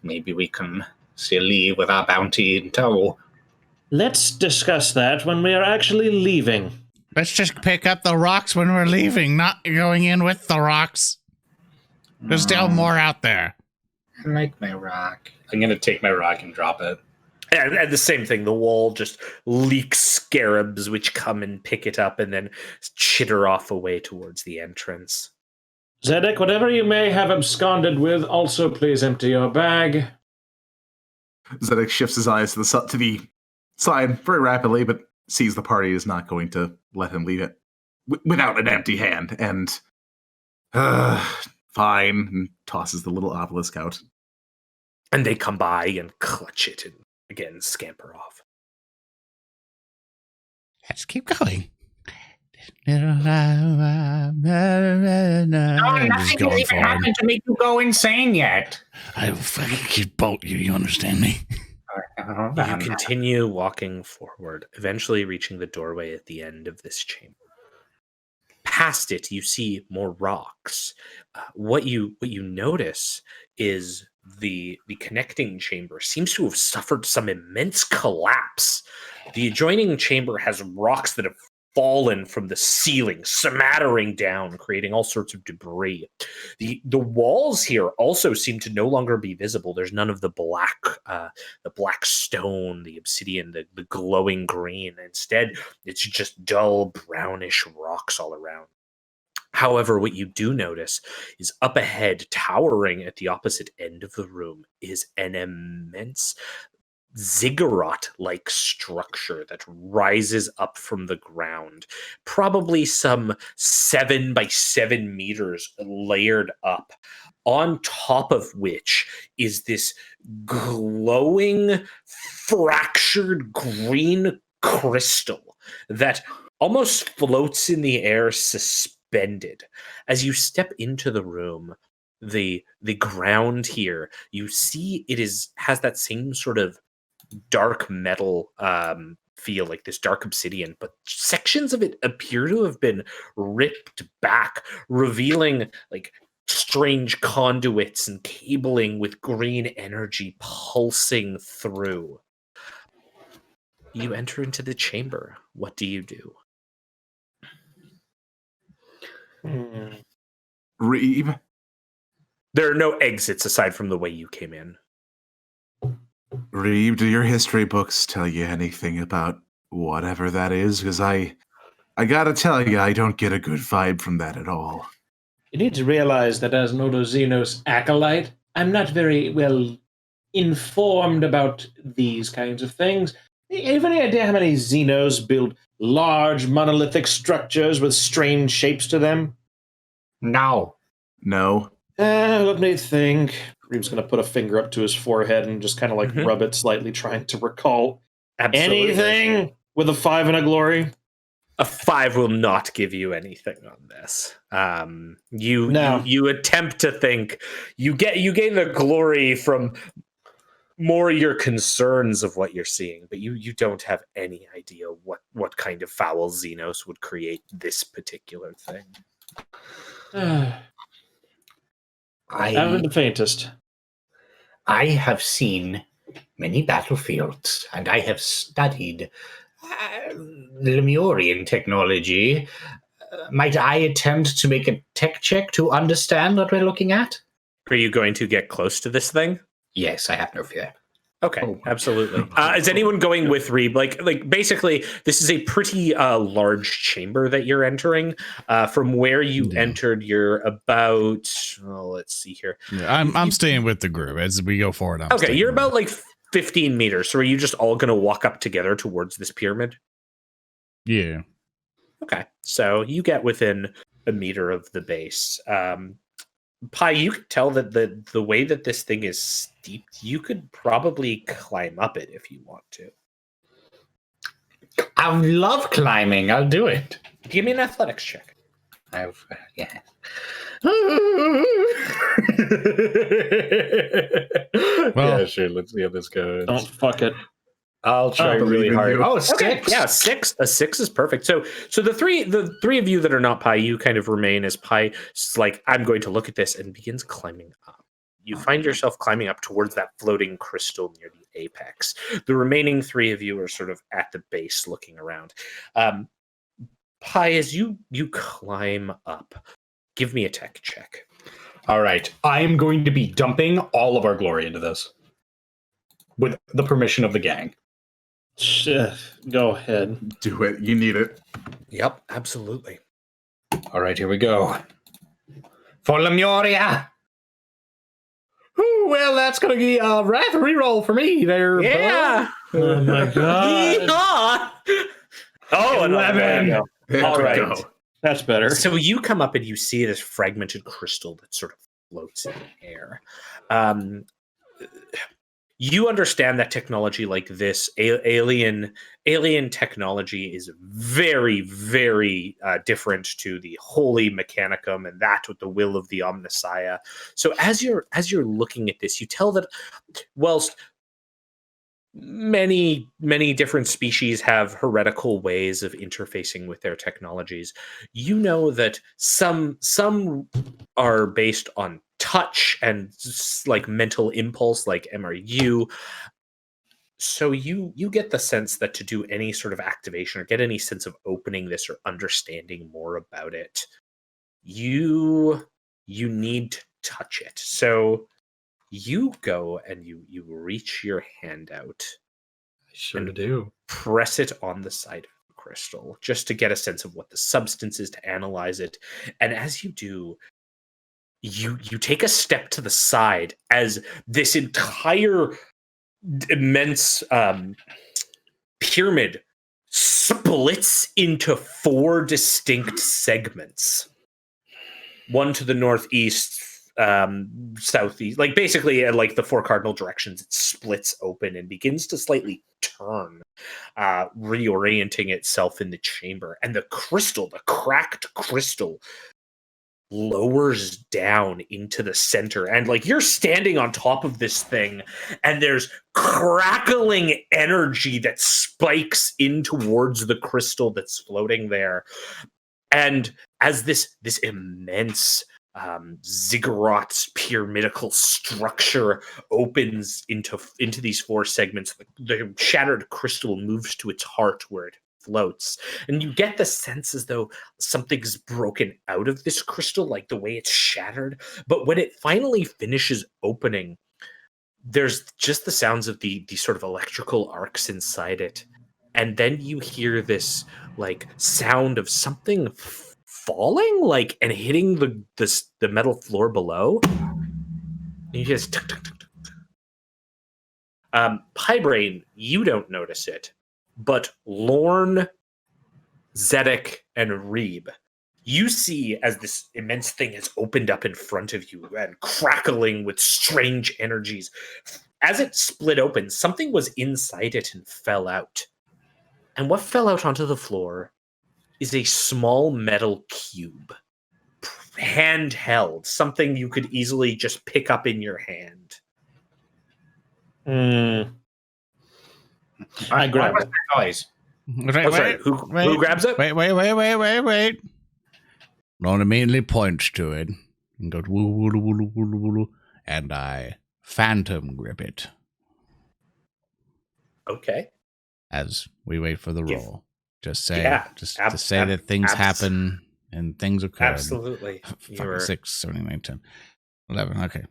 Maybe we can still leave with our bounty in tow. Let's discuss that when we are actually leaving. Let's just pick up the rocks when we're leaving, not going in with the rocks. There's still more out there. I like my rock. I'm going to take my rock and drop it. And the same thing, the wall just leaks scarabs, which come and pick it up and then chitter off away towards the entrance. Zedek, whatever you may have absconded with, also please empty your bag. Zedek shifts his eyes to the side very rapidly, but sees the party is not going to let him leave it without an empty hand, and fine, and tosses the little obelisk out. And they come by and clutch it and again scamper off. Let's keep going. No, nothing has even happened to make you go insane yet. I will fucking bolt you, you understand me? You continue walking forward, eventually reaching the doorway at the end of this chamber. Past it, you see more rocks. What you notice is the connecting chamber seems to have suffered some immense collapse. The adjoining chamber has rocks that have fallen from the ceiling, smattering down, creating all sorts of debris. The walls here also seem to no longer be visible. There's none of the black stone, the obsidian, the glowing green. Instead, it's just dull brownish rocks all around. However, what you do notice is up ahead, towering at the opposite end of the room, is an immense ziggurat-like structure that rises up from the ground, probably some 7 by 7 meters layered up, on top of which is this glowing, fractured green crystal that almost floats in the air, suspended. As you step into the room, the ground here, you see has that same sort of dark metal feel, like this dark obsidian, but sections of it appear to have been ripped back, revealing like strange conduits and cabling with green energy pulsing through. You enter into the chamber. What do you do? Reeb, There are no exits aside from the way you came in. Reeb, do your history books tell you anything about whatever that is? Because I gotta tell you, I don't get a good vibe from that at all. You need to realize that as an Odo Xenos acolyte, I'm not very well informed about these kinds of things. You have any idea how many Xenos build large monolithic structures with strange shapes to them? No. No. Let me think. Reeb's going to put a finger up to his forehead and just kind of like rub it slightly, trying to recall. Absolutely. Anything with a 5 and a glory? A 5 will not give you anything on this. You attempt to think. You gain the glory from more your concerns of what you're seeing, but you don't have any idea what kind of foul Xenos would create this particular thing. I haven't the faintest. I have seen many battlefields, and I have studied Lemurian technology. Might I attempt to make a tech check to understand what we're looking at? Are you going to get close to this thing? Yes, I have no fear. Okay, absolutely. Is anyone going with Reeb? Like basically, this is a pretty large chamber that you're entering. From where you entered, you're about. Let's see here. Yeah, I'm staying with the group as we go forward. Okay, you're about like 15 meters. So are you just all going to walk up together towards this pyramid? Yeah. Okay, so you get within a meter of the base. Pi, you could tell that the way that this thing is steeped, you could probably climb up it if you want to. I love climbing. I'll do it. Give me an athletics check. Yeah. Yeah, sure. Let's see how this goes. Don't fuck it. I'll try really hard. Oh, 6. Okay, yeah, 6. A 6 is perfect. So the three of you that are not Pi, you kind of remain as Pi. It's like, I'm going to look at this, and begins climbing up. You find yourself climbing up towards that floating crystal near the apex. The remaining 3 of you are sort of at the base looking around. Pi, as you climb up, give me a tech check. All right. I am going to be dumping all of our glory into this with the permission of the gang. Go ahead. Do it. You need it. Yep, absolutely. All right, here we go. For Lemuria. Ooh, well, that's going to be a wrath reroll for me there. Yeah. Oh my god. Oh, 11. All right. Go. That's better. So you come up and you see this fragmented crystal that sort of floats in the air. You understand that technology like this, alien technology, is very, very different to the holy mechanicum and that with the will of the Omnissiah. So as you're looking at this, you tell that whilst many different species have heretical ways of interfacing with their technologies, you know that some are based on touch and like mental impulse, like MRU. So you get the sense that to do any sort of activation or get any sense of opening this or understanding more about it, you need to touch it. So you go and you reach your hand out. I sure do. Press it on the side of the crystal just to get a sense of what the substance is, to analyze it. And as you do, you take a step to the side as this entire immense pyramid splits into 4 distinct segments. One to the northeast, southeast, like basically like the 4 cardinal directions. It splits open and begins to slightly turn, reorienting itself in the chamber. And the crystal, the cracked crystal, lowers down into the center, and like you're standing on top of this thing, and there's crackling energy that spikes in towards the crystal that's floating there. And as this immense ziggurat pyramidical structure opens into these 4 segments, the shattered crystal moves to its heart where it floats, and you get the sense as though something's broken out of this crystal, like the way it's shattered. But when it finally finishes opening, there's just the sounds of the sort of electrical arcs inside it, and then you hear this like sound of something falling, like, and hitting the metal floor below. And you just tuk, tuk, tuk, tuk. Braine, you don't notice it. But Lorn, Zedek, and Reeb, you see as this immense thing has opened up in front of you and crackling with strange energies. As it split open, something was inside it and fell out. And what fell out onto the floor is a small metal cube, handheld, something you could easily just pick up in your hand. I grab it. Noise. Who grabs it? Wait. Ron immediately points to it and goes woo woo woo woo woo, and I phantom grip it. Okay. As we wait for the roll, just say, to say that things happen and things occur. Absolutely. 5, 6, 7, 8, 10, 11. Okay,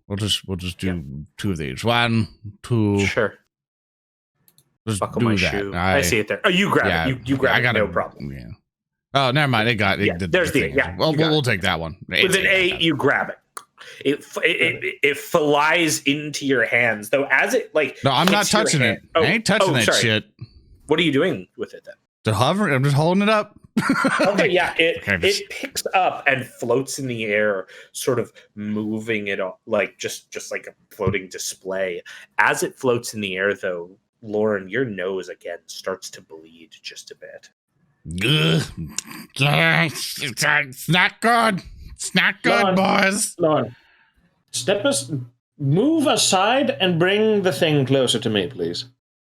we'll just do 2 of these. 1, 2. Sure. Just Buckle do my that. shoe. I see it there. Oh, you grab it. You grab it. No problem. Yeah. Oh, never mind. There's the thing. Well, we'll take that one. With an 8, you grab it. It flies into your hands, though. As it no, I'm not touching it. I ain't touching that shit. What are you doing with it then? To hover, I'm just holding it up. Okay, yeah, it picks up and floats in the air, sort of moving it like just like a floating display. As it floats in the air, though, Lorn, your nose again starts to bleed just a bit. It's not good. It's not good, boys. Lorn, move aside and bring the thing closer to me, please.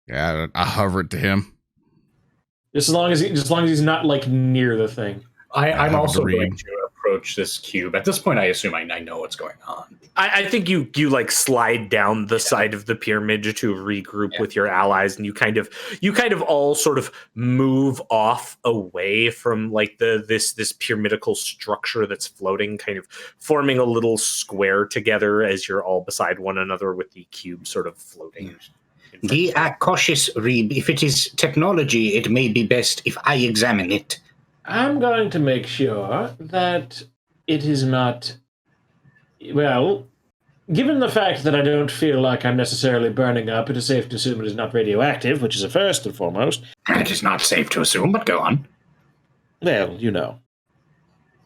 Yeah, I hover it to him. Just as long as he's not like near the thing. I'm also going to approach this cube. At this point, I assume I know what's going on. I think you like slide down the side of the pyramid to regroup with your allies, and you kind of all sort of move off away from like this pyramidical structure that's floating, kind of forming a little square together as you're all beside one another with the cube sort of floating. Be cautious, Reeb. If it is technology, it may be best if I examine it. I'm going to make sure that it is not... Well, given the fact that I don't feel like I'm necessarily burning up, it is safe to assume it is not radioactive, which is a first and foremost. It is not safe to assume, but go on. Well, you know.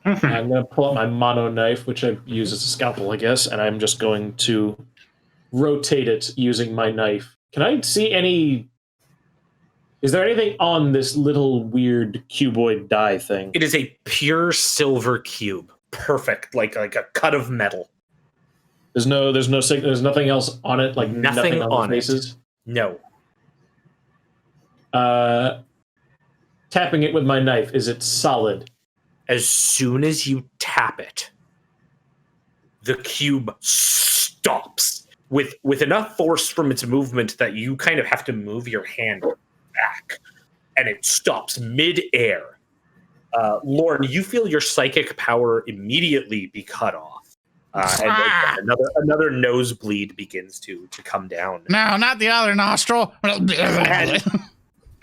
I'm going to pull out my mono knife, which I use as a scalpel, I guess, and I'm just going to rotate it using my knife. Can I see any... Is there anything on this little weird cuboid die thing? It is a pure silver cube. Perfect, like a cut of metal. There's nothing else on it, like nothing on the faces? No. Tapping it with my knife, is it solid? As soon as you tap it, the cube stops. with enough force from its movement that you kind of have to move your hand back, and it stops mid-air. Lorn, you feel your psychic power immediately be cut off, and another nosebleed begins to come down. No, not the other nostril.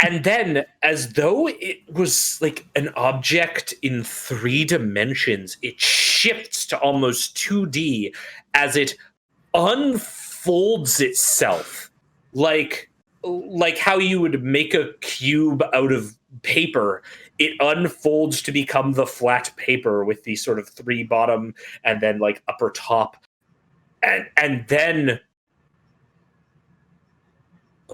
And then, as though it was like an object in 3 dimensions, it shifts to almost 2D as it unfolds itself, like how you would make a cube out of paper. It unfolds to become the flat paper with the sort of 3 bottom and then like upper top, and then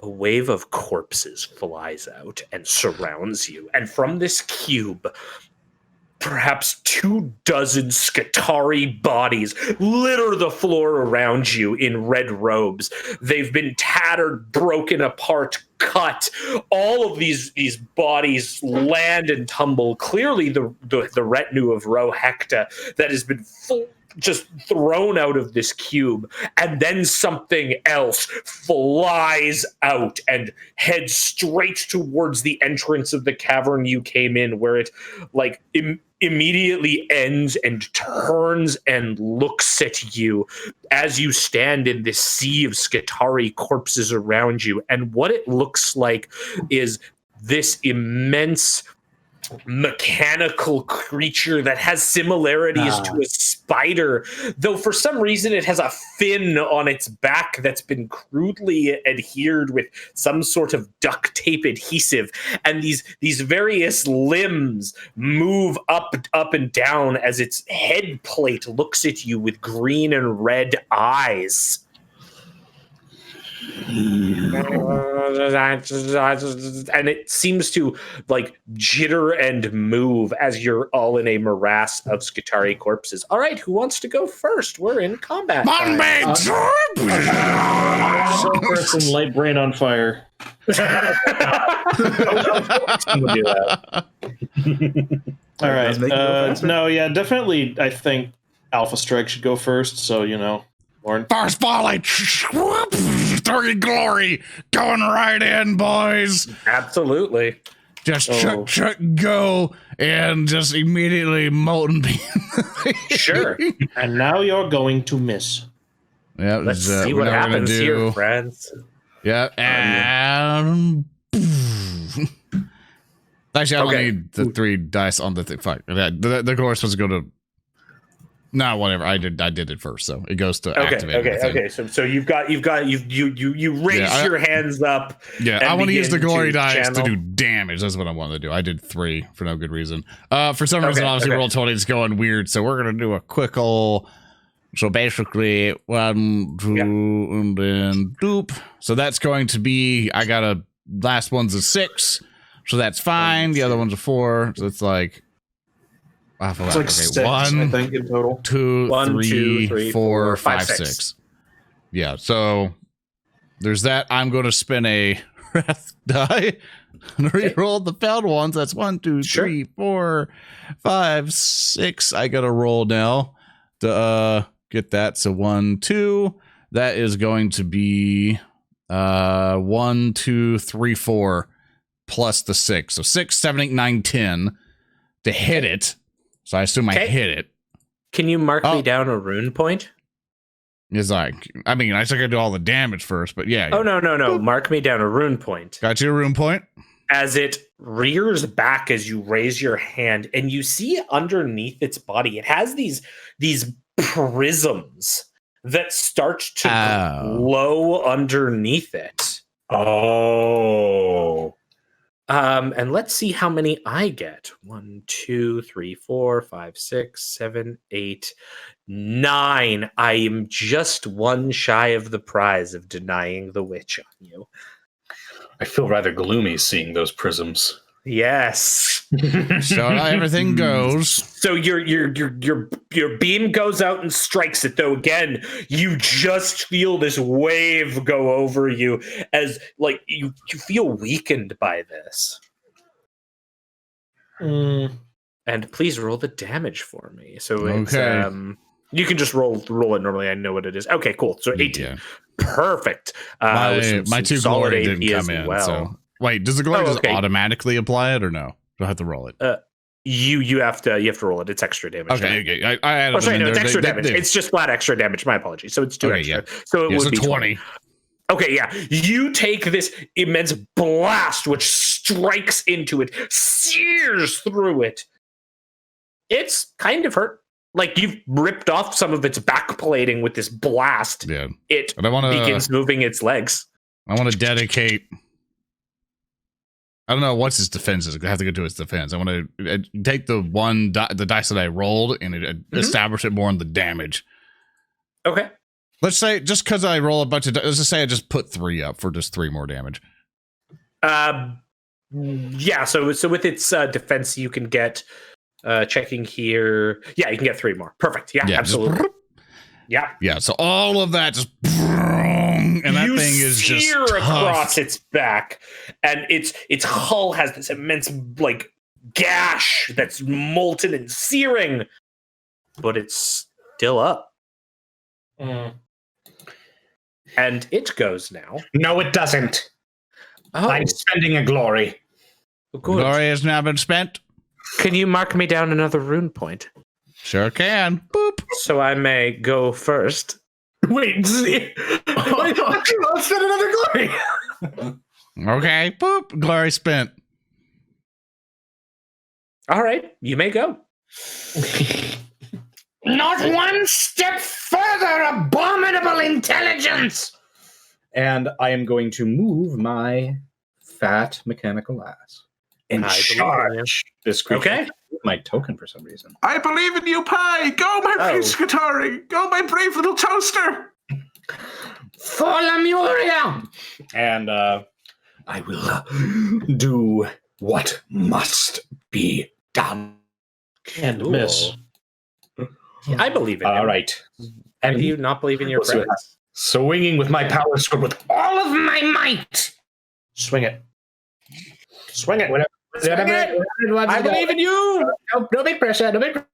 a wave of corpses flies out and surrounds you. And from this cube, perhaps 24 Skitarii bodies litter the floor around you in red robes. They've been tattered, broken apart, cut. All of these bodies land and tumble. Clearly the retinue of Ro Hecta that has been just thrown out of this cube, and then something else flies out and heads straight towards the entrance of the cavern you came in, where it like immediately ends and turns and looks at you as you stand in this sea of Skitarii corpses around you. And what it looks like is this immense mechanical creature that has similarities to a spider, though for some reason it has a fin on its back that's been crudely adhered with some sort of duct tape adhesive, and these various limbs move up and down as its head plate looks at you with green and red eyes. And it seems to like jitter and move as you're all in a morass of Skitarii corpses. All right, who wants to go first? We're in combat. First and light Braine on fire. All right. No, yeah, definitely. I think Alpha Strike should go first. So Lorn. First volley, 3 glory, going right in, boys. Absolutely. Just chuck, go, and just immediately molten beam. Sure. And now you're going to miss. Yeah, let's see what happens here, friends. Yeah, and actually, I don't need the 3 dice on the thing. Fuck, the glory supposed to go to. No, whatever. I did it first, so it goes to activate. Okay. So you raise your hands up. Yeah, I want to use the glory dice to do damage. That's what I want to do. I did 3 for no good reason. For some reason, obviously, roll 20 is going weird. So we're gonna do a quick old. So basically, 1, 2, and then doop. So that's going to be. I got a last one's a 6, so that's fine. The other one's a 4, so it's like. It's like 6, 1, I think, in total. 2, 3, 4, 5, 6. Yeah, so there's that. I'm going to spin a wrath die and re-roll the failed ones. That's 1, 2, 3, 4, 5, 6. I got to roll now to get that. So 1, 2. That is going to be 1, 2, 3, 4 plus the 6. So 6, 7, 8, 9, 10 to hit it. So I assume I hit it. Can you mark me down a rune point? It's like, I mean, I still gotta do all the damage first, but yeah. Oh, no. Boop. Mark me down a rune point. Got you a rune point. As it rears back as you raise your hand, and you see underneath its body, it has these prisms that start to glow underneath it. Oh. And let's see how many I get. 1, 2, 3, 4, 5, 6, 7, 8, 9. I am just 1 shy of the prize of denying the witch on you. I feel rather gloomy seeing those prisms. Yes. So everything goes. So your beam goes out and strikes it, though again, you just feel this wave go over you as like you feel weakened by this. And please roll the damage for me. So it's You can just roll it normally. I know what it is. Okay, cool. So 18. Yeah. Perfect. My 2 solid glory AP didn't as come in. well. So wait, does the glory just okay. automatically apply it or no? Do I have to roll it? You have to roll it. It's extra damage. Okay. I added sorry, them in no, it's there. extra damage. It's just flat extra damage. My apologies. So it's 2 extra. Yeah. So it would be 20. Okay, yeah. You take this immense blast, which strikes into it, sears through it. It's kind of hurt. Like you've ripped off some of its back plating with this blast. Yeah. It And I begins moving its legs. I want to dedicate. I don't know what's his defense is. I have to go to his defense. I want to take the the dice that I rolled and establish it more on the damage. Okay. Let's say just because I roll a bunch of. Let's just say I just put 3 up for just 3 more damage. Yeah. So with its defense, you can get checking here. Yeah, you can get 3 more. Perfect. Yeah, absolutely. Yeah. So all of that just. And that thing is just sear tough. across its back, and its hull has this immense like gash that's molten and searing, but it's still up. And it goes now. No, it doesn't. Oh, I'm spending a glory. good. Glory has now been spent. Can you mark me down another rune point? Sure can. Boop. So I may go first. Wait, see. I'll spend another glory. Okay. Boop. Glory spent. All right, you may go. Not one step further, abominable intelligence! And I am going to move my fat mechanical ass and I believe in charge this creature. Okay. With my token for some reason. I believe in you, Pie. Go, my Piscatari. Go, my brave little toaster. For Lemuria! And I will do what must be done. And miss. I believe in All him. right. And do you not believe in your Let's do it. friends? Swinging with my power sword with All of my might! Swing it. Swing it. I believe in you! No big pressure, no big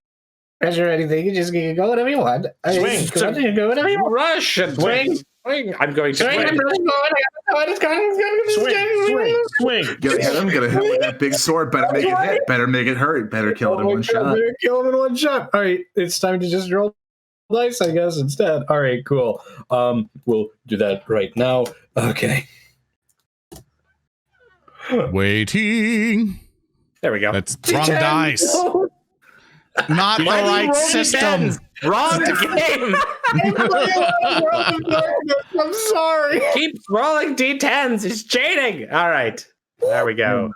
pressure or anything. You just go whatever you want. Swing. Go whatever you want. Rush and swing. I'm going to Swing, I'm swing. really going. It's going. Swing. Gotta hit him with that big sword. Better make it hit. Better make it hurt. Better kill it in one shot. Better kill him in one shot. All right, it's time to just roll dice, I guess, instead. All right, cool. We'll do that right now. Okay. Waiting. There we go. That's wrong dice. Not the right system. Wrong game. I'm sorry. Keep rolling d10s. It's cheating. All right. There we go.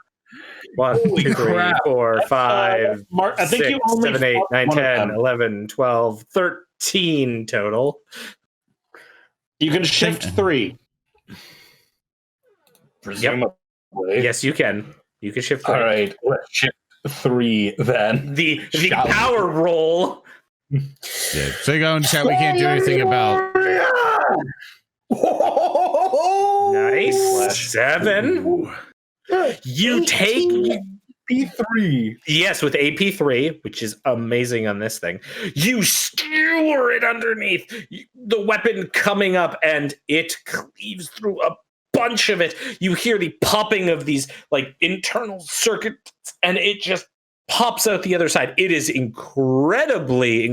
1, 2, 3, 4, 5, Mark, I think 6, you only 7, 8, 9, one of 10, them. 11, 12, 13 total. You can shift 3. Presumably. Yes, you can. You can shift. All right. right, let's shift 3 then. The Shall we? power roll. Yeah. So go in chat. We can't do anything about. Nice. 7. You take. P3. Yes, with AP3, which is amazing on this thing. You skewer it underneath, the weapon coming up, and it cleaves through a bunch of it. You hear the popping of these like internal circuits, and it just pops out the other side. It is incredibly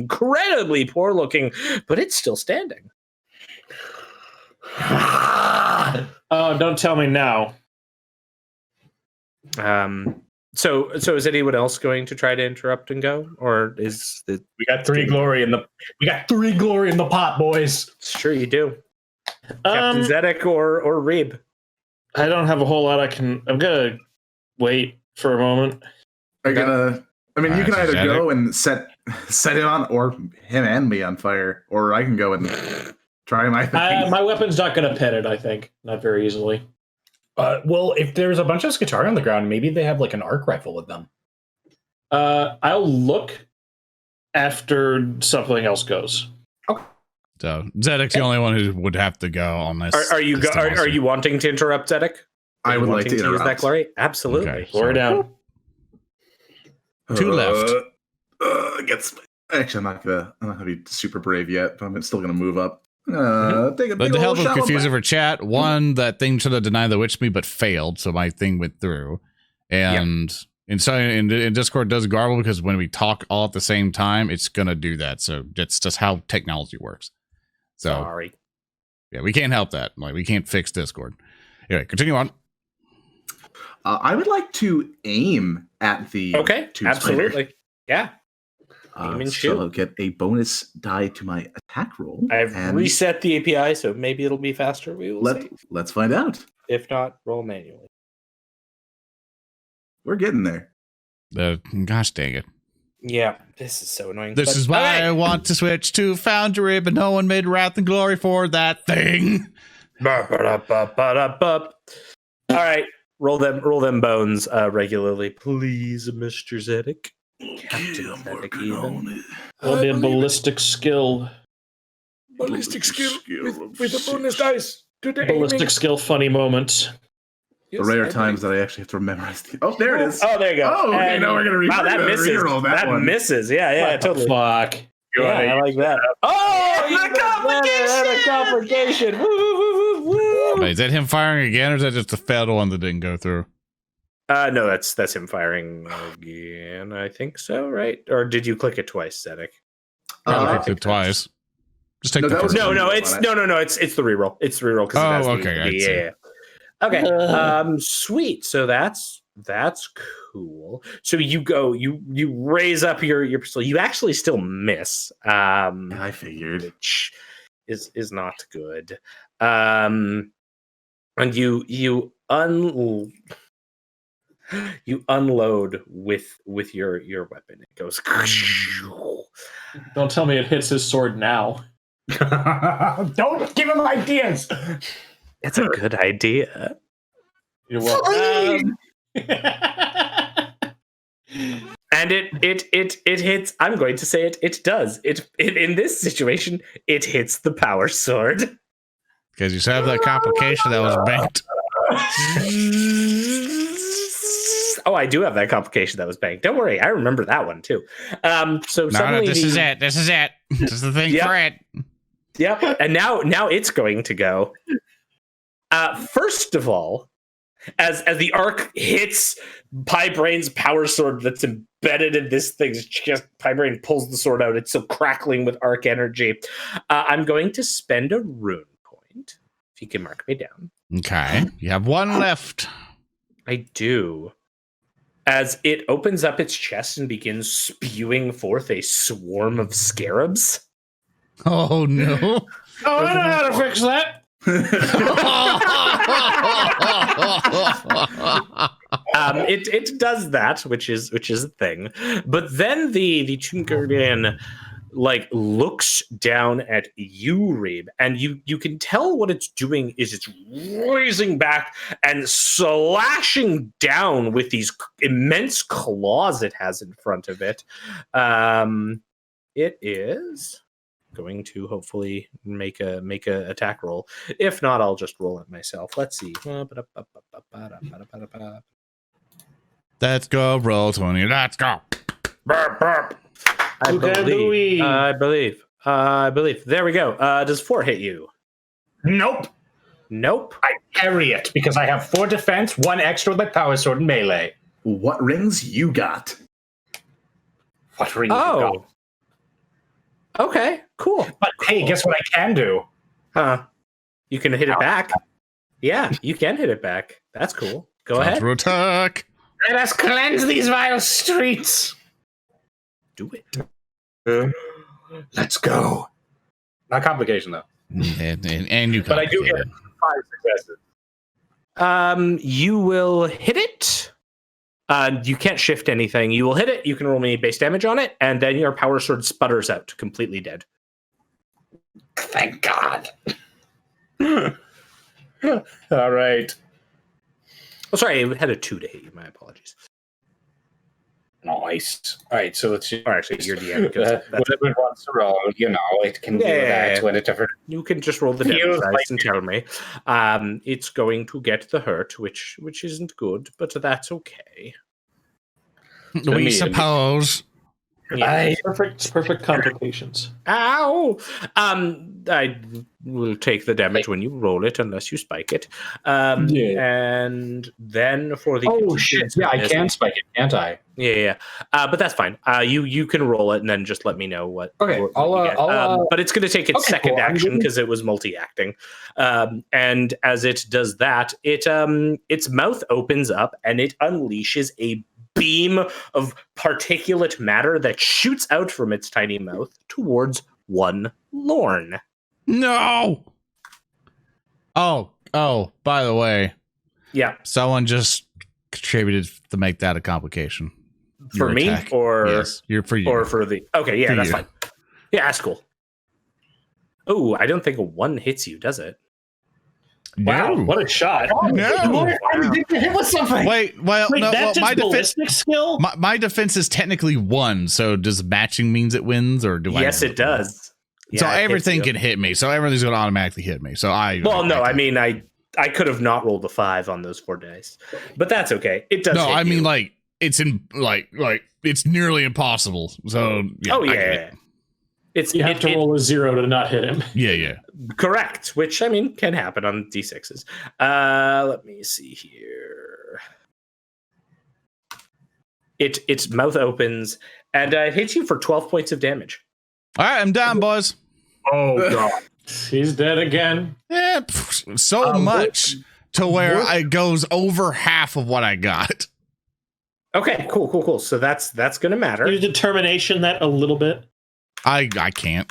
poor looking, but it's still standing. Oh, don't tell me now. So is anyone else going to try to interrupt and go, or is the? We got 3 glory in the pot, boys. Sure, you do. Captain Zedek or Reeb. I don't have a whole lot. I'm gonna wait for a moment. You can either Zedek. go and set it on, or him and me on fire, or I can go and try my thing. My weapon's not gonna pin it. I think not very easily. Well, if there's a bunch of Skitarii on the ground, maybe they have like an arc rifle with them. I'll look after something else goes. So Zedek's the only one who would have to go on this. Are you wanting to interrupt Zedek? I would like to use interrupt. that glory. Absolutely. Okay. Glory down. 2 left. Gets Actually, I'm not gonna be super brave yet, but I'm still gonna move up. Take a But big to ol' help with shot confusing back. for chat, one, that thing should have denied the witch me, but failed, so my thing went through. And in Discord does garble because when we talk all at the same time, it's gonna do that. So that's just how technology works. So Sorry. yeah, we can't help that. Like we can't fix Discord. Anyway, continue on. I would like to aim at the Okay, two absolutely. Yeah. Aim and so I'll shoot. get a bonus die to my attack roll. I've and reset the API, so maybe it'll be faster. We will see. Let's find out. If not, roll manually. We're getting there. Gosh dang it. Yeah, this is so annoying. This but- is why okay. I want to switch to Foundry, but no one made Wrath and Glory for that thing. Ba-ba-da-ba-ba-da-ba. All right, roll them bones regularly, please, Mr. Zedek. Captain Zedek, even. Will be a ballistic skill. Ballistic skill with a bonus dice. To the Ballistic aiming. skill funny moment. The rare times that I actually have to memorize the. Oh, there it is. Oh, there you go. Oh, okay, And- now we're gonna wow, that misses. reroll that one. Misses. Yeah, What the totally. Fuck. Yeah, I like that. Oh, Yeah, the complication! A complication. Woo, woo, woo, woo. Wait, is that him firing again, or is that just the failed one that didn't go through? No, that's him firing again. I think so, right? Or did you click it twice, Zedek? I Uh, clicked it twice. Just take No, the that was- first one. No, it's it's the reroll. It's the reroll because Oh, it has okay, I see. yeah. Okay. Sweet. So that's cool. So you go, you raise up your pistol. You actually still miss. I figured. Which is not good. And you unload with your weapon. It goes. Don't tell me it hits his sword now. Don't give him ideas. It's a good idea. You're welcome. And it hits. I'm going to say it does. It in this situation it hits the power sword. Because you still have that complication that was banked. Oh, I do have that complication that was banked. Don't worry, I remember that one too. So No, suddenly this is it. This is it. This is the thing Yep. for it. Yep. And now it's going to go. First of all, as the arc hits Pie Braine's power sword that's embedded in this thing's chest, Pie Braine pulls the sword out. It's still crackling with arc energy. I'm going to spend a rune point. If you can mark me down. Okay. You have one left. I do. As it opens up its chest and begins spewing forth a swarm of scarabs. Oh, no. Oh, I know how to fix that. It does that, which is a thing. But then the Chungurian like looks down at you, Reeb, and you can tell what it's doing is it's raising back and slashing down with these immense claws it has in front of it. It is going to hopefully make a attack roll. If not, I'll just roll it myself. Let's see. Let's go, roll 20. Let's go. Burp, burp. I believe. There we go. Does 4 hit you? Nope. Nope. I parry it because I have 4 defense, 1 extra with my power sword and melee. What rings you got? What rings you got? Oh. Okay, cool. But hey, guess what I can do? Huh. You can hit it back. Yeah, you can hit it back. That's cool. Go ahead. Counter attack. Let us cleanse these vile streets. Do it. Let's go. Not complication though. And you But I do get complicated. 5 successes. You will hit it. You can't shift anything. You will hit it. You can roll me base damage on it, and then your power sword sputters out, completely dead. Thank God. All right. Oh, sorry, it had a 2 to hit you. My apologies. Nice. All right, so it's Or actually, you're DM. whatever it wants to roll. You know, it can do that when it different. You can just roll the damage Feels dice like and tell me. It's going to get the hurt, which isn't good, but that's okay. We suppose. Yeah. Perfect complications. Ow! I will take the damage when you roll it, unless you spike it. And then for the Oh shit! Yeah, I can spike it, can't I? Yeah. But that's fine. You can roll it and then just let me know what. Okay, what I'll, you get. But it's going to take its second cool. action because it was multi-acting. And as it does that, its mouth opens up and it unleashes a beam of particulate matter that shoots out from its tiny mouth towards one Lorn. No. Oh, by the way. Yeah. Someone just contributed to make that a complication. For me attack. or yes, for you. Or for the Okay, yeah, that's fine. Yeah, that's cool. Oh, I don't think a 1 hits you, does it? Wow, No. what a shot! No. I think to hit with something. Wait, well, Wait, no, that's well, just ballistic skill. my defense is technically 1, so does matching means it wins, or do I? Yes, it does. So Yeah, it hits everything you. can hit me. So everything's going to automatically hit me. So I mean, I could have not rolled a 5 on those 4 dice, but that's okay. It does. No, hit I mean you. like it's in like it's nearly impossible. So yeah, Oh I get yeah, it. You have to roll a 0 to not hit him. Yeah. Correct. Which I mean can happen on d6s. Let me see here. Its mouth opens and it hits you for 12 points of damage. All right, I'm down, boys. Oh god. He's dead again. Yeah, so much to where it goes over half of what I got. Okay, cool. So that's going to matter. Your determination that a little bit. I can't.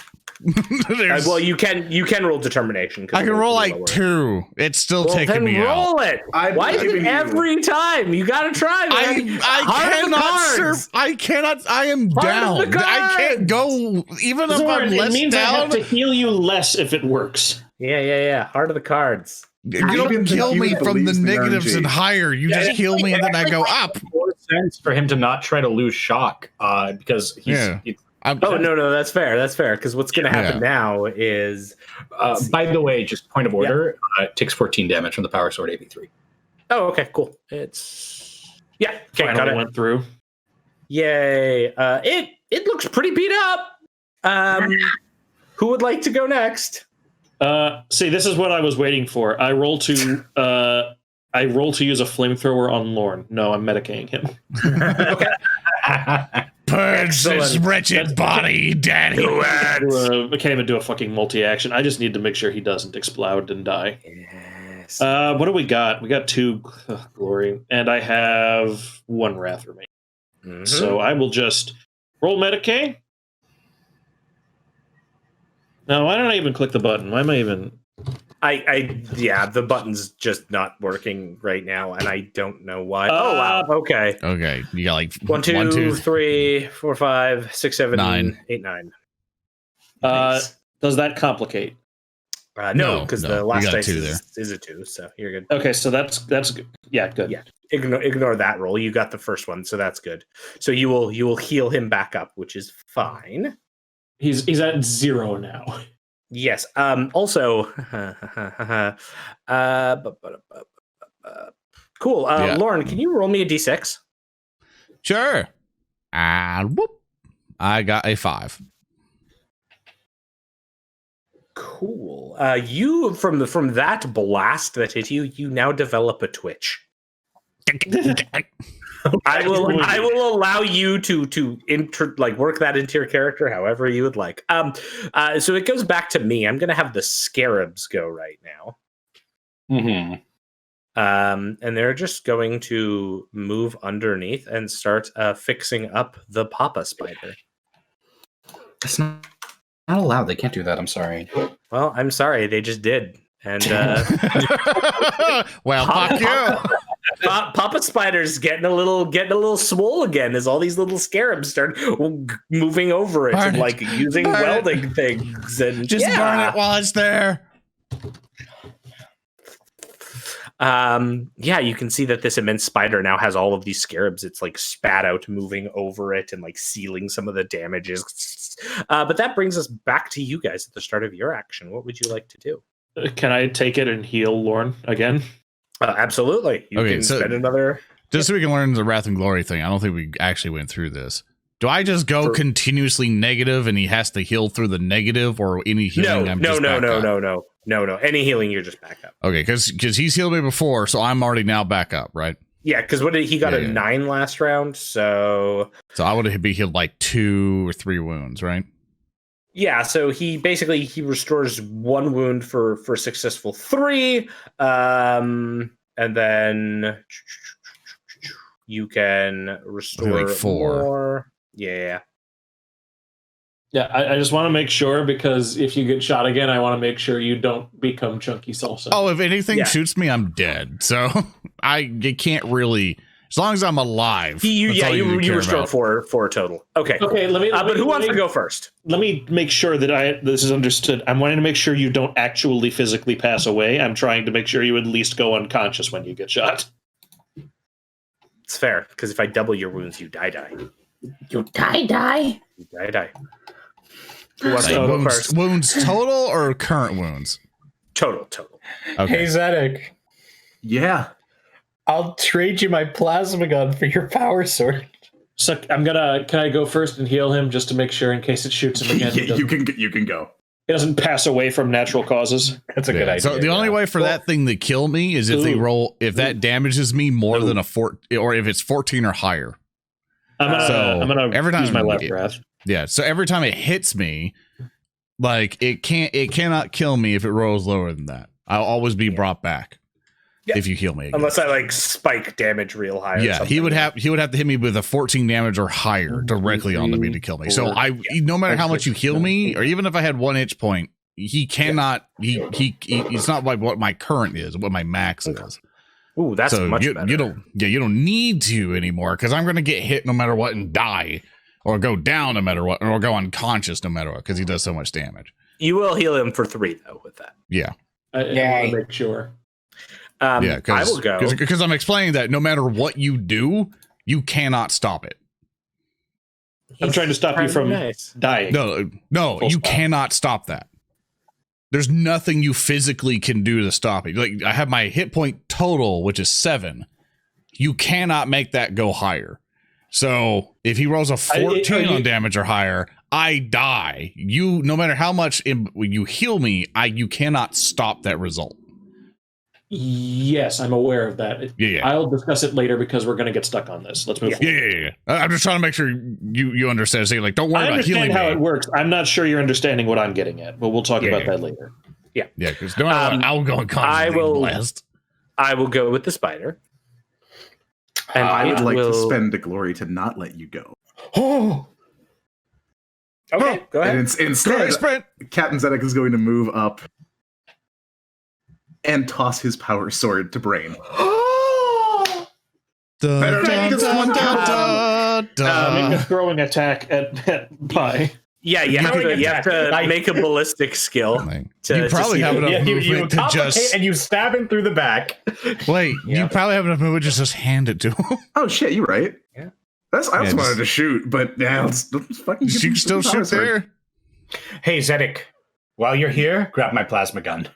Well, you can roll determination. I can roll like 2. It's still taking me roll out. it. Why is it every time? You got to try, man. I cannot. I am down. I can't go even if I'm less it means down. I have to heal you less if it works. Yeah. Heart of the cards. You don't kill me from the negatives RNG. and higher. You just heal me and then I go up. More sense for him to not try to lose shock, because he's. No, that's fair. That's fair. Because what's going to happen now is, by the way, just point of order, it takes 14 damage from the power sword AB3. Oh, okay, cool. It's okay. Got it. Went through. Yay! It looks pretty beat up. Who would like to go next? See, this is what I was waiting for. I roll to use a flamethrower on Lorn. No, I'm medicating him. Okay. Purge this wretched body, daddy. I can't even do a fucking multi-action. I just need to make sure he doesn't explode and die. Yes. What do we got? We got 2 glory, and I have 1 wrath remaining. Mm-hmm. So I will just roll Medicaid. No, why don't I even click the button? Why am I even... the button's just not working right now, and I don't know why. Oh wow. Okay. Okay. You got like 1, 2, 3, 4, 5, 6, 7, 9. 8, 9. Does that complicate? No, because the last got dice 2 there. is a 2, so you're good. Okay, so that's good. Yeah, good. Yeah. Ignore that roll. You got the first one, so that's good. So you will heal him back up, which is fine. He's at 0 now. Yes. Also, cool. Lorn, can you roll me a d6? Sure. And whoop. I got a 5. Cool. You from that blast that hit you, you now develop a twitch. I will allow you to work that into your character however you would like. So it goes back to me. I'm going to have the scarabs go right now. Mm-hmm. And they're just going to move underneath and start fixing up the Papa Spider. That's not allowed. They can't do that. I'm sorry. Well, I'm sorry. They just did. And well, fuck you. Papa Spider's getting a little swole again as all these little scarabs start moving over it Burn and it. using Burn welding things and Just burn it while it's there. You can see that this immense spider now has all of these scarabs. It's spat out, moving over it and sealing some of the damages. But that brings us back to you guys at the start of your action. What would you like to do? Can I take it and heal Lorn again? Absolutely. You can spend another. Just so we can learn the Wrath and Glory thing. I don't think we actually went through this. Do I just go continuously negative and he has to heal through the negative, or any healing? No. Any healing, you're just back up. Okay, because he's healed me before, so I'm already now back up, right? Yeah, because what did he got a 9 last round, so I would be healed like 2 or 3 wounds, right? Yeah, so he restores 1 wound for successful 3, and then you can restore like 4 more. Yeah. Yeah, I just want to make sure, because if you get shot again, I want to make sure you don't become chunky salsa. Oh, if anything shoots me, I'm dead. So I can't really, as long as I'm alive. You restore 4 total. Okay. But who wants to go first? Let me make sure that this is understood. I'm wanting to make sure you don't actually physically pass away. I'm trying to make sure you at least go unconscious when you get shot. It's fair, because if I double your wounds, you die. You die? You die. Who wants to go first? Wounds total or current wounds? Total. Hey, Okay. Zedek. Yeah. I'll trade you my plasma gun for your power sword. So can I go first and heal him just to make sure in case it shoots him again? Yeah, you can go. He doesn't pass away from natural causes. That's a good idea. So the only way for that thing to kill me is if that damages me more than a 4, or if it's 14 or higher. I'm gonna use my left breath. Yeah, so every time it hits me, like it cannot kill me if it rolls lower than that. I'll always be brought back if you heal me again. Unless I spike damage real high. Yeah, he would have to hit me with a 14 damage or higher directly onto me to kill me. So no matter how much you heal me, or even if I had 1 hit point, he cannot. It's not like what my current is, what my max is. Ooh, that's much better. You don't need to anymore, because I'm going to get hit no matter what and die, or go down no matter what, or go unconscious no matter what, because he does so much damage. You will heal him for 3 though with that. Yeah. I want to make sure. I will go because I'm explaining that no matter what you do, you cannot stop it. I'm trying to stop you from dying. No, you cannot stop that. There's nothing you physically can do to stop it. Like, I have my hit point total, which is 7. You cannot make that go higher. So if he rolls a 14 on damage or higher, I die. No matter how much you heal me, you cannot stop that result. Yes, I'm aware of that. Yeah. I'll discuss it later, because we're going to get stuck on this. Let's move forward. Yeah. I'm just trying to make sure you understand. So don't worry about healing me. I understand how it works. I'm not sure you're understanding what I'm getting at, but we'll talk about that later. Yeah, because no matter what, I'll go unconscious. I will go with the spider. And I would like to spend the glory to not let you go. Oh. Okay, go ahead. And instead, Captain Zedek is going to move up and toss his power sword to Braine. Make a throwing attack at Pi. Yeah, you have to make a ballistic skill. You probably have enough movement to just... And you stab him through the back. Wait, you probably have enough movement to just hand it to him. Oh, shit, you're right. Yeah. I just wanted to shoot, but now let's fucking... You can still shoot there. Hey, Zedek, while you're here, grab my plasma gun.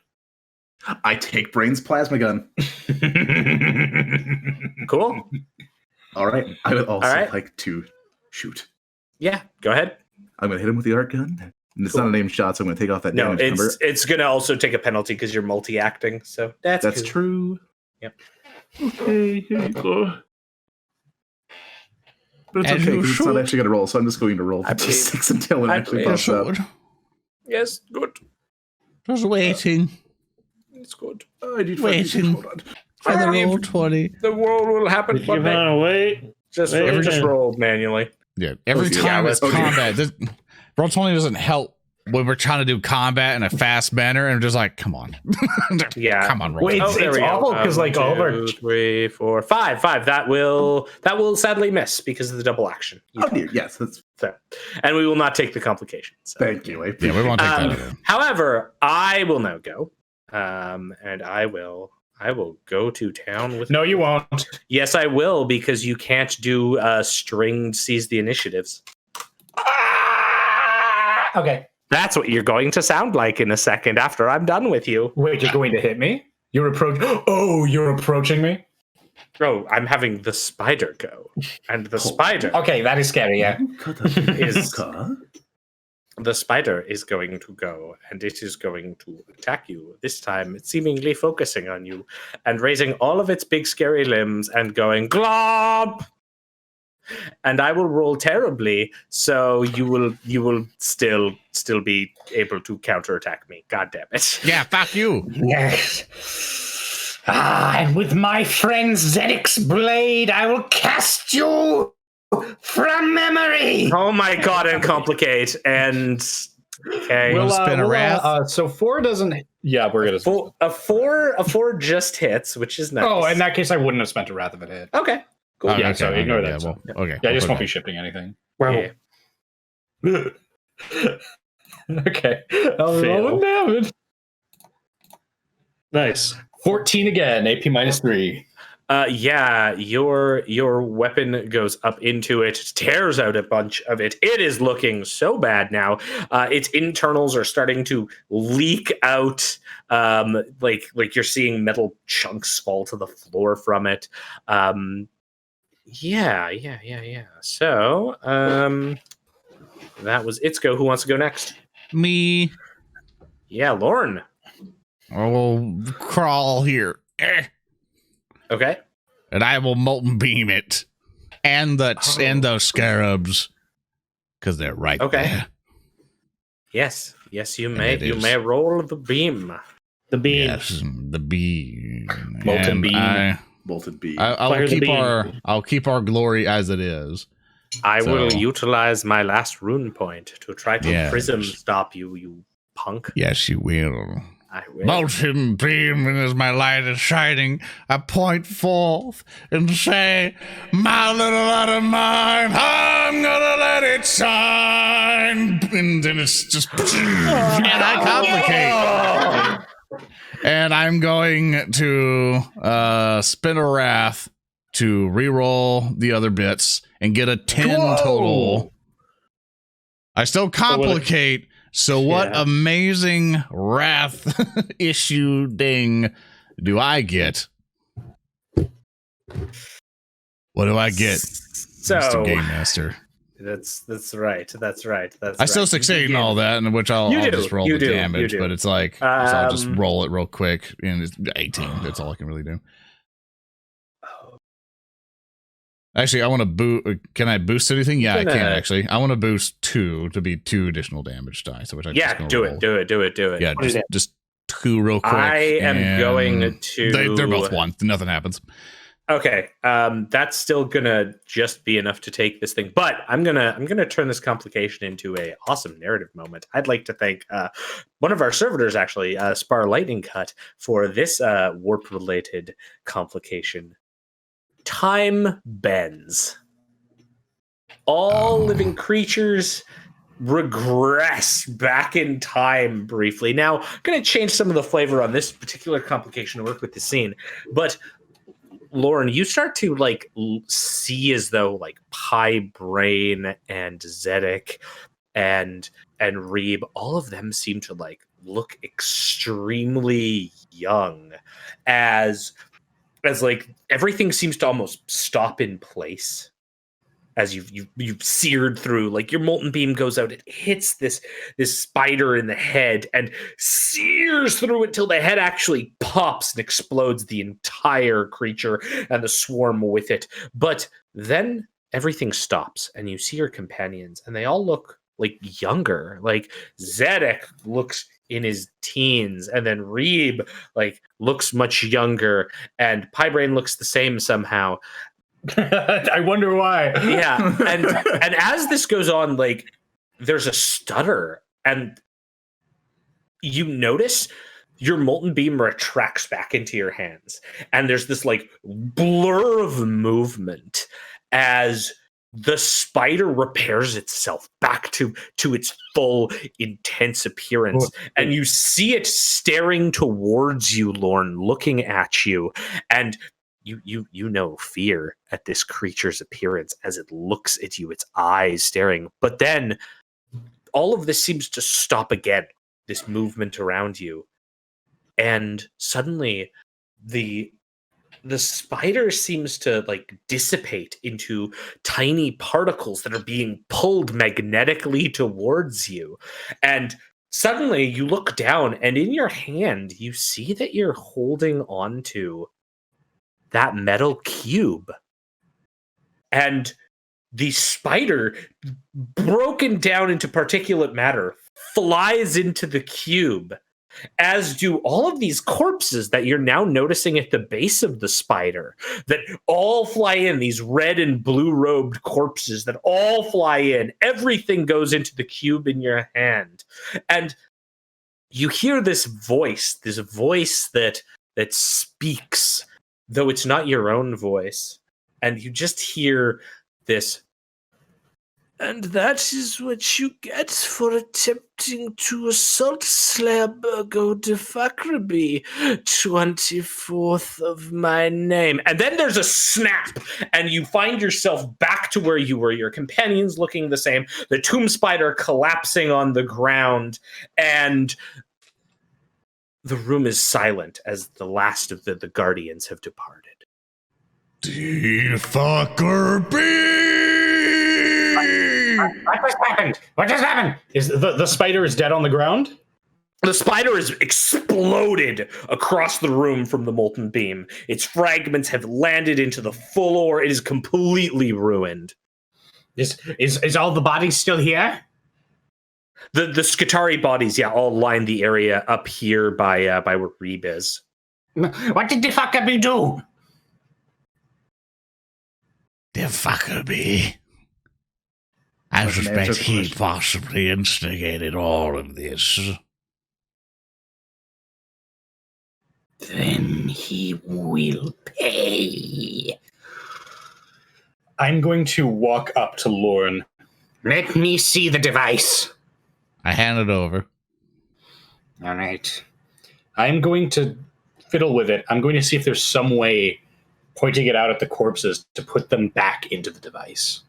I take Braine's plasma gun. Cool. All right. I would also like to shoot. Yeah, go ahead. I'm going to hit him with the arc gun. And it's not a named shot, so I'm going to take off that damage number. It's going to also take a penalty because you're multi-acting. So that's cool. True. Yep. Okay, here you go. But it's okay, because it's not actually going to roll, so I'm just going to roll 56 until it actually pops up. Yes, good. Just waiting. It's good. I need waiting for the roll 20. The roll will happen. You want to wait? Just roll manually. Yeah, every time it's combat. Roll 20 doesn't help when we're trying to do combat in a fast manner, and we're just like, come on. Yeah. Come on, roll. Wait, it's awful because all of our 2, 3, 4, 5. That will sadly miss because of the double action. Oh dear, yes, that's fair. And we will not take the complications. So. Thank you. Yeah, we won't take that again. However, I will now go. And I will go to town with. No, you won't. Yes, I will, because you can't do stringed seize the initiatives. Okay. That's what you're going to sound like in a second after I'm done with you. Wait, you're going to hit me? You're approaching me? Oh, I'm having the spider go. And the spider Okay, that is scary, yeah. is the spider is going to go, and it is going to attack you. This time, it's seemingly focusing on you and raising all of its big scary limbs and going glop. And I will roll terribly, so you will still be able to counterattack me. God damn it! Yeah, fuck you. Yes. And with my friend Zedek's blade, I will cast you from memory. Oh my god! And complicate and okay. We'll spin a wrath. So 4 doesn't. Yeah, we're gonna. A four just hits, which is nice. Oh, in that case, I wouldn't have spent a wrath of a hit. Okay. Cool. Oh, Yeah, okay, so okay, ignore yeah, that. well, okay. Yeah, I we'll just put won't be that. shifting anything. Yeah. Okay. I'll roll Fail. damage. Nice. 14 again. AP -3. Yeah, your weapon goes up into it, tears out a bunch of it. It is looking so bad now. Its internals are starting to leak out, like you're seeing metal chunks fall to the floor from it. Yeah. So, that was its go. Who wants to go next? Me. Yeah, Lorn. I will crawl here. Okay. And I will molten beam it. And those scarabs. Because they're right there. Yes, you may. it You is. may roll the beam. The beam. Yes, the beam. Molten And beam. Bolted B. I'll keep our glory as it is. I So- will utilize my last rune point to try to Yes. prism stop you, you punk. Yes, you will. I will. Molten beam, and as my light is shining, I point forth and say, "My little light of mine, I'm gonna let it shine." And then it's just, and I complicate. And I'm going to spin a wrath to reroll the other bits and get a 10 total. I still complicate. So what amazing wrath issue ding do I get? What do I get, So Mr. Game Master? that's right. I still succeed in all that, in which I'll just roll the damage, but it's like, so I'll just roll it real quick, and it's 18. That's all I can really do. Actually, I want to boost. Can I boost anything? Yeah, I can actually. I want to boost 2 to be 2 additional damage dice. Which I do it. Yeah, just 2 real quick. I am and going to. They're both 1. Nothing happens. Okay, that's still gonna just be enough to take this thing, but I'm gonna turn this complication into a awesome narrative moment. I'd like to thank one of our servitors, actually, Spar Lightning Cut, for this warp related complication. Time bends. All living creatures regress back in time briefly. Now, I'm going to change some of the flavor on this particular complication to work with the scene, but Lorn, you start to see as though Braine and Zedek and Reeb, all of them seem to look extremely young as everything seems to almost stop in place as you've seared through. Your molten beam goes out, it hits this spider in the head and sears through it till the head actually pops and explodes the entire creature and the swarm with it. But then everything stops and you see your companions and they all look younger. Zedek looks in his teens, and then Reeb looks much younger, and Braine looks the same somehow. I wonder why. Yeah, and as this goes on, there's a stutter, and you notice your molten beam retracts back into your hands, and there's this blur of movement as the spider repairs itself back to its full intense appearance, and you see it staring towards you, Lorn, looking at you, and you know fear at this creature's appearance as it looks at you, its eyes staring. But then all of this seems to stop again, this movement around you, and suddenly the the spider seems to like dissipate into tiny particles that are being pulled magnetically towards you. And suddenly you look down, and in your hand, you see that you're holding onto that metal cube. And the spider, broken down into particulate matter, flies into the cube, as do all of these corpses that you're now noticing at the base of the spider, that all fly in, these red and blue robed corpses that all fly in. Everything goes into the cube in your hand. And you hear this voice that speaks, though it's not your own voice. And you just hear this. And that is what you get for attempting to assault Slaburgo de Fakraby, 24th of my name. And then there's a snap, and you find yourself back to where you were. Your companions looking the same, the tomb spider collapsing on the ground, and the room is silent as the last of the guardians have departed. What just happened? What just happened? Is the spider is dead on the ground? The spider is exploded across the room from the molten beam. Its fragments have landed into the floor. It is completely ruined. Is all the bodies still here? The Skitari bodies, all line the area up here by where Reeb is. What did the Fuckaby do? The Fuckaby. I suspect he possibly instigated all of this. Then he will pay. I'm going to walk up to Lorn. Let me see the device. I hand it over. All right. I'm going to fiddle with it. I'm going to see if there's some way, pointing it out at the corpses, to put them back into the device.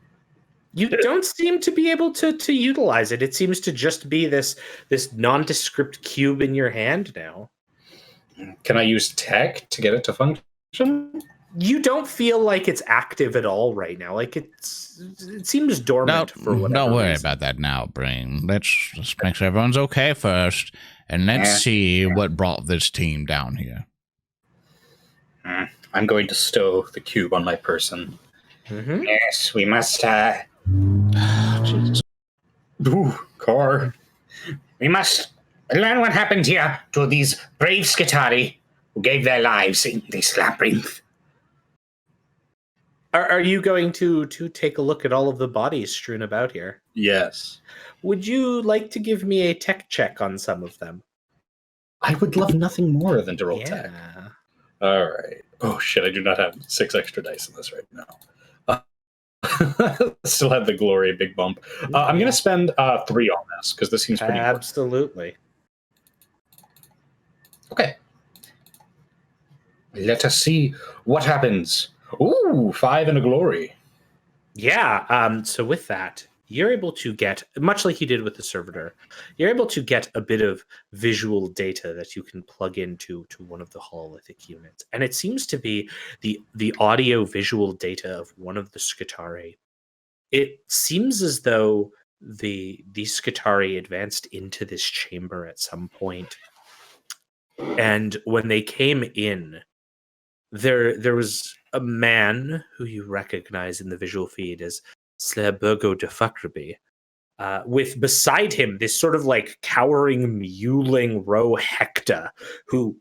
You don't seem to be able to utilize it. It seems to just be this nondescript cube in your hand now. Can I use tech to get it to function? You don't feel like it's active at all right now. Like it seems dormant for whatever Don't worry reason. about that now, Braine. Let's just make sure everyone's okay first, and let's see what brought this team down here. I'm going to stow the cube on my person. Mm-hmm. Yes, we must. Jesus. Ooh, car. We must learn what happened here to these brave Skitari who gave their lives in this labyrinth. Are you going to take a look at all of the bodies strewn about here? Yes. Would you like to give me a tech check on some of them? I would love nothing more than to roll tech. All right. Oh, shit, I do not have 6 extra dice in this right now. Still had the glory big bump. I'm going to spend 3 on this, because this seems pretty good. Absolutely. Okay. Let us see what happens. Ooh, 5 and a glory. Yeah. So with that, you're able to get, much like you did with the servitor, you're able to get a bit of visual data that you can plug into one of the hololithic units. And it seems to be the audio visual data of one of the Skitari. It seems as though the Skitari advanced into this chamber at some point. And when they came in, there was a man who you recognize in the visual feed as Slaburgo de Fakraby, with beside him this sort of like cowering, mewling Roe Hector, who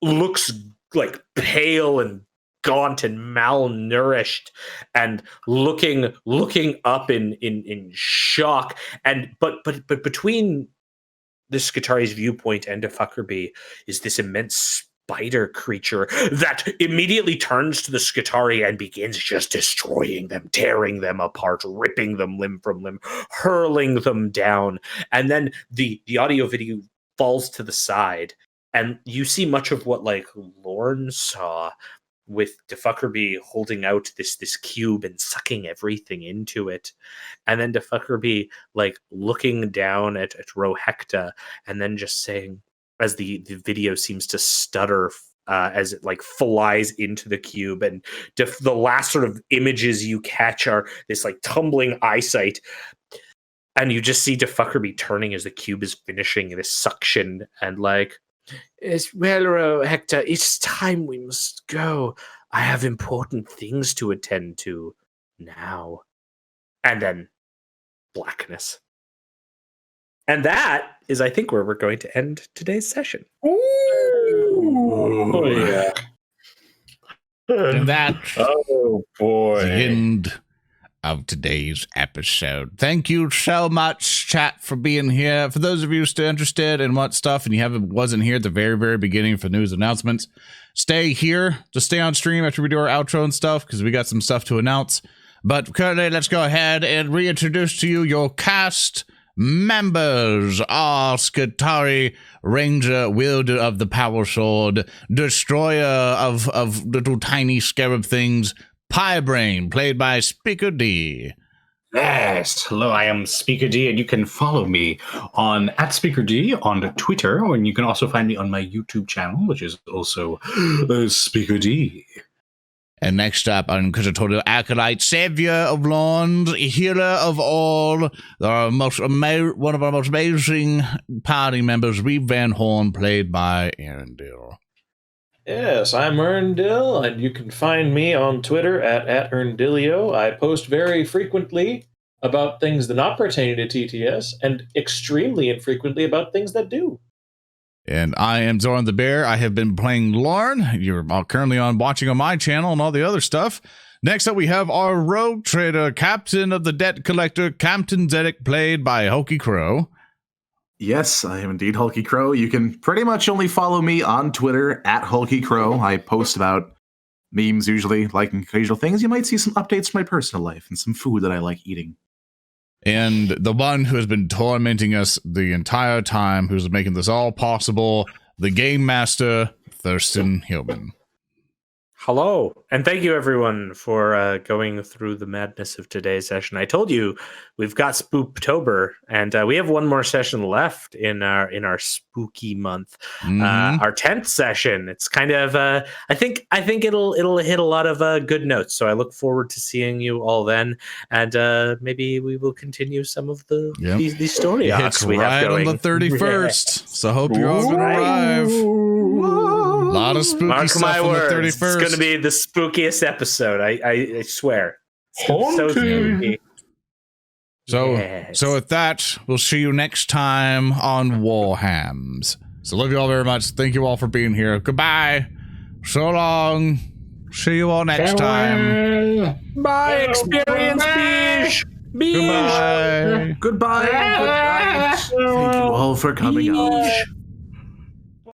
looks like pale and gaunt and malnourished and looking up in shock. And but between the Skitari's viewpoint and de Fakraby is this immense spider creature that immediately turns to the Skitari and begins just destroying them, tearing them apart, ripping them limb from limb, hurling them down. And then the audio video falls to the side, and you see much of what like Lorn saw, with de Fakraby holding out this cube and sucking everything into it. And then de Fakraby like looking down at Roe Hector and then just saying, as the video seems to stutter as it like flies into the cube, and the last sort of images you catch are this like tumbling eyesight, and you just see Defuckerby turning as the cube is finishing this suction, and like, well, Hector, it's time we must go. I have important things to attend to now. And then blackness. And that is, I think, where we're going to end today's session. Oh, yeah. And that Oh, boy. the end of today's episode. Thank you so much, chat, for being here. For those of you still interested in what stuff and you wasn't here at the very, very beginning for news announcements, stay here. Just stay on stream after we do our outro and stuff, because we got some stuff to announce. But currently, let's go ahead and reintroduce to you your cast members. Skatari, Ranger, wielder of the power sword, destroyer of little tiny scarab things, Braine, played by Speaker D. Yes. Hello, I am Speaker D, and you can follow me on @SpeakerD on Twitter, and you can also find me on my YouTube channel, which is also Speaker D. And next up, Inquisitorial Acolyte, Savior of Lorn, Healer of all, one of our most amazing party members, Reeb Van Horn, played by Earndil. Yes, I'm Earndil, and you can find me on Twitter at Earndilio. I post very frequently about things that not pertain to TTS, and extremely infrequently about things that do. And I am ZoranTheBear. I have been playing Lorn. You're currently watching on my channel and all the other stuff. Next up, we have our rogue trader, Captain of the Debt Collector, Captain Zedek, played by HulkyKrow. Yes, I am indeed HulkyKrow. You can pretty much only follow me on Twitter @HulkyKrow. I post about memes usually, liking occasional things. You might see some updates from my personal life and some food that I like eating. And the one who has been tormenting us the entire time, who's making this all possible, the Game Master, Thurston Hillman. Hello, and thank you everyone for going through the madness of today's session. I told you we've got Spooktober, and we have one more session left in our spooky month. Our 10th session. It's kind of I think it'll hit a lot of good notes. So I look forward to seeing you all then, and maybe we will continue some of these story arcs we have going. On the 31st. So hope you're all going to arrive. A lot of spooky Mark stuff my on words, the 31st. It's going to be the spookiest episode. I swear. So Haunting. spooky. So with that, we'll see you next time on WarHams. So love you all very much. Thank you all for being here. Goodbye. So long. See you all next time. Bye, experience Beach. Goodbye. Goodbye. Good night. Thank you all for coming out.